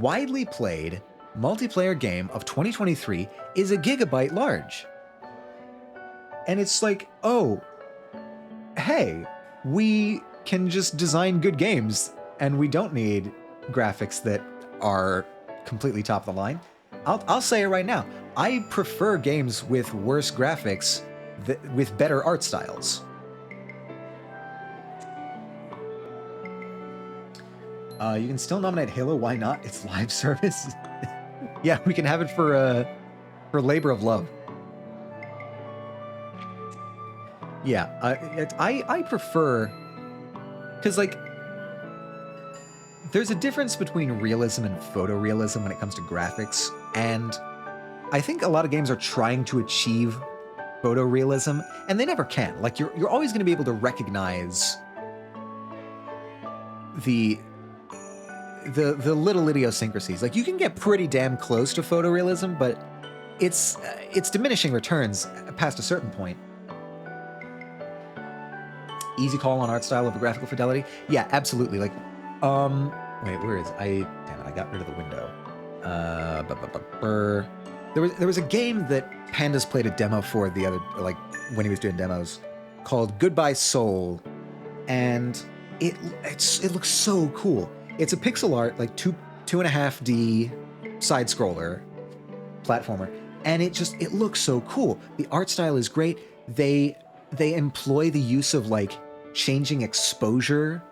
widely played multiplayer game of 2023 is 1 GB large. And it's like, oh, hey, we can just design good games and we don't need graphics that are completely top of the line. I'll say it right now. I prefer games with worse graphics with better art styles. You can still nominate Halo. Why not? It's live service. Yeah, we can have it for Labor of Love. Yeah, I prefer, because like there's a difference between realism and photorealism when it comes to graphics, and I think a lot of games are trying to achieve photorealism, and they never can. Like you're always going to be able to recognize the little idiosyncrasies. Like you can get pretty damn close to photorealism, but it's diminishing returns past a certain point. Easy call on art style over graphical fidelity. Yeah, absolutely. Like, wait, where is damn it, I got rid of the window. There was a game that Pandas played a demo for the other, like when he was doing demos, called Goodbye Soul, and it looks so cool. It's a pixel art, like 2.5D side scroller platformer, and it looks so cool. The art style is great. They employ the use of like changing exposure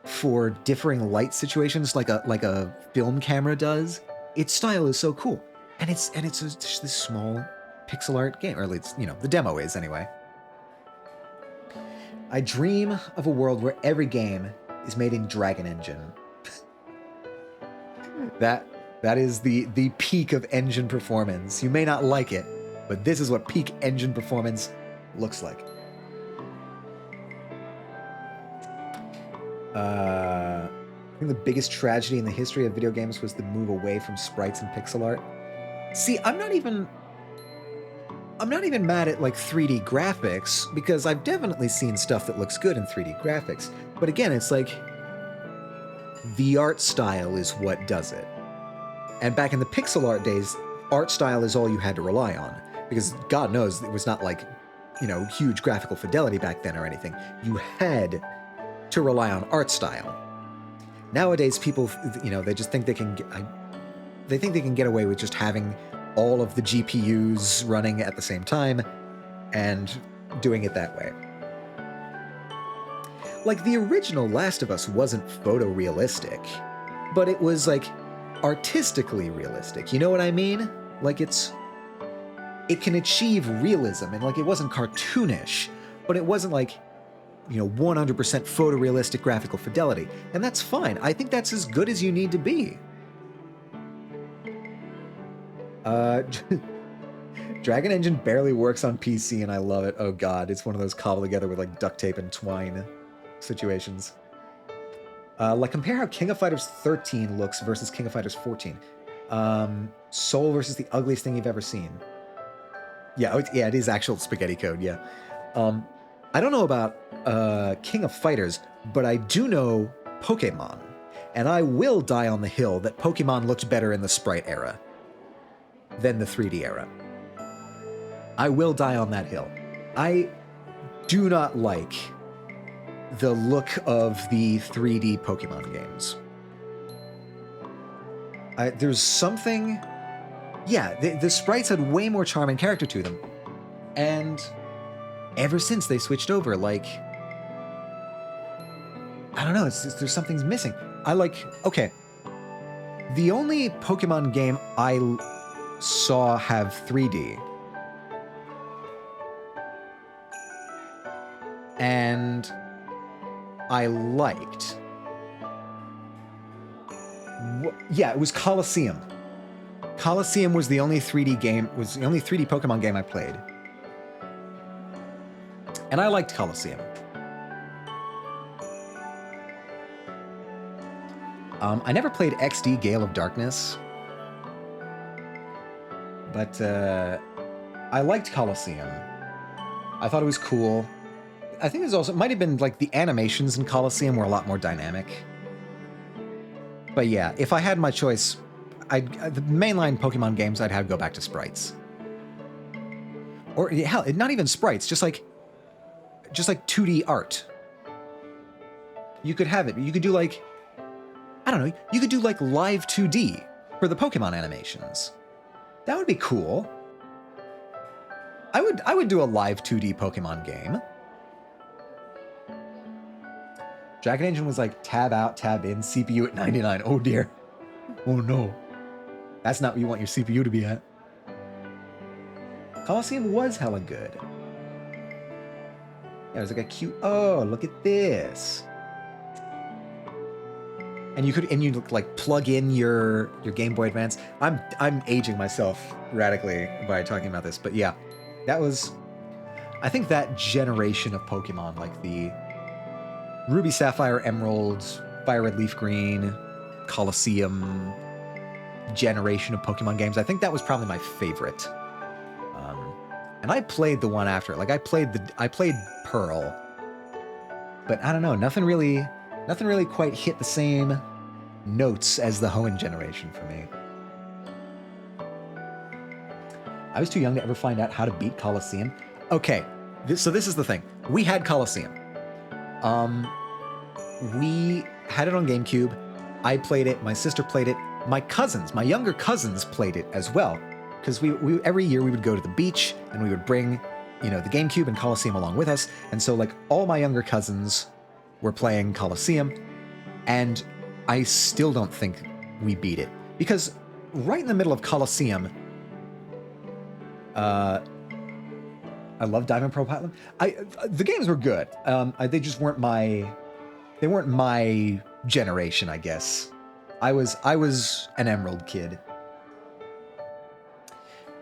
for differing light situations, like a film camera does. Its style is so cool, and it's just this small pixel art game, or at least the demo is anyway. I dream of a world where every game is made in Dragon Engine. That is the peak of engine performance. You may not like it, but this is what peak engine performance looks like. I think the biggest tragedy in the history of video games was the move away from sprites and pixel art. See, I'm not even mad at like 3D graphics, because I've definitely seen stuff that looks good in 3D graphics. But again, it's like the art style is what does it. And back in the pixel art days, art style is all you had to rely on, because God knows it was not like, huge graphical fidelity back then or anything. You had to rely on art style. Nowadays, people, they just think they can get away with just having all of the GPUs running at the same time and doing it that way. Like, the original Last of Us wasn't photorealistic, but it was, like, artistically realistic. You know what I mean? Like, it can achieve realism, and, like, it wasn't cartoonish, but it wasn't, like, 100% photorealistic graphical fidelity. And that's fine. I think that's as good as you need to be. Dragon Engine barely works on PC, and I love it. Oh god, it's one of those cobbled together with like duct tape and twine situations. Like compare how King of Fighters 13 looks versus King of Fighters 14. Soul versus the ugliest thing you've ever seen. Yeah, yeah, it is actual spaghetti code. Yeah. I don't know about King of Fighters, but I do know Pokemon, and I will die on the hill that Pokemon looked better in the sprite era than the 3D era. I will die on that hill. I do not like the look of the 3D Pokemon games. There's something... Yeah, the sprites had way more charm and character to them. And ever since they switched over, like... I don't know, there's something's missing. Okay. The only Pokemon game I saw have 3D... and I liked... Yeah, it was Colosseum. Colosseum was the only 3D game, was the only 3D Pokemon game I played. And I liked Colosseum. I never played XD Gale of Darkness. But I liked Colosseum. I thought it was cool. I think it might have been like the animations in Colosseum were a lot more dynamic. But yeah, if I had my choice, the mainline Pokemon games, I'd have go back to sprites. Or hell, not even sprites, just like 2D art. You could have it. You could do like, I don't know, you could do like live 2D for the Pokemon animations. That would be cool. I would do a live 2D Pokemon game. Dragon Engine was like tab out, tab in, CPU at 99. Oh dear. Oh no. That's not what you want your CPU to be at. Colosseum was hella good. Yeah, it was like a cute, oh, look at this. And you like plug in your Game Boy Advance. I'm aging myself radically by talking about this, but yeah. That was, I think that generation of Pokemon, like the Ruby, Sapphire, Emerald, Fire Red, Leaf Green, Colosseum generation of Pokemon games, I think that was probably my favorite. And I played the one after it. Like I played Pearl, but I don't know, nothing really quite hit the same notes as the Hoenn generation for me. I was too young to ever find out how to beat Colosseum. Okay, so this is the thing. We had Colosseum. We had it on GameCube. I played it. My sister played it. My younger cousins played it as well. Because we every year we would go to the beach and we would bring, the GameCube and Colosseum along with us. And so like all my younger cousins were playing Colosseum, and I still don't think we beat it. Because right in the middle of Colosseum, I love Diamond Pearl Platinum. The games were good. They just weren't my generation, I guess. I was an Emerald kid.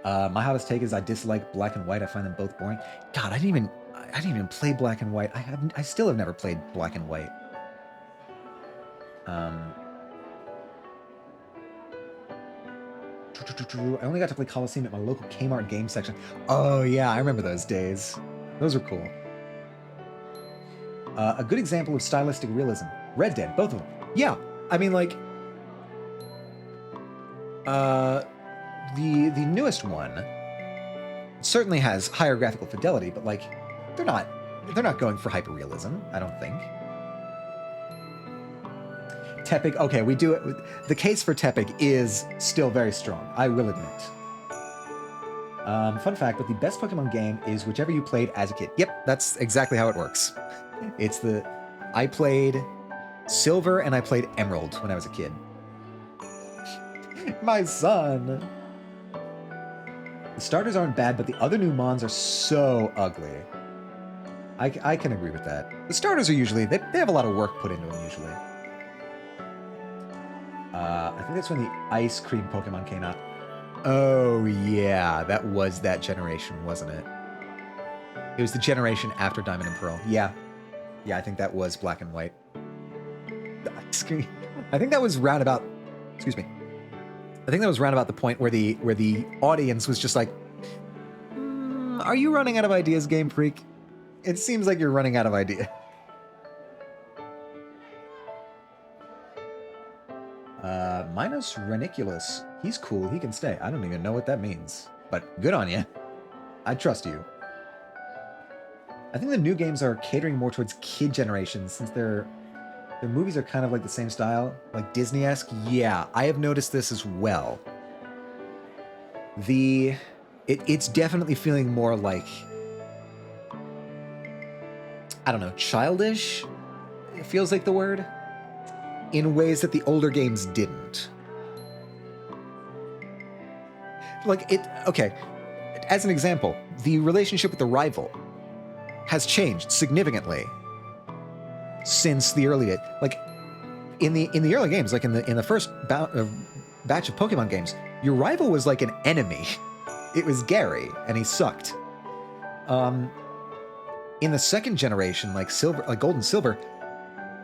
My hottest take is I dislike Black and White. I find them both boring. God, I didn't even play Black and White. I still have never played Black and White. I only got to play Colosseum at my local Kmart game section. Oh yeah, I remember those days. Those were cool. A good example of stylistic realism. Red Dead, both of them. Yeah, I mean like... The newest one certainly has higher graphical fidelity, but like, they're not going for hyperrealism, I don't think. Tepig, okay, we do it. The case for Tepig is still very strong, I will admit. Fun fact, but the best Pokemon game is whichever you played as a kid. Yep, that's exactly how it works. I played Silver and I played Emerald when I was a kid. My son! The starters aren't bad, but the other new mons are so ugly. I can agree with that. The starters are usually, they have a lot of work put into them usually. I think that's when the Ice Cream Pokemon came out. Oh, yeah. That was that generation, wasn't it? It was the generation after Diamond and Pearl. Yeah. Yeah, I think that was Black and White. I think that was round about... Excuse me. I think that was round about the point where the audience was just like, are you running out of ideas, Game Freak? It seems like you're running out of ideas. Minus Reniculus. He's cool. He can stay. I don't even know what that means. But good on you. I trust you. I think the new games are catering more towards kid generations since their movies are kind of like the same style, like Disney-esque. Yeah, I have noticed this as well. It's definitely feeling more like, I don't know, childish? It feels like the word. In ways that the older games didn't. Like, okay, as an example, the relationship with the rival has changed significantly since the early, like, in the early games, like in the first batch of Pokemon games, your rival was like an enemy. It was Gary, and he sucked. In the second generation, like Gold and Silver,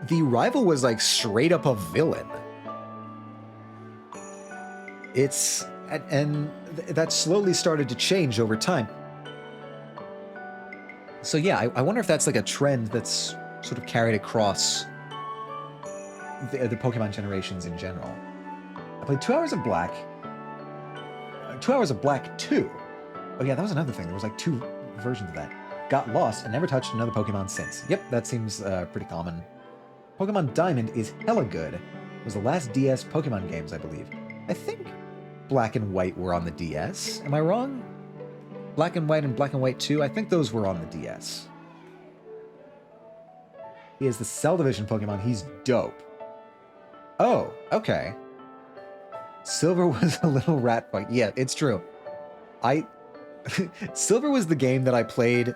the rival was like straight up a villain. And that slowly started to change over time. So yeah, I wonder if that's like a trend that's sort of carried across the Pokemon generations in general. I played 2 Hours of Black. 2 Hours of Black 2. Oh yeah, that was another thing. There was like 2 versions of that. Got lost and never touched another Pokemon since. Yep, that seems pretty common. Pokemon Diamond is hella good. It was the last DS Pokemon games, I believe. I think Black and White were on the DS. Am I wrong? Black and White and Black and White 2, I think those were on the DS. He is the Cell Division Pokemon. He's dope. Oh, okay. Silver was a little rat fight. Yeah, it's true. Silver was the game that I played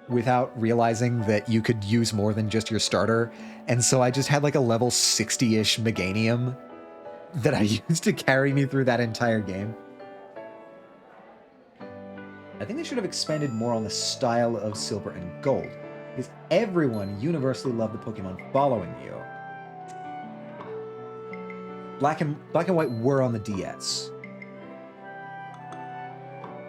without realizing that you could use more than just your starter. And so I just had like a level 60-ish Meganium that I used to carry me through that entire game. I think they should have expanded more on the style of Silver and Gold, because everyone universally loved the Pokemon following you. Black and White were on the DS.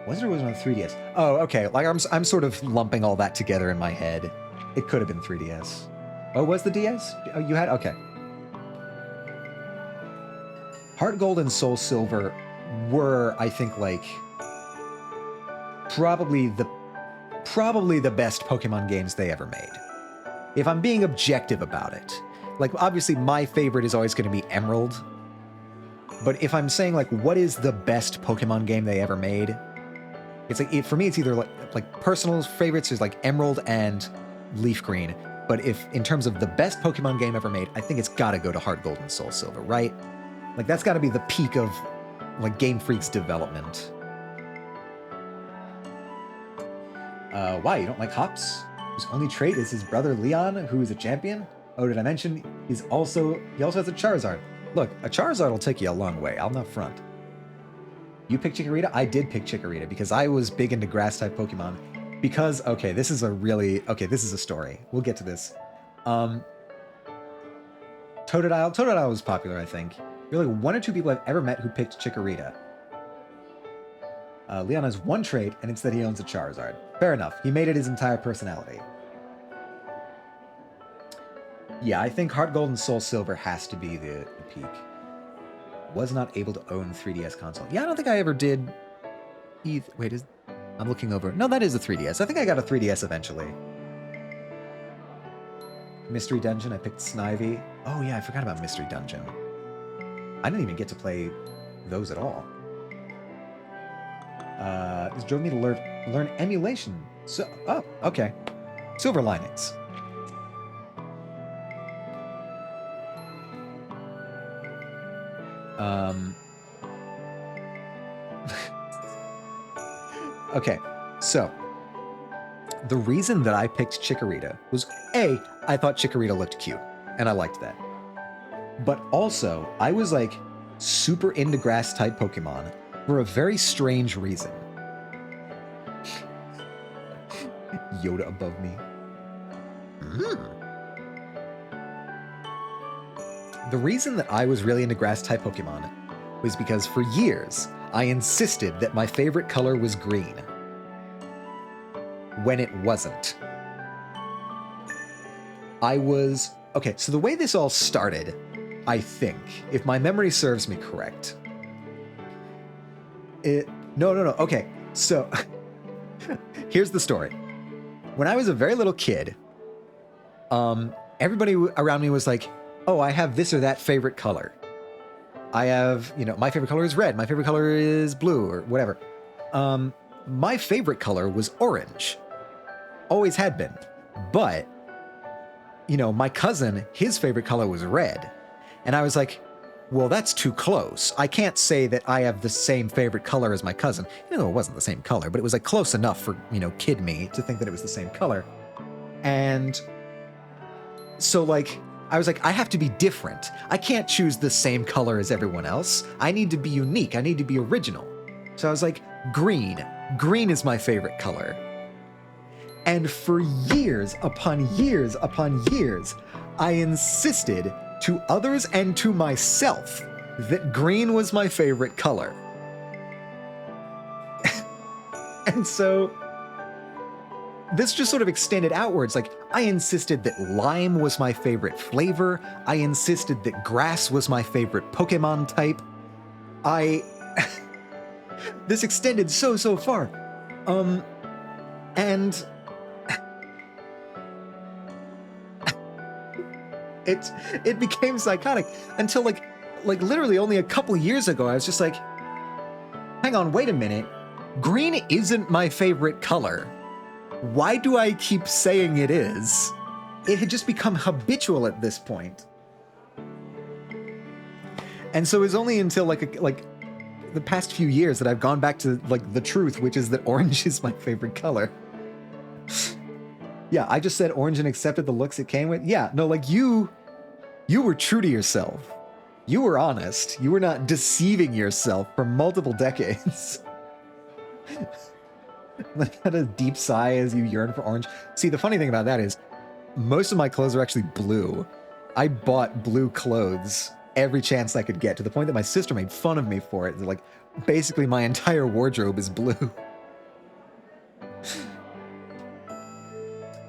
Was it or was it on 3DS? Oh, okay. Like I'm sort of lumping all that together in my head. It could have been 3DS. Oh, was the DS? Oh, you had? Okay. Heart Gold and Soul Silver were, I think, like probably the best Pokemon games they ever made. If I'm being objective about it. Like, obviously, my favorite is always going to be Emerald. But if I'm saying, like, what is the best Pokemon game they ever made? It's like, for me, it's either like personal favorites is like Emerald and Leaf Green. But if in terms of the best Pokemon game ever made, I think it's got to go to Heart Gold and Soul Silver, right? Like, that's got to be the peak of like Game Freak's development. Why, you don't like Hops? Whose only trait is his brother Leon, who is a champion? Oh, did I mention he also has a Charizard? Look, a Charizard will take you a long way. I'll not front. You picked Chikorita? I did pick Chikorita because I was big into grass-type Pokemon. Because, okay, this is a story. We'll get to this. Totodile was popular, I think. There are like 1 or 2 people I've ever met who picked Chikorita. Leon has 1 trait, and it's that he owns a Charizard. Fair enough. He made it his entire personality. Yeah, I think Heart Gold and Soul Silver has to be the peak. Was not able to own 3DS console. Yeah, I don't think I ever did either. Wait, I'm looking over. No, that is a 3DS. I think I got a 3DS eventually. Mystery Dungeon, I picked Snivy. Oh yeah, I forgot about Mystery Dungeon. I didn't even get to play those at all. This drove me to learn emulation. So, oh, okay. Silver Linings. Okay, so the reason that I picked Chikorita was A, I thought Chikorita looked cute, and I liked that. But also, I was like super into grass-type Pokemon, for a very strange reason. Yoda above me. The reason that I was really into grass-type Pokemon was because for years, I insisted that my favorite color was green. When it wasn't. Okay, so the way this all started, I think, if my memory serves me correct. No. Okay, so here's the story. When I was a very little kid, everybody around me was like, oh, I have this or that favorite color. I have, my favorite color is red. My favorite color is blue or whatever. My favorite color was orange. Always had been. But, my cousin, his favorite color was red. And I was like, well, that's too close. I can't say that I have the same favorite color as my cousin. Even though it wasn't the same color, but it was like close enough for, kid me to think that it was the same color. And so like, I was like, I have to be different. I can't choose the same color as everyone else. I need to be unique. I need to be original. So I was like, green. Green is my favorite color. And for years upon years upon years, I insisted to others and to myself that green was my favorite color. And so this just sort of extended outwards. Like, I insisted that lime was my favorite flavor. I insisted that grass was my favorite Pokemon type. This extended so far. And it became psychotic until like literally only a couple years ago, I was just like, hang on, wait a minute. Green isn't my favorite color. Why do I keep saying it is? It had just become habitual at this point. And so it was only until like the past few years that I've gone back to like the truth, which is that orange is my favorite color. Yeah, I just said orange and accepted the looks it came with. Yeah, no, like you were true to yourself. You were honest. You were not deceiving yourself for multiple decades. Like, had a deep sigh as you yearn for orange. See, the funny thing about that is most of my clothes are actually blue. I bought blue clothes every chance I could get, to the point that my sister made fun of me for it. Like, basically my entire wardrobe is blue.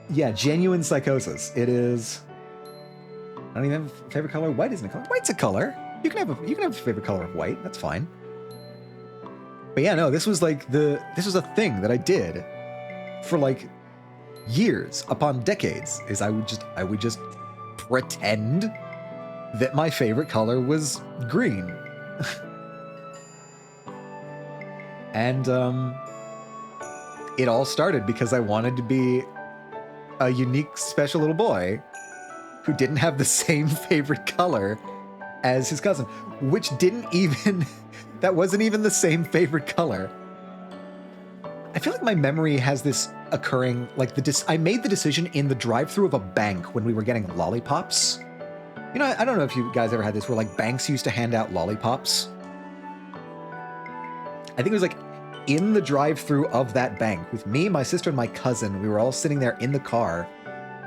Yeah, genuine psychosis. It is. I don't even have a favorite color. White isn't a color. White's a color. You can have a favorite color of white. That's fine. But yeah, no, this was a thing that I did for like years upon decades. Is I would just pretend that my favorite color was green. And it all started because I wanted to be a unique, special little boy who didn't have the same favorite color as his cousin, which that wasn't even the same favorite color. I feel like my memory has this occurring, like I made the decision in the drive-thru of a bank when we were getting lollipops. I don't know if you guys ever had this where like banks used to hand out lollipops. I think it was like in the drive-thru of that bank with me, my sister, and my cousin. We were all sitting there in the car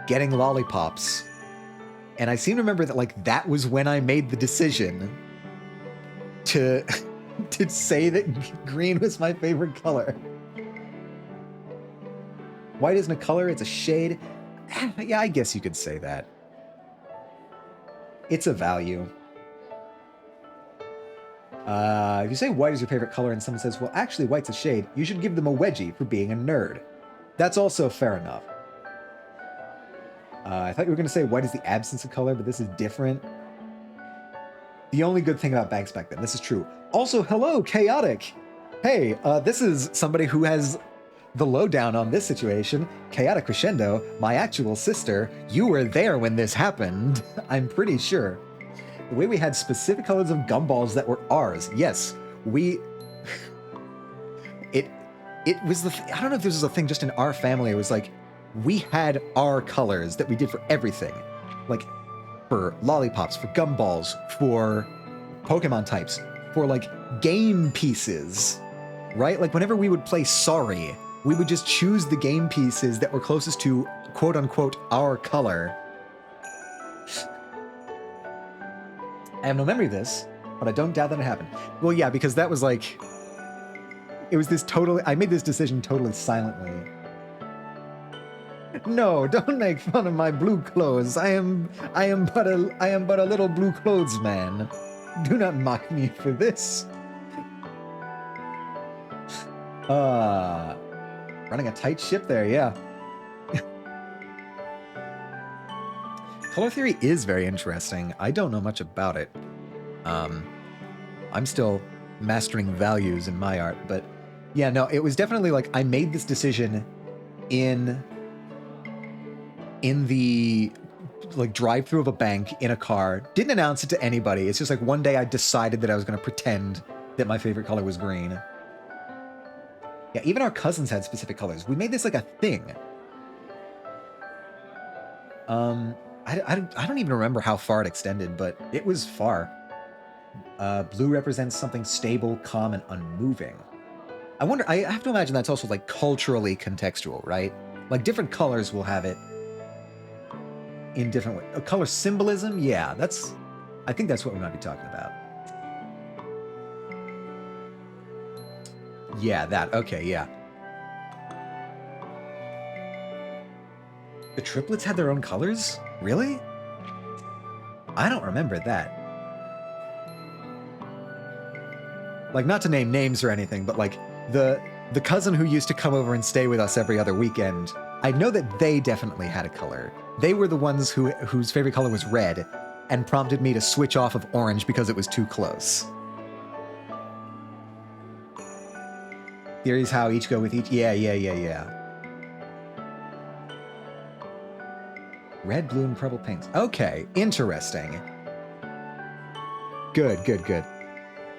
getting lollipops. And I seem to remember that like that was when I made the decision to say that green was my favorite color. White isn't a color, it's a shade. Yeah, I guess you could say that. It's a value. If you say white is your favorite color and someone says, well, actually white's a shade, you should give them a wedgie for being a nerd. That's also fair enough. I thought you were going to say white is the absence of color, but this is different. The only good thing about banks back then, this is true. Also, hello, Chaotic! Hey, this is somebody who has the lowdown on this situation. Chaotic Crescendo, my actual sister. You were there when this happened, I'm pretty sure. The way we had specific colors of gumballs that were ours. Yes, it was I don't know if this was a thing just in our family. It was like, we had our colors that we did for everything. Like, for lollipops, for gumballs, for Pokemon types. for like game pieces, right? Like whenever we would play Sorry, we would just choose the game pieces that were closest to quote unquote our color. I have no memory of this, but I don't doubt that it happened. Well, yeah, because that was like, it was this totally, I made this decision totally silently. No, don't make fun of my blue clothes. I am but a little blue clothes man. Do not mock me for this. Running a tight ship there, yeah. Color theory is very interesting. I don't know much about it. I'm still mastering values in my art, but yeah, no, it was definitely like I made this decision in the like drive-through of a bank in a car. Didn't announce it to anybody. It's just like one day I decided that I was going to pretend that my favorite color was green. Yeah, even our cousins had specific colors. We made this like a thing. I don't even remember how far it extended, but it was far. Blue represents something stable, calm, and unmoving. I wonder, I have to imagine that's also like culturally contextual, right? Like different colors will have it in different ways. Color symbolism, yeah, I think that's what we might be talking about. Yeah, that, okay, yeah. The triplets had their own colors? Really? I don't remember that. Like, not to name names or anything, but like, the cousin who used to come over and stay with us every other weekend, I know that they definitely had a color. They were the ones whose favorite color was red, and prompted me to switch off of orange because it was too close. Theories how each go with each. Yeah. Red, blue, and purple paints. Okay, interesting. Good.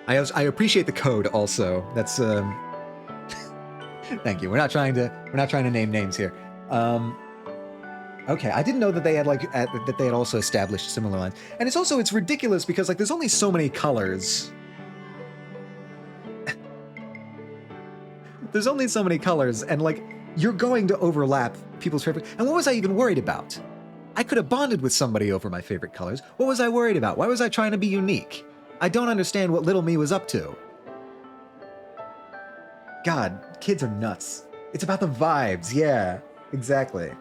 I appreciate the code also. That's thank you. We're not trying to name names here. Okay, I didn't know that they had like that they had also established similar lines. And it's ridiculous because like there's only so many colors. There's only so many colors, and like you're going to overlap people's favorite. And what was I even worried about? I could have bonded with somebody over my favorite colors. What was I worried about? Why was I trying to be unique? I don't understand what little me was up to. God, kids are nuts. It's about the vibes, yeah, exactly.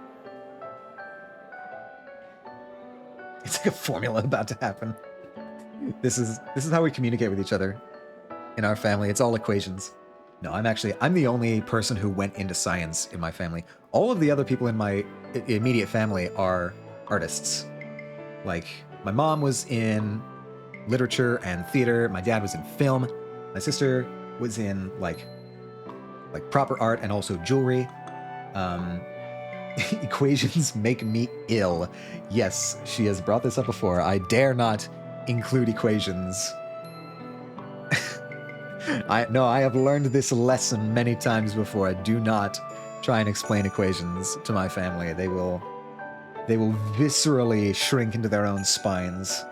It's like a formula about to happen. This is how we communicate with each other in our family. It's all equations. No, I'm the only person who went into science in my family. All of the other people in my immediate family are artists. Like, my mom was in literature and theater. My dad was in film. My sister was in like proper art and also jewelry. Equations make me ill. Yes, she has brought this up before. I dare not include equations. I have learned this lesson many times before. Do not try and explain equations to my family. They will viscerally shrink into their own spines.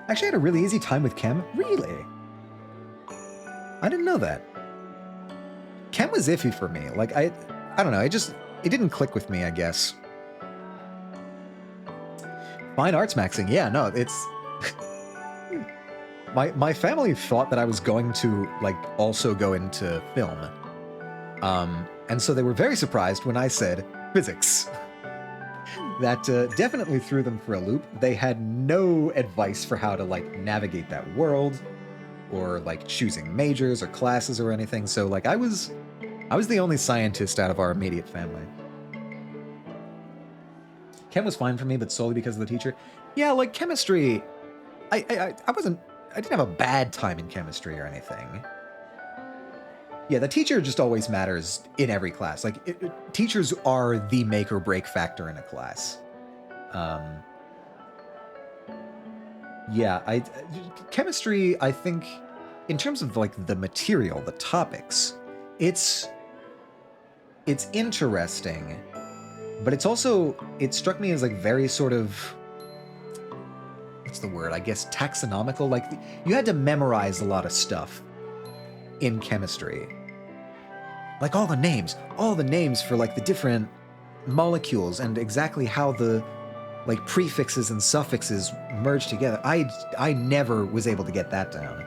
Actually, I had a really easy time with chem. Really? I didn't know that. Chem was iffy for me. Like, I don't know. It didn't click with me, I guess. Fine arts maxing. Yeah, no, it's... My family thought that I was going to, like, also go into film. And so they were very surprised when I said physics. That definitely threw them for a loop. They had no advice for how to, like, navigate that world, or, like, choosing majors or classes or anything. So, like, I was the only scientist out of our immediate family. Chem was fine for me, but solely because of the teacher. Yeah, like, chemistry... I didn't have a bad time in chemistry or anything. Yeah, the teacher just always matters in every class. Like, teachers are the make or break factor in a class. Yeah, chemistry, I think, in terms of, like, the material, the topics, it's interesting, but it struck me as, like, very sort of... what's the word? I guess taxonomical. Like you had to memorize a lot of stuff in chemistry. Like all the names for like the different molecules and exactly how the like prefixes and suffixes merge together. I never was able to get that down.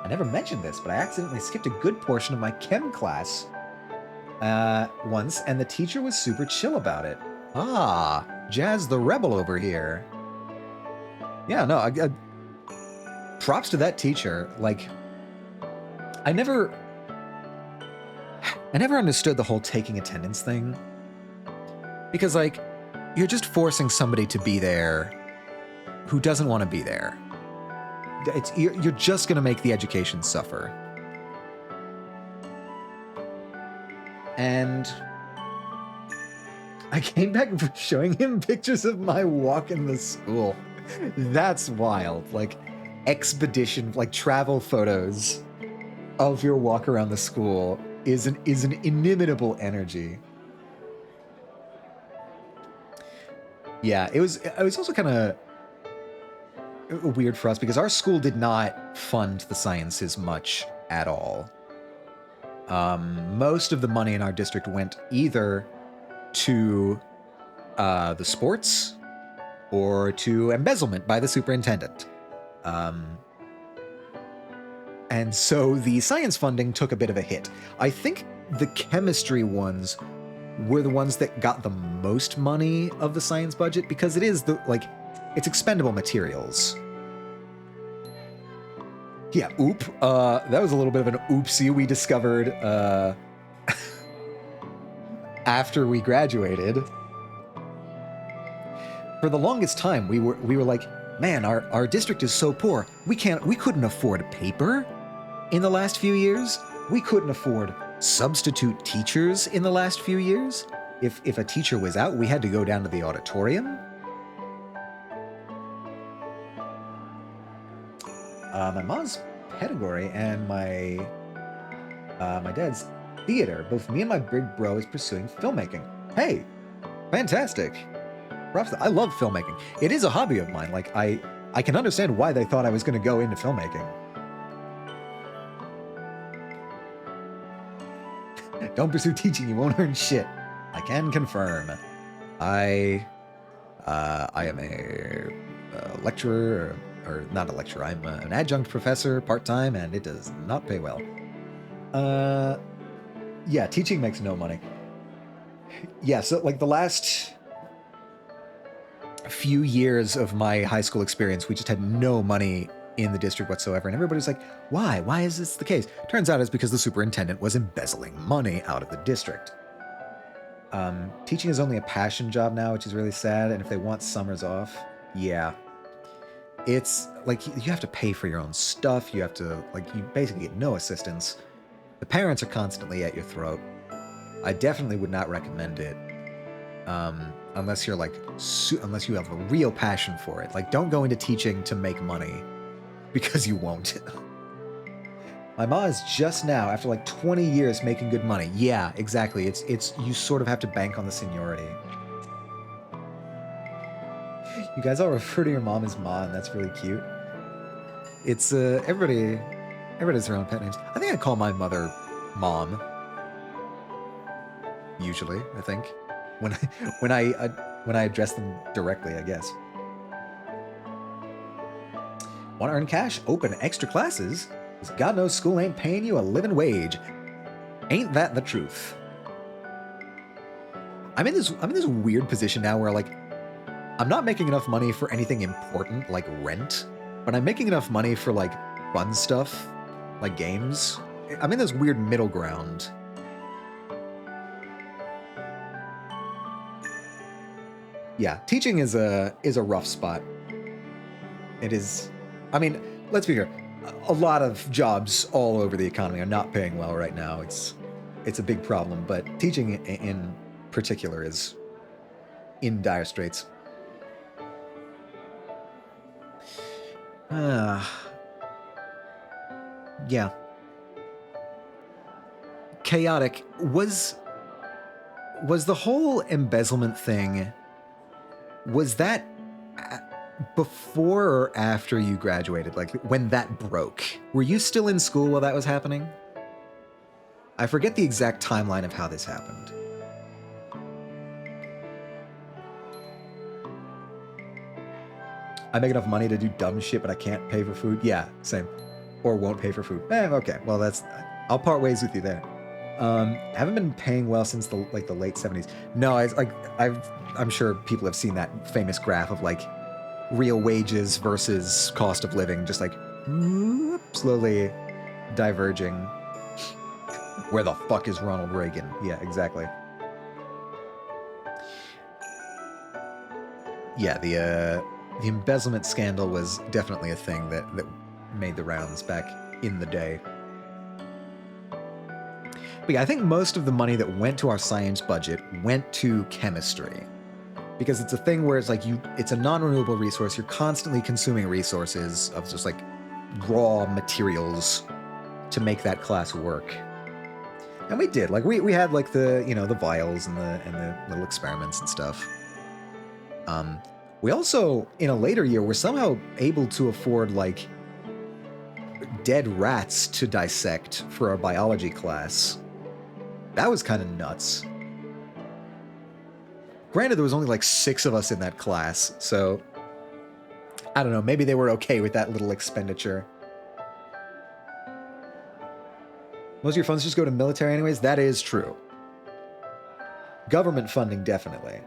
I never mentioned this, but I accidentally skipped a good portion of my chem class once, and the teacher was super chill about it. Ah, Jazz the Rebel over here. Yeah, no, props to that teacher. Like, I never understood the whole taking attendance thing. Because, like, you're just forcing somebody to be there who doesn't want to be there. You're just going to make the education suffer. And I came back showing him pictures of my walk in the school. That's wild. Like, expedition, like travel photos of your walk around the school is an inimitable energy. Yeah, it was also kind of weird for us because our school did not fund the sciences much at all. Most of the money in our district went either to the sports or to embezzlement by the superintendent. And so the science funding took a bit of a hit. I think the chemistry ones were the ones that got the most money of the science budget because it is it's expendable materials. Yeah, that was a little bit of an oopsie we discovered after we graduated. For the longest time, we were like, man, our district is so poor. We couldn't afford paper in the last few years. We couldn't afford substitute teachers in the last few years. If a teacher was out, we had to go down to the auditorium. My mom's pedagogy and my dad's theater. Both me and my big bro is pursuing filmmaking. Hey, fantastic. I love filmmaking. It is a hobby of mine. Like I can understand why they thought I was going to go into filmmaking. Don't pursue teaching, you won't earn shit. I can confirm. I am a lecturer, or not a lecturer, I'm an adjunct professor, part-time, and it does not pay well. Yeah, teaching makes no money. Yeah, so like the last few years of my high school experience, we just had no money in the district whatsoever. And everybody's like, why? Why is this the case? Turns out it's because the superintendent was embezzling money out of the district. Teaching is only a passion job now, which is really sad. And if they want summers off, yeah. It's like you have to pay for your own stuff. You have to, like, you basically get no assistance. The parents are constantly at your throat. I definitely would not recommend it. Unless you're like, unless you have a real passion for it. Like, don't go into teaching to make money. Because you won't. My ma is just now, after like 20 years, making good money. Yeah, exactly. It's you sort of have to bank on the seniority. You guys all refer to your mom as Ma, and that's really cute. It's everybody has their own pet names. I think I call my mother Mom. Usually, I think when I address them directly, I guess. Want to earn cash? Open extra classes? Because God knows school ain't paying you a living wage. Ain't that the truth? I'm in this weird position now where, like, I'm not making enough money for anything important, like rent, but I'm making enough money for, like, fun stuff, like games. I'm in this weird middle ground. Yeah, teaching is a rough spot. It is. I mean, let's be clear. A lot of jobs all over the economy are not paying well right now. It's a big problem, but teaching in particular is in dire straits. Yeah. Chaotic. Was the whole embezzlement thing Was that before or after you graduated? Like when that broke? Were you still in school while that was happening? I forget the exact timeline of how this happened. I make enough money to do dumb shit, but I can't pay for food. Yeah, same. Or won't pay for food. Okay. Well, I'll part ways with you there. Haven't been paying well since the late 70s. No, I'm sure people have seen that famous graph of like real wages versus cost of living, just like slowly diverging. Where the fuck is Ronald Reagan? Yeah, exactly. Yeah, the embezzlement scandal was definitely a thing that made the rounds back in the day. But yeah, I think most of the money that went to our science budget went to chemistry. Because it's a thing where it's like it's a non-renewable resource. You're constantly consuming resources of just like raw materials to make that class work. And we did. Like we had like the the vials and the little experiments and stuff. We also, in a later year, were somehow able to afford like dead rats to dissect for our biology class. That was kind of nuts. Granted, there was only like 6 of us in that class, so I don't know, maybe they were okay with that little expenditure. Most of your funds just go to military anyways? That is true. Government funding, definitely.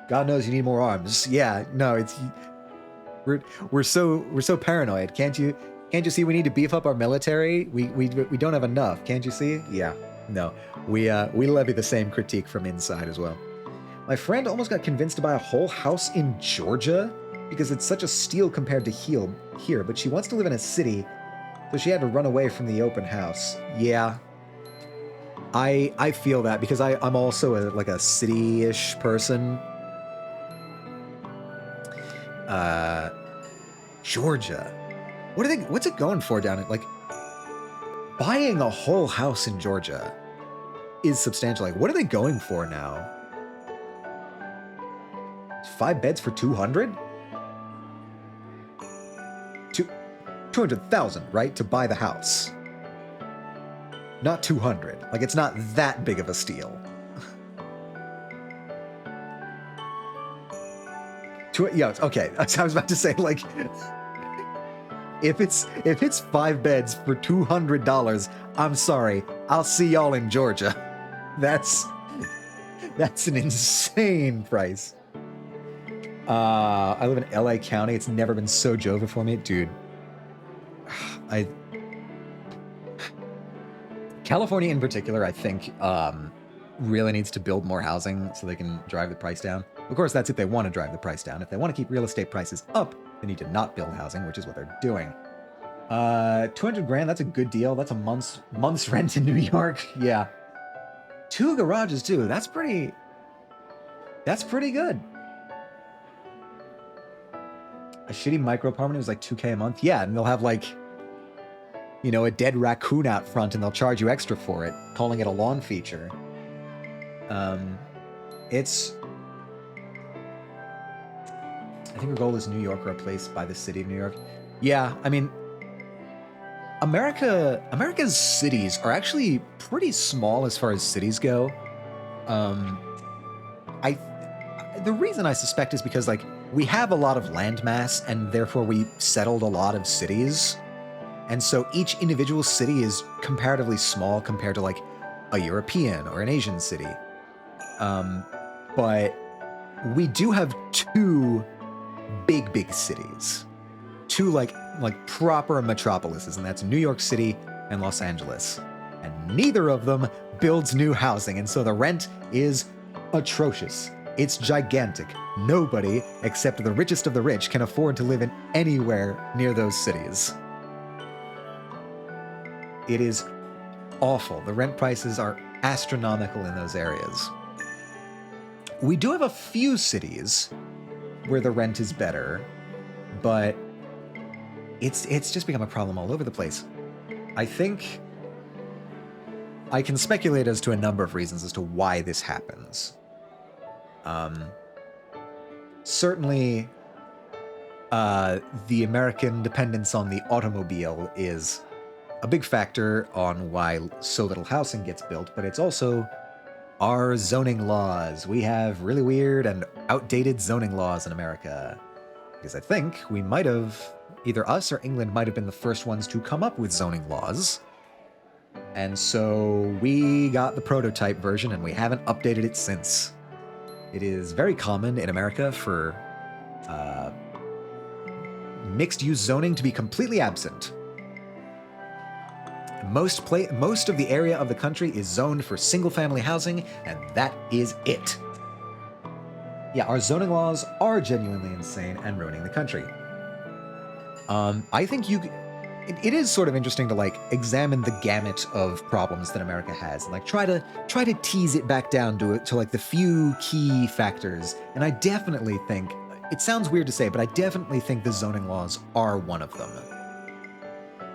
God knows you need more arms. Yeah, no, we're so paranoid. Can't you see we need to beef up our military? We don't have enough. Can't you see? Yeah. No. We levy the same critique from inside as well. My friend almost got convinced to buy a whole house in Georgia because it's such a steal compared to here, but she wants to live in a city, so she had to run away from the open house. Yeah. I feel that because I'm also a city-ish person. Georgia. What's it going for down at, like, buying a whole house in Georgia is substantial. Like, what are they going for now? 5 beds for 200? 200,000, right? To buy the house. Not 200. Like, it's not that big of a steal. Yeah, okay. I was about to say, like, if it's 5 beds for $200, I'm sorry. I'll see y'all in Georgia. That's an insane price. I live in LA County. It's never been so Jova for me, dude. California in particular, I think, really needs to build more housing so they can drive the price down. Of course, that's if they want to drive the price down. If they want to keep real estate prices up, they need to not build housing, which is what they're doing. 200 grand, that's a good deal. That's a month's rent in New York. Yeah. 2 garages too. That's pretty good. A shitty micro apartment is like $2K a month. Yeah, and they'll have like, a dead raccoon out front and they'll charge you extra for it, calling it a lawn feature. I think our goal is New York replaced by the city of New York. Yeah, I mean, America's cities are actually pretty small as far as cities go. The reason I suspect is because, like, we have a lot of land mass and therefore we settled a lot of cities. And so each individual city is comparatively small compared to like a European or an Asian city. But we do have 2 big cities. 2 like proper metropolises, and that's New York City and Los Angeles. And neither of them builds new housing, and so the rent is atrocious. It's gigantic. Nobody, except the richest of the rich, can afford to live in anywhere near those cities. It is awful. The rent prices are astronomical in those areas. We do have a few cities where the rent is better, but it's just become a problem all over the place. I think I can speculate as to a number of reasons as to why this happens. Um, Certainly, the American dependence on the automobile is a big factor on why so little housing gets built, but it's also our zoning laws. We have really weird and outdated zoning laws in America. Because I think we might have, either us or England might have been the first ones to come up with zoning laws. And so we got the prototype version and we haven't updated it since. It is very common in America for mixed-use zoning to be completely absent. Most of the area of the country is zoned for single-family housing, and that is it. Yeah, our zoning laws are genuinely insane and ruining the country. I think it is sort of interesting to like examine the gamut of problems that America has and like try to tease it back down to like the few key factors. And I definitely think, it sounds weird to say, but I definitely think the zoning laws are one of them.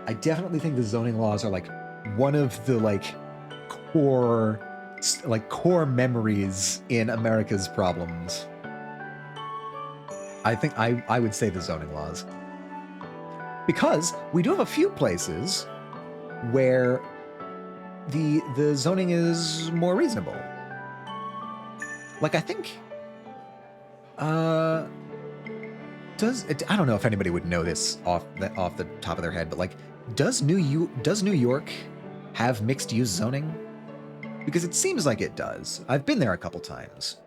I definitely think the zoning laws are like one of the like core memories in America's problems. I think I would say the zoning laws. Because we do have a few places where the zoning is more reasonable. Like I think I don't know if anybody would know this off the top of their head, but like does New York have mixed use zoning? Because it seems like it does. I've been there a couple times.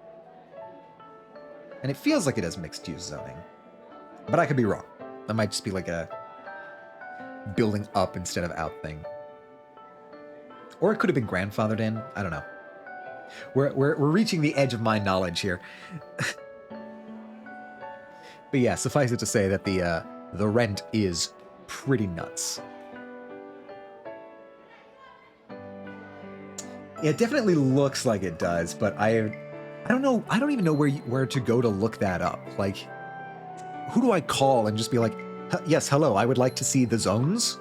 And it feels like it has mixed use zoning. But I could be wrong. That might just be like a building up instead of out thing. Or it could have been grandfathered in. I don't know. We're reaching the edge of my knowledge here. But yeah, suffice it to say that the rent is pretty nuts. Yeah, it definitely looks like it does, but I don't know. I don't even know where to go to look that up. Like, who do I call and just be like, yes, hello, I would like to see the zones?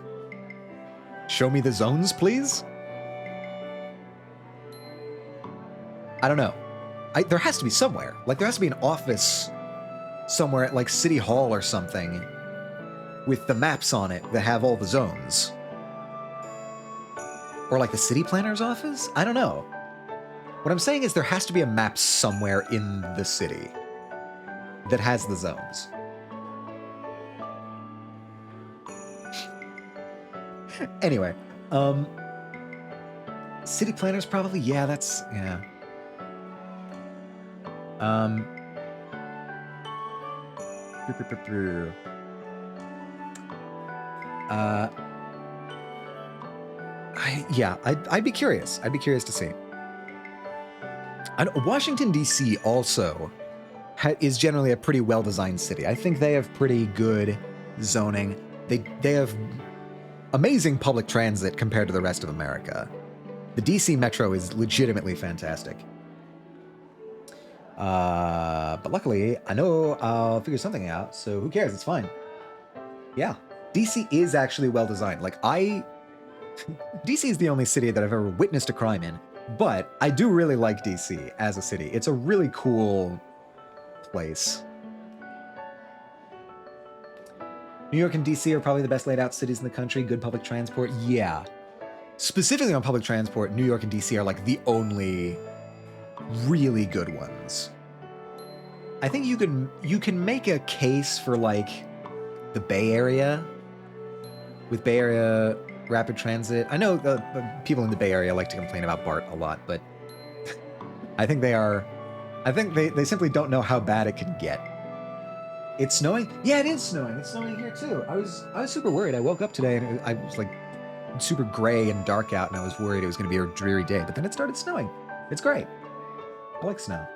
Show me the zones, please? I don't know. There has to be somewhere. Like, there has to be an office somewhere at, like, City Hall or something with the maps on it that have all the zones. Or, like, the city planner's office? I don't know. What I'm saying is there has to be a map somewhere in the city that has the zones. Anyway, city planners probably, yeah, that's, yeah. I'd be curious. I'd be curious to see. And Washington, D.C. also is generally a pretty well-designed city. I think they have pretty good zoning. They have amazing public transit compared to the rest of America. The DC Metro is legitimately fantastic. But luckily, I know I'll figure something out, so who cares? It's fine. Yeah, DC is actually well designed. Like, DC is the only city that I've ever witnessed a crime in, but I do really like DC as a city. It's a really cool place. New York and DC are probably the best laid out cities in the country. Good public transport. Yeah. Specifically on public transport, New York and DC are like the only really good ones. I think you can make a case for like the Bay Area with Bay Area rapid transit. I know people in the Bay Area like to complain about BART a lot, but I think they simply don't know how bad it can get. It's snowing? Yeah, it is snowing. It's snowing here too. I was super worried. I woke up today and I was like super gray and dark out, and I was worried it was going to be a dreary day. But then it started snowing. It's great. I like snow.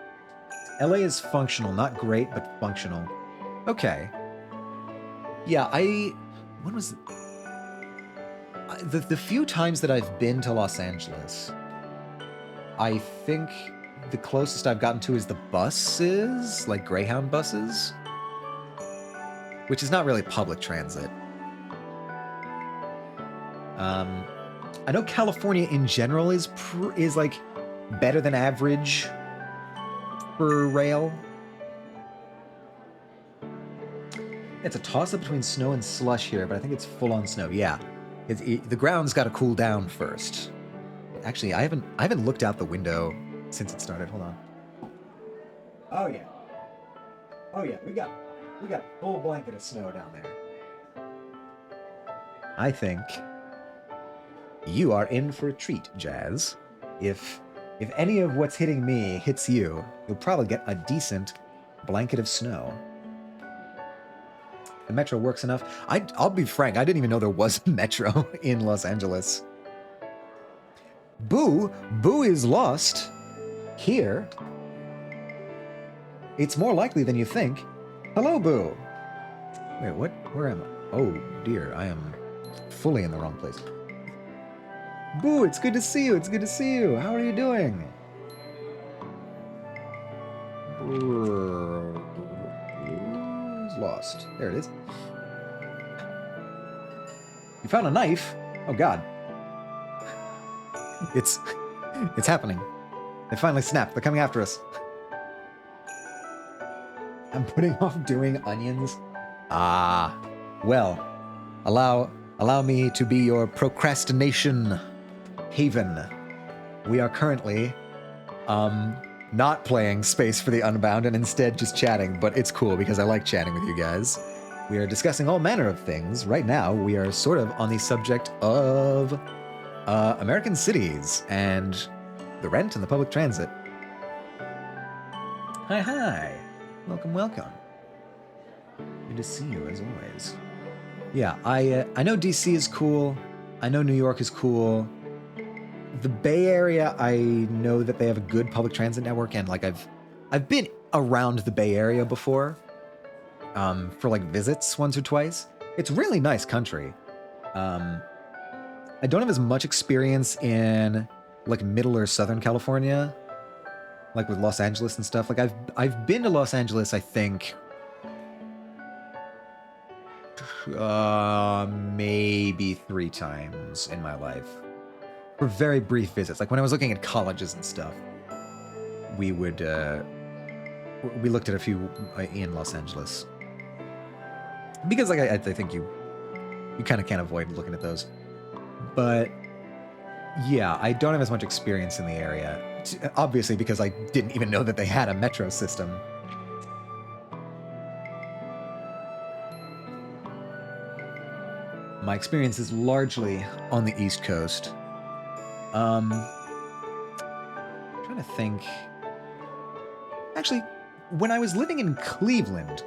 LA is functional, not great, but functional. Okay. Yeah, when was it? The few times that I've been to Los Angeles, I think the closest I've gotten to is the buses, like Greyhound buses, which is not really public transit. I know California in general is like better than average for rail. It's a toss-up between snow and slush here, but I think it's full-on snow. Yeah, the ground's got to cool down first. Actually, I haven't looked out the window since it started. Hold on. Oh yeah. Oh yeah, we got a full blanket of snow down there. I think you are in for a treat, Jazz. If any of what's hitting me hits you, you'll probably get a decent blanket of snow. The metro works enough. I'll be frank, I didn't even know there was a metro in Los Angeles. Boo is lost here. It's more likely than you think. Hello, Boo. Wait, what? Where am I? Oh, dear, I am fully in the wrong place. Boo, it's good to see you. It's good to see you. How are you doing? Boo's lost. There it is. You found a knife? Oh, God. It's happening. They finally snapped. They're coming after us. I'm putting off doing onions. Ah, well, allow me to be your procrastination haven. We are currently not playing Space for the Unbound and instead just chatting, but it's cool because I like chatting with you guys. We are discussing all manner of things. Right now, we are sort of on the subject of American cities and the rent and the public transit. Hi. Welcome. Good to see you, as always. Yeah, I know DC is cool. I know New York is cool. The Bay Area, I know that they have a good public transit network, and like I've been around the Bay Area before, for like visits once or twice. It's really nice country. I don't have as much experience in like middle or Southern California, like with Los Angeles and stuff. Like I've been to Los Angeles, I think, maybe 3 times in my life for very brief visits. Like when I was looking at colleges and stuff, we looked at a few in Los Angeles because like I think you kind of can't avoid looking at those. But yeah, I don't have as much experience in the area, obviously because I didn't even know that they had a metro system. My experience is largely on the East Coast. I'm trying to think. Actually, when I was living in Cleveland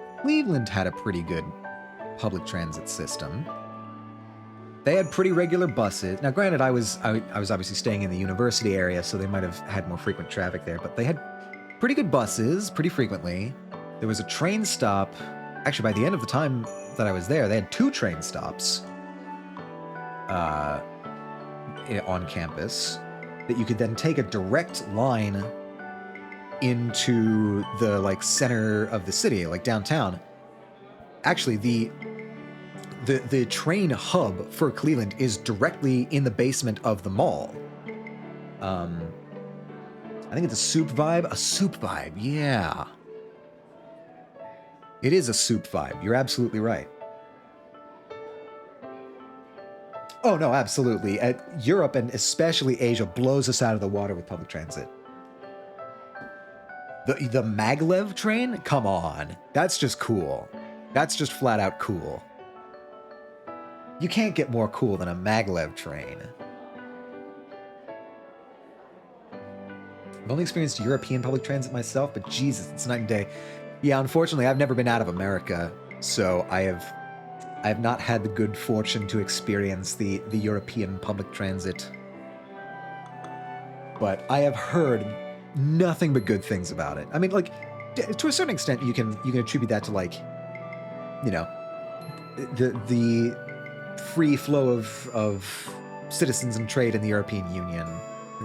had a pretty good public transit system. They had pretty regular buses. Now, granted, I was obviously staying in the university area, so they might have had more frequent traffic there, but they had pretty good buses pretty frequently. There was a train stop. Actually, by the end of the time that I was there, they had 2 train stops on campus that you could then take a direct line into the like center of the city, like downtown. Actually, the train hub for Cleveland is directly in the basement of the mall. I think it's a Soup Vibe, yeah. It is a Soup Vibe. You're absolutely right. Oh, no, absolutely. Europe and especially Asia blows us out of the water with public transit. The maglev train? Come on. That's just cool. That's just flat out cool. You can't get more cool than a maglev train. I've only experienced European public transit myself, but Jesus, it's night and day. Yeah, unfortunately, I've never been out of America, so I have not had the good fortune to experience the European public transit. But I have heard nothing but good things about it. I mean, like, to a certain extent, you can attribute that to, like, you know, the free flow of citizens and trade in the European Union.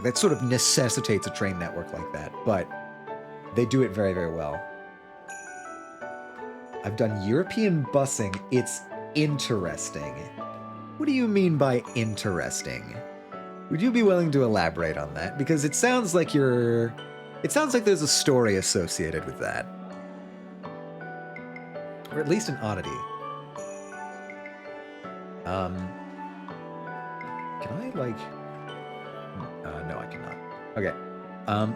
That sort of necessitates a train network like that, but they do it very, very well. I've done European busing. It's interesting. What do you mean by interesting? Would you be willing to elaborate on that? Because it sounds like you're It sounds like there's a story associated with that, or at least an oddity. Um, can I like? No, I cannot. Okay. Um,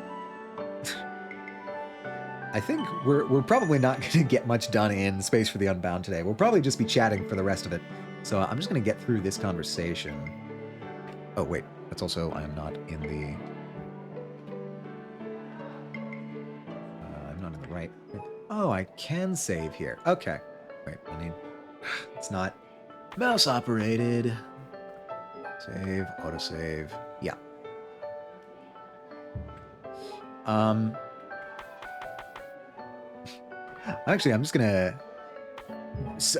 I think we're probably not going to get much done in Space for the Unbound today. We'll probably just be chatting for the rest of it. So I'm just going to get through this conversation. Oh wait, that's also I am not in the. I'm not in the right. Oh, I can save here. Okay. Wait, I need. It's not mouse operated. Save, autosave. Yeah. Actually, I'm just gonna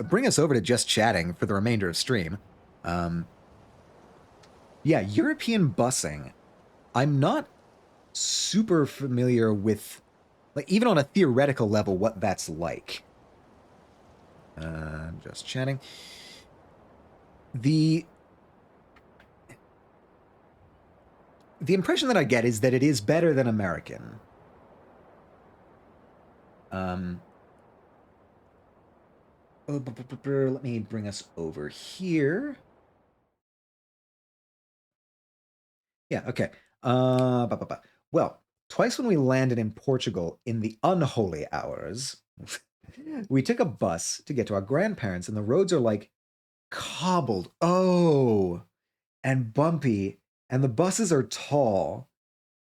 bring us over to just chatting for the remainder of stream. Yeah, European busing. I'm not super familiar with, like, even on a theoretical level, what that's like. Just chatting. The impression that I get is that it is better than American. Let me bring us over here. Yeah, okay. Well, twice when we landed in Portugal in the unholy hours, we took a bus to get to our grandparents, and the roads are like cobbled. Oh, and bumpy, and the buses are tall.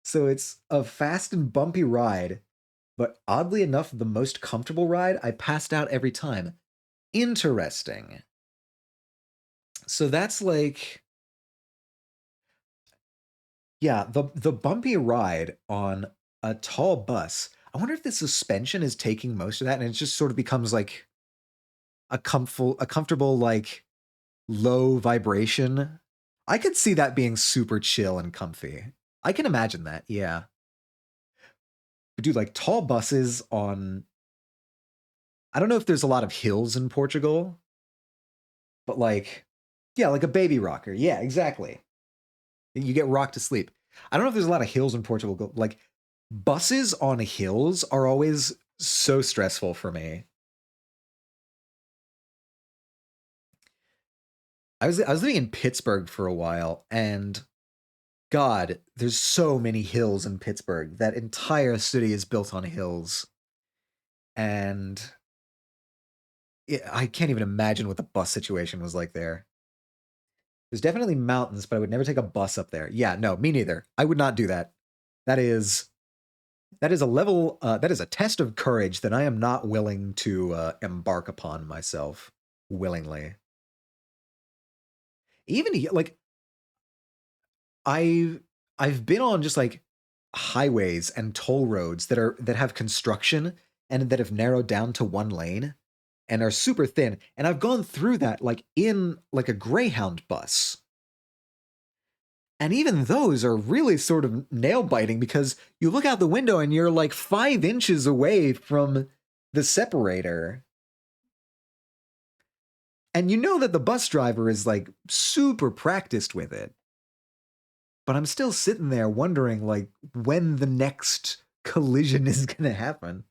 So it's a fast and bumpy ride, but oddly enough, the most comfortable ride. I passed out every time. Interesting. So that's like, yeah, the bumpy ride on a tall bus. I wonder if the suspension is taking most of that, and it just sort of becomes like a comfortable like low vibration. I could see that being super chill and comfy. I can imagine that, yeah. But dude, like tall buses on, I don't know if there's a lot of hills in Portugal, but like, yeah, like a baby rocker. Yeah, exactly. You get rocked to sleep. I don't know if there's a lot of hills in Portugal. Like buses on hills are always so stressful for me. I was living in Pittsburgh for a while, and God, there's so many hills in Pittsburgh. That entire city is built on hills, and I can't even imagine what the bus situation was like there. There's definitely mountains, but I would never take a bus up there. Yeah, no, me neither. I would not do that. That is a level that is a test of courage that I am not willing to embark upon myself willingly. Even like I I've been on just like highways and toll roads that have construction and that have narrowed down to one lane and are super thin, and I've gone through that like in like a Greyhound bus. And even those are really sort of nail biting because you look out the window and you're like 5 inches away from the separator. And you know that the bus driver is like super practiced with it. But I'm still sitting there wondering like when the next collision is going to happen.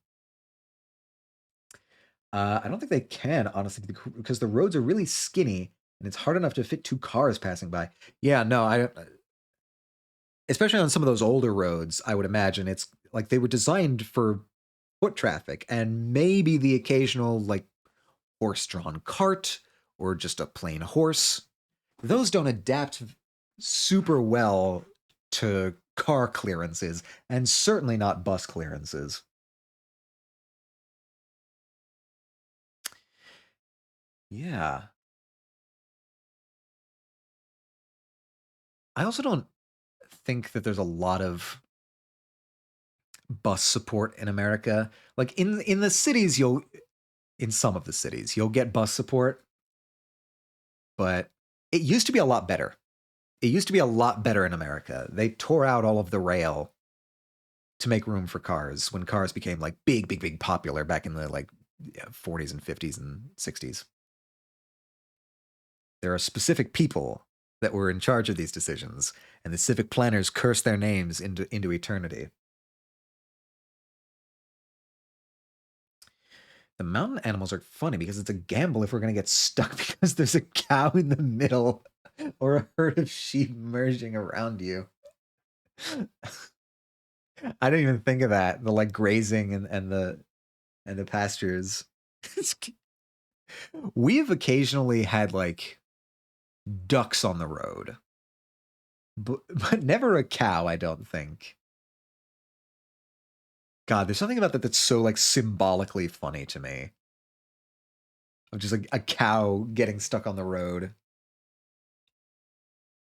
I don't think they can, honestly, because the roads are really skinny and it's hard enough to fit 2 cars passing by. Yeah, no, especially on some of those older roads, I would imagine it's like they were designed for foot traffic and maybe the occasional like horse-drawn cart or just a plain horse. Those don't adapt super well to car clearances and certainly not bus clearances. Yeah. I also don't think that there's a lot of bus support in America. Like in the cities you'll in some of the cities you'll get bus support, but it used to be a lot better. It used to be a lot better in America. They tore out all of the rail to make room for cars when cars became like big popular back in the like 40s and 50s and 60s. There are specific people that were in charge of these decisions, and the civic planners cursed their names into eternity. The mountain animals are funny because it's a gamble if we're going to get stuck because there's a cow in the middle or a herd of sheep merging around you. I didn't even think of that. The like grazing and the pastures. We've occasionally had like ducks on the road, but never a cow, I don't think. God, there's something about that that's so like symbolically funny to me. Of just like a cow getting stuck on the road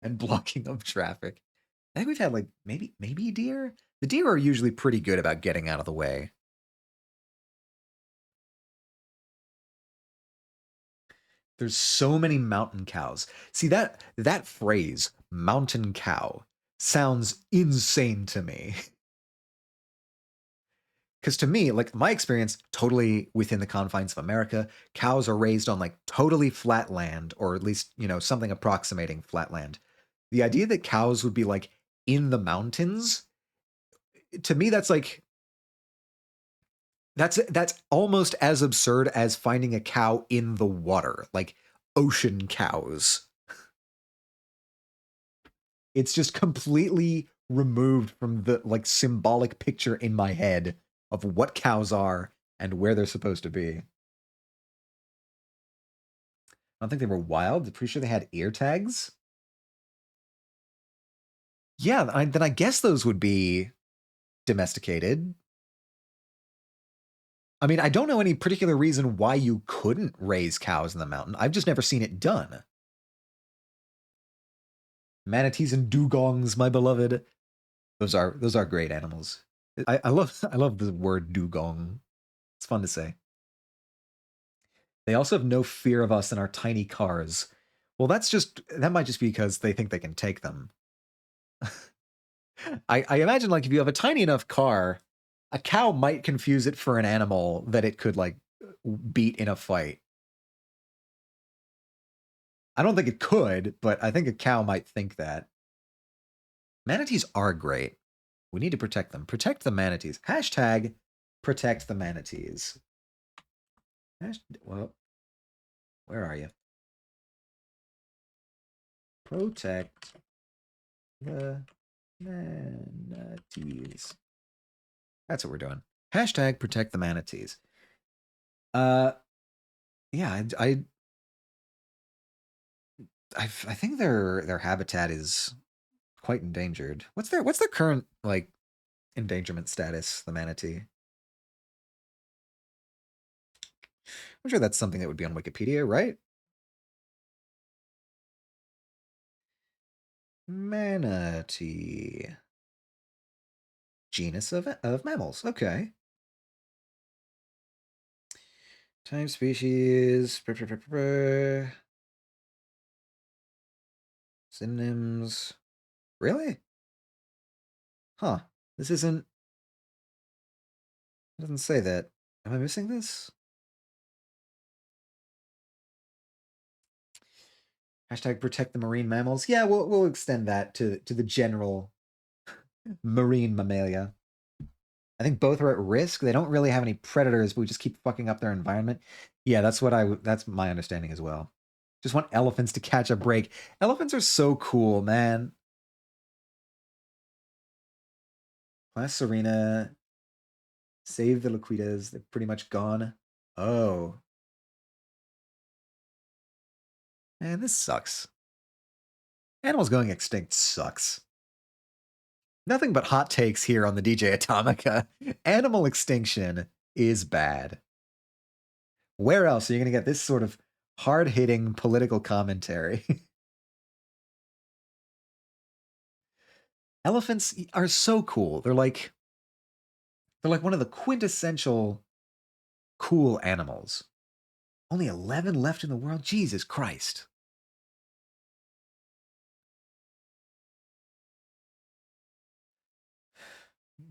and blocking up traffic. I think we've had like maybe deer. The deer are usually pretty good about getting out of the way. There's so many mountain cows. See that phrase, mountain cow, sounds insane to me. Because to me, like my experience, totally within the confines of America, cows are raised on like totally flat land, or at least, something approximating flat land. The idea that cows would be like in the mountains, to me, that's like that's almost as absurd as finding a cow in the water, like ocean cows. It's just completely removed from the like symbolic picture in my head of what cows are and where they're supposed to be. I don't think they were wild. I'm pretty sure they had ear tags. Yeah, then I guess those would be domesticated. I mean, I don't know any particular reason why you couldn't raise cows in the mountain. I've just never seen it done. Manatees and dugongs, my beloved. Those are great animals. I love the word dugong. It's fun to say. They also have no fear of us in our tiny cars. Well, that might just be because they think they can take them. I imagine like if you have a tiny enough car, a cow might confuse it for an animal that it could like beat in a fight. I don't think it could, but I think a cow might think that. Manatees are great. We need to protect them. Protect the manatees. Hashtag protect the manatees. Well, where are you? Protect the manatees. That's what we're doing. Hashtag protect the manatees. Uh, yeah, I think their habitat is quite endangered. What's their current like endangerment status? The manatee. I'm sure that's something that would be on Wikipedia, right? Manatee. Genus of mammals. Okay. Type species. Synonyms. Really? Huh. This isn't. It doesn't say that. Am I missing this? Hashtag protect the marine mammals. Yeah, we'll extend that to the general marine mammalia. I think both are at risk. They don't really have any predators, but we just keep fucking up their environment. Yeah, that's my understanding as well. Just want elephants to catch a break. Elephants are so cool, man. Class Serena, save the Laquitas. They're pretty much gone. Oh, man, this sucks. Animals going extinct sucks. Nothing but hot takes here on the DJ Atomica. Animal extinction is bad. Where else are you going to get this sort of hard hitting political commentary? Elephants are so cool. They're like one of the quintessential cool animals. Only 11 left in the world? Jesus Christ.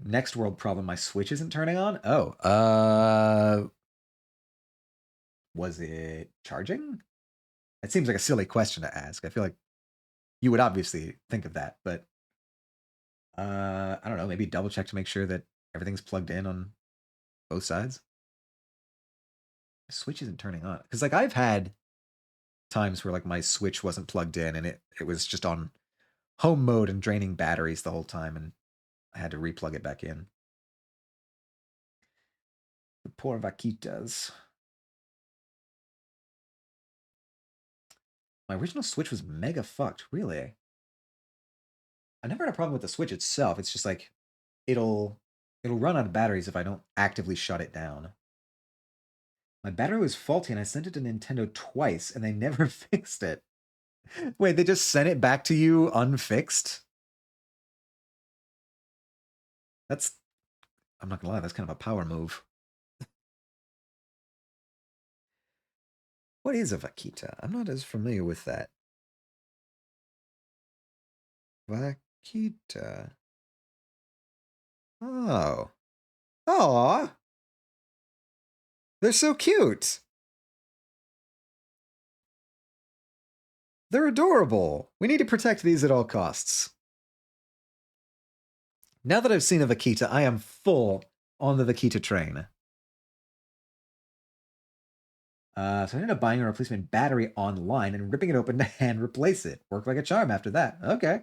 Next world problem, my Switch isn't turning on? Oh, was it charging? It seems like a silly question to ask. I feel like you would obviously think of that, but I don't know, maybe double check to make sure that everything's plugged in on both sides. The Switch isn't turning on. Because, like, I've had times where, like, my Switch wasn't plugged in and it was just on home mode and draining batteries the whole time, and I had to replug it back in. The poor vaquitas. My original Switch was mega fucked, really. I never had a problem with the Switch itself. It's just like it'll run out of batteries if I don't actively shut it down. My battery was faulty and I sent it to Nintendo twice and they never fixed it. Wait, they just sent it back to you unfixed? That's, I'm not gonna lie, that's kind of a power move. What is a vaquita? I'm not as familiar with that. Vaquita. Oh. Aw. They're so cute. They're adorable. We need to protect these at all costs. Now that I've seen a vaquita, I am full on the vaquita train. So I ended up buying a replacement battery online and ripping it open to hand replace it. Worked like a charm after that. Okay.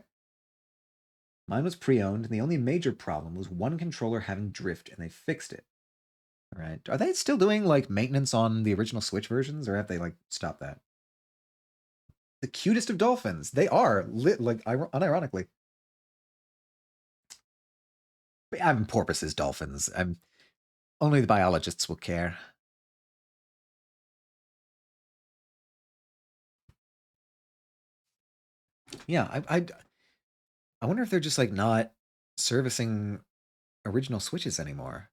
Mine was pre-owned, and the only major problem was one controller having drift, and they fixed it. All right. Are they still doing, like, maintenance on the original Switch versions, or have they, like, stopped that? The cutest of dolphins. They are, like, unironically. But I'm porpoises, dolphins. Only the biologists will care. Yeah, I wonder if they're just, like, not servicing original Switches anymore.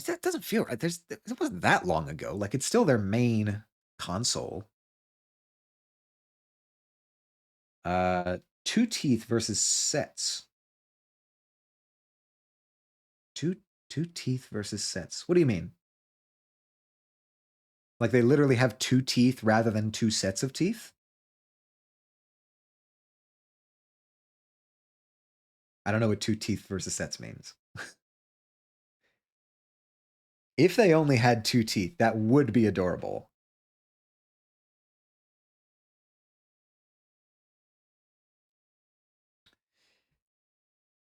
That doesn't feel right. It wasn't that long ago. Like, it's still their main console. Two teeth versus sets. Two teeth versus sets. What do you mean? Like, they literally have two teeth rather than two sets of teeth? I don't know what two teeth versus sets means. If they only had two teeth, that would be adorable.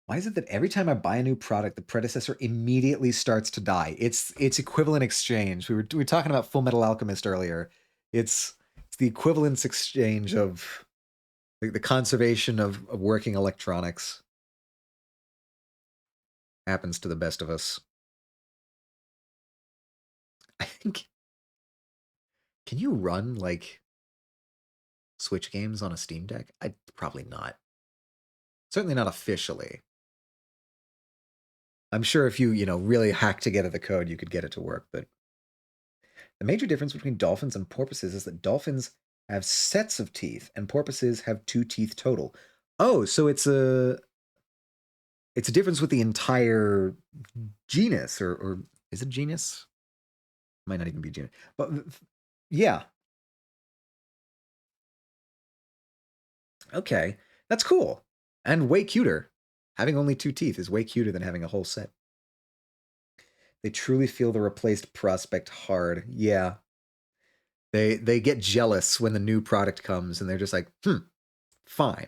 Why is it that every time I buy a new product, the predecessor immediately starts to die? It's equivalent exchange. We were talking about Full Metal Alchemist earlier. It's the equivalence exchange of the conservation of working electronics. Happens to the best of us. I think. Can you run, like, Switch games on a Steam Deck? Probably not. Certainly not officially. I'm sure if you really hack together the code, you could get it to work, but the major difference between dolphins and porpoises is that dolphins have sets of teeth and porpoises have two teeth total. Oh, so it's a difference with the entire genus, or is it genus? Might not even be genus. But yeah. Okay. That's cool. And way cuter. Having only two teeth is way cuter than having a whole set. They truly feel the replaced prospect hard. Yeah. They get jealous when the new product comes and they're just like, fine.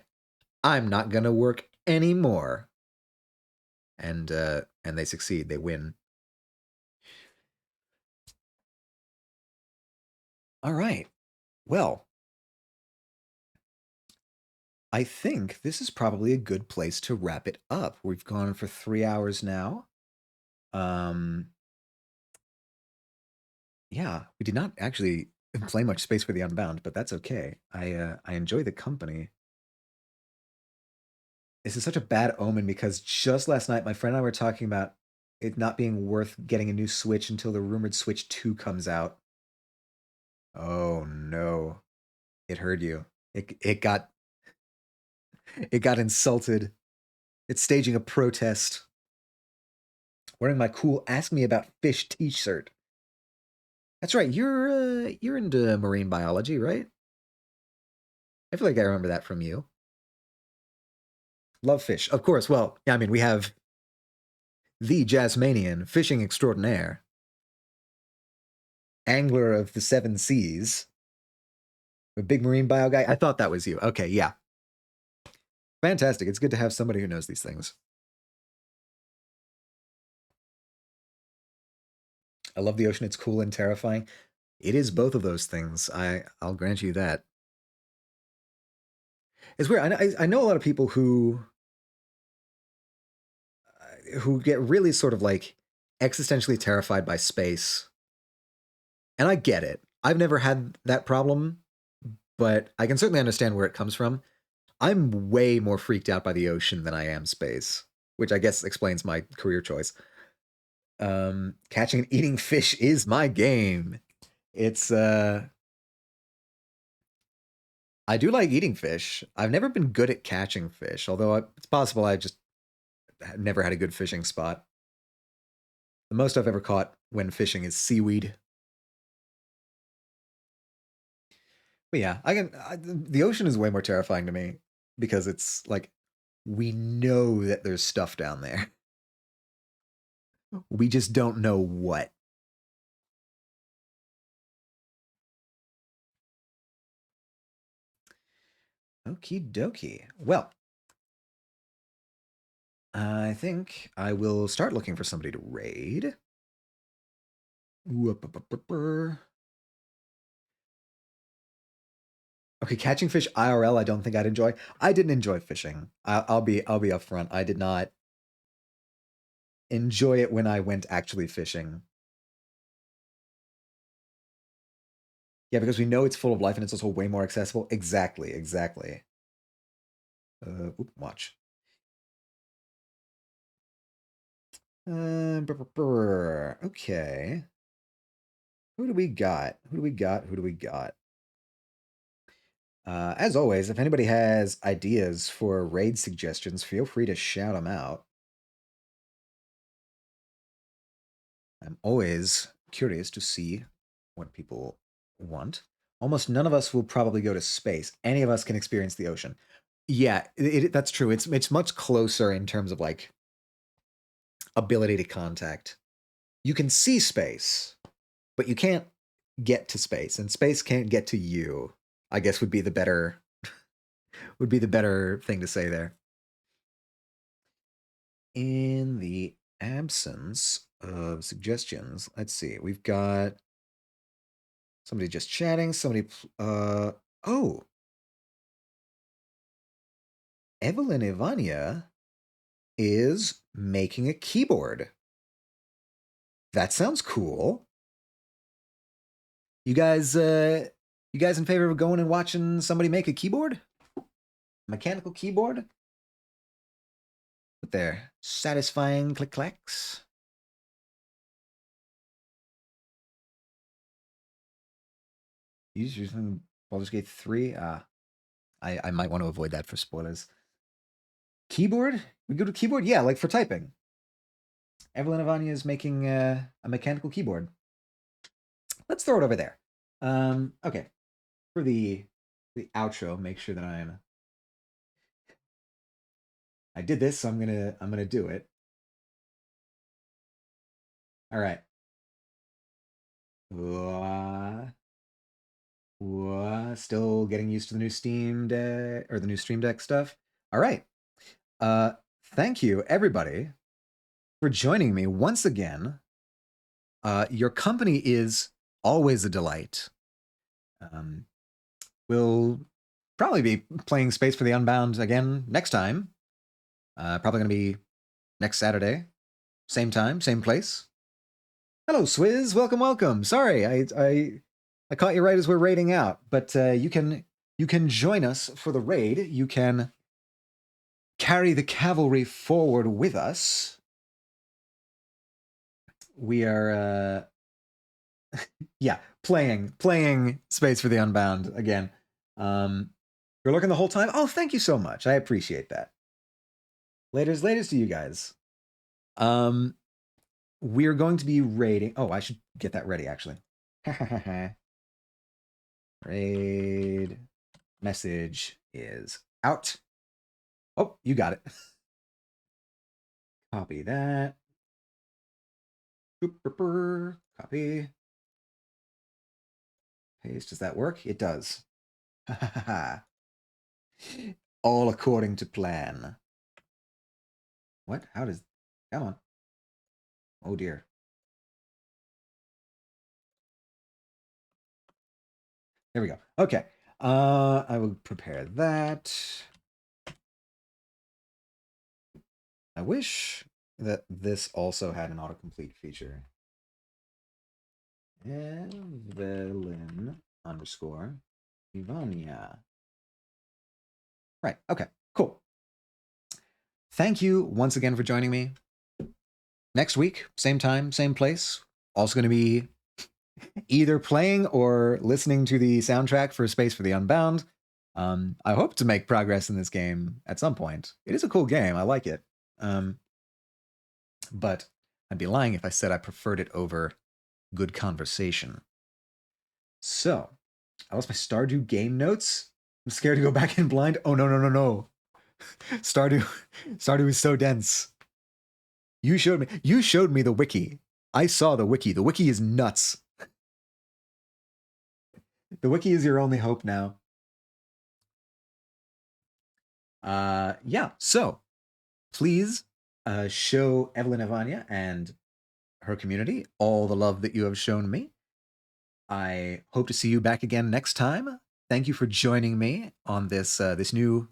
I'm not gonna work anymore. And they succeed. They win. All right. Well, I think this is probably a good place to wrap it up. We've gone for 3 hours now. Yeah, we did not actually play much Space for the Unbound, but that's okay. I enjoy the company. This is such a bad omen because just last night my friend and I were talking about it not being worth getting a new Switch until the rumored Switch 2 comes out. Oh no. It heard you. It got insulted. It's staging a protest. Wearing my cool Ask Me About Fish t-shirt. That's right. You're into marine biology, right? I feel like I remember that from you. Love fish. Of course. Well, yeah, I mean, we have the Jasmanian fishing extraordinaire. angler of the seven seas, a big marine bio guy. I thought that was you. Okay, yeah. Fantastic. It's good to have somebody who knows these things. I love the ocean. It's cool and terrifying. It is both of those things. I'll grant you that. It's weird. I know a lot of people who get really sort of like existentially terrified by space, and I get it. I've never had that problem, but I can certainly understand where it comes from. I'm way more freaked out by the ocean than I am space, which I guess explains my career choice. Catching and eating fish is my game. It's I do like eating fish. I've never been good at catching fish, although it's possible I just never had a good fishing spot. The most I've ever caught when fishing is seaweed. But yeah, the ocean is way more terrifying to me because it's like we know that there's stuff down there. We just don't know what. Okie dokie. Well, I think I will start looking for somebody to raid. Okay, catching fish IRL, I don't think I'd enjoy. I didn't enjoy fishing. I'll be upfront. I did not enjoy it when I went actually fishing. Yeah, because we know it's full of life and it's also way more accessible. Exactly, exactly. Watch. Okay. Who do we got? Who do we got? Who do we got? As always, if anybody has ideas for raid suggestions, feel free to shout them out. I'm always curious to see what people want. Almost none of us will probably go to space. Any of us can experience the ocean. Yeah, that's true. It's much closer in terms of like ability to contact. You can see space, but you can't get to space, and space can't get to you. I guess would be the better thing to say there. In the absence of suggestions, let's see. We've got somebody just chatting, somebody oh, Evelyn Ivania is making a keyboard. That sounds cool. You guys in favor of going and watching somebody make a keyboard? Mechanical keyboard? With their satisfying click clacks. Using Baldur's Gate 3. I might want to avoid that for spoilers. Keyboard? We go to keyboard? Yeah, like for typing. Evelyn Ivania is making a mechanical keyboard. Let's throw it over there. Okay. For the outro, make sure that I did this, so I'm gonna do it. All right. Still getting used to the new Steam Deck or the new Stream Deck stuff. All right. Thank you everybody for joining me once again. Your company is always a delight. We'll probably be playing Space for the Unbound again next time. Probably going to be next Saturday. Same time, same place. Hello, Swizz. Welcome, welcome. Sorry, I caught you right as we're raiding out, but you can join us for the raid. You can carry the cavalry forward with us. We are yeah, playing Space for the Unbound again. You're looking the whole time. Oh, thank you so much. I appreciate that. Laters to you guys. We're going to be raiding. Oh, I should get that ready actually. Raid message is out. Oh, you got it. Copy that. Copy. Paste. Does that work? It does. All according to plan. What? How does... Come on. Oh dear. There we go. Okay. I will prepare that. I wish that this also had an autocomplete feature. Evelyn underscore Ivania. Right. Okay. Cool. Thank you once again for joining me. Next week, same time, same place. Also going to be either playing or listening to the soundtrack for Space for the Unbound. I hope to make progress in this game at some point. It is a cool game. I like it. But I'd be lying if I said I preferred it over good conversation. So, I lost my Stardew game notes. I'm scared to go back in blind. Oh, no, no, no, no. Stardew is so dense. You showed me the wiki. I saw the wiki. The wiki is nuts. The wiki is your only hope now. Yeah, so please show Evelyn Ivania and her community all the love that you have shown me. I hope to see you back again next time. Thank you for joining me on this this new,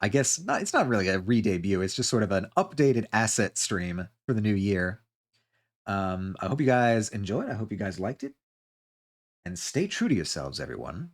I guess not, it's not really a re-debut. It's just sort of an updated asset stream for the new year. I hope you guys enjoyed. I hope you guys liked it. And stay true to yourselves, everyone.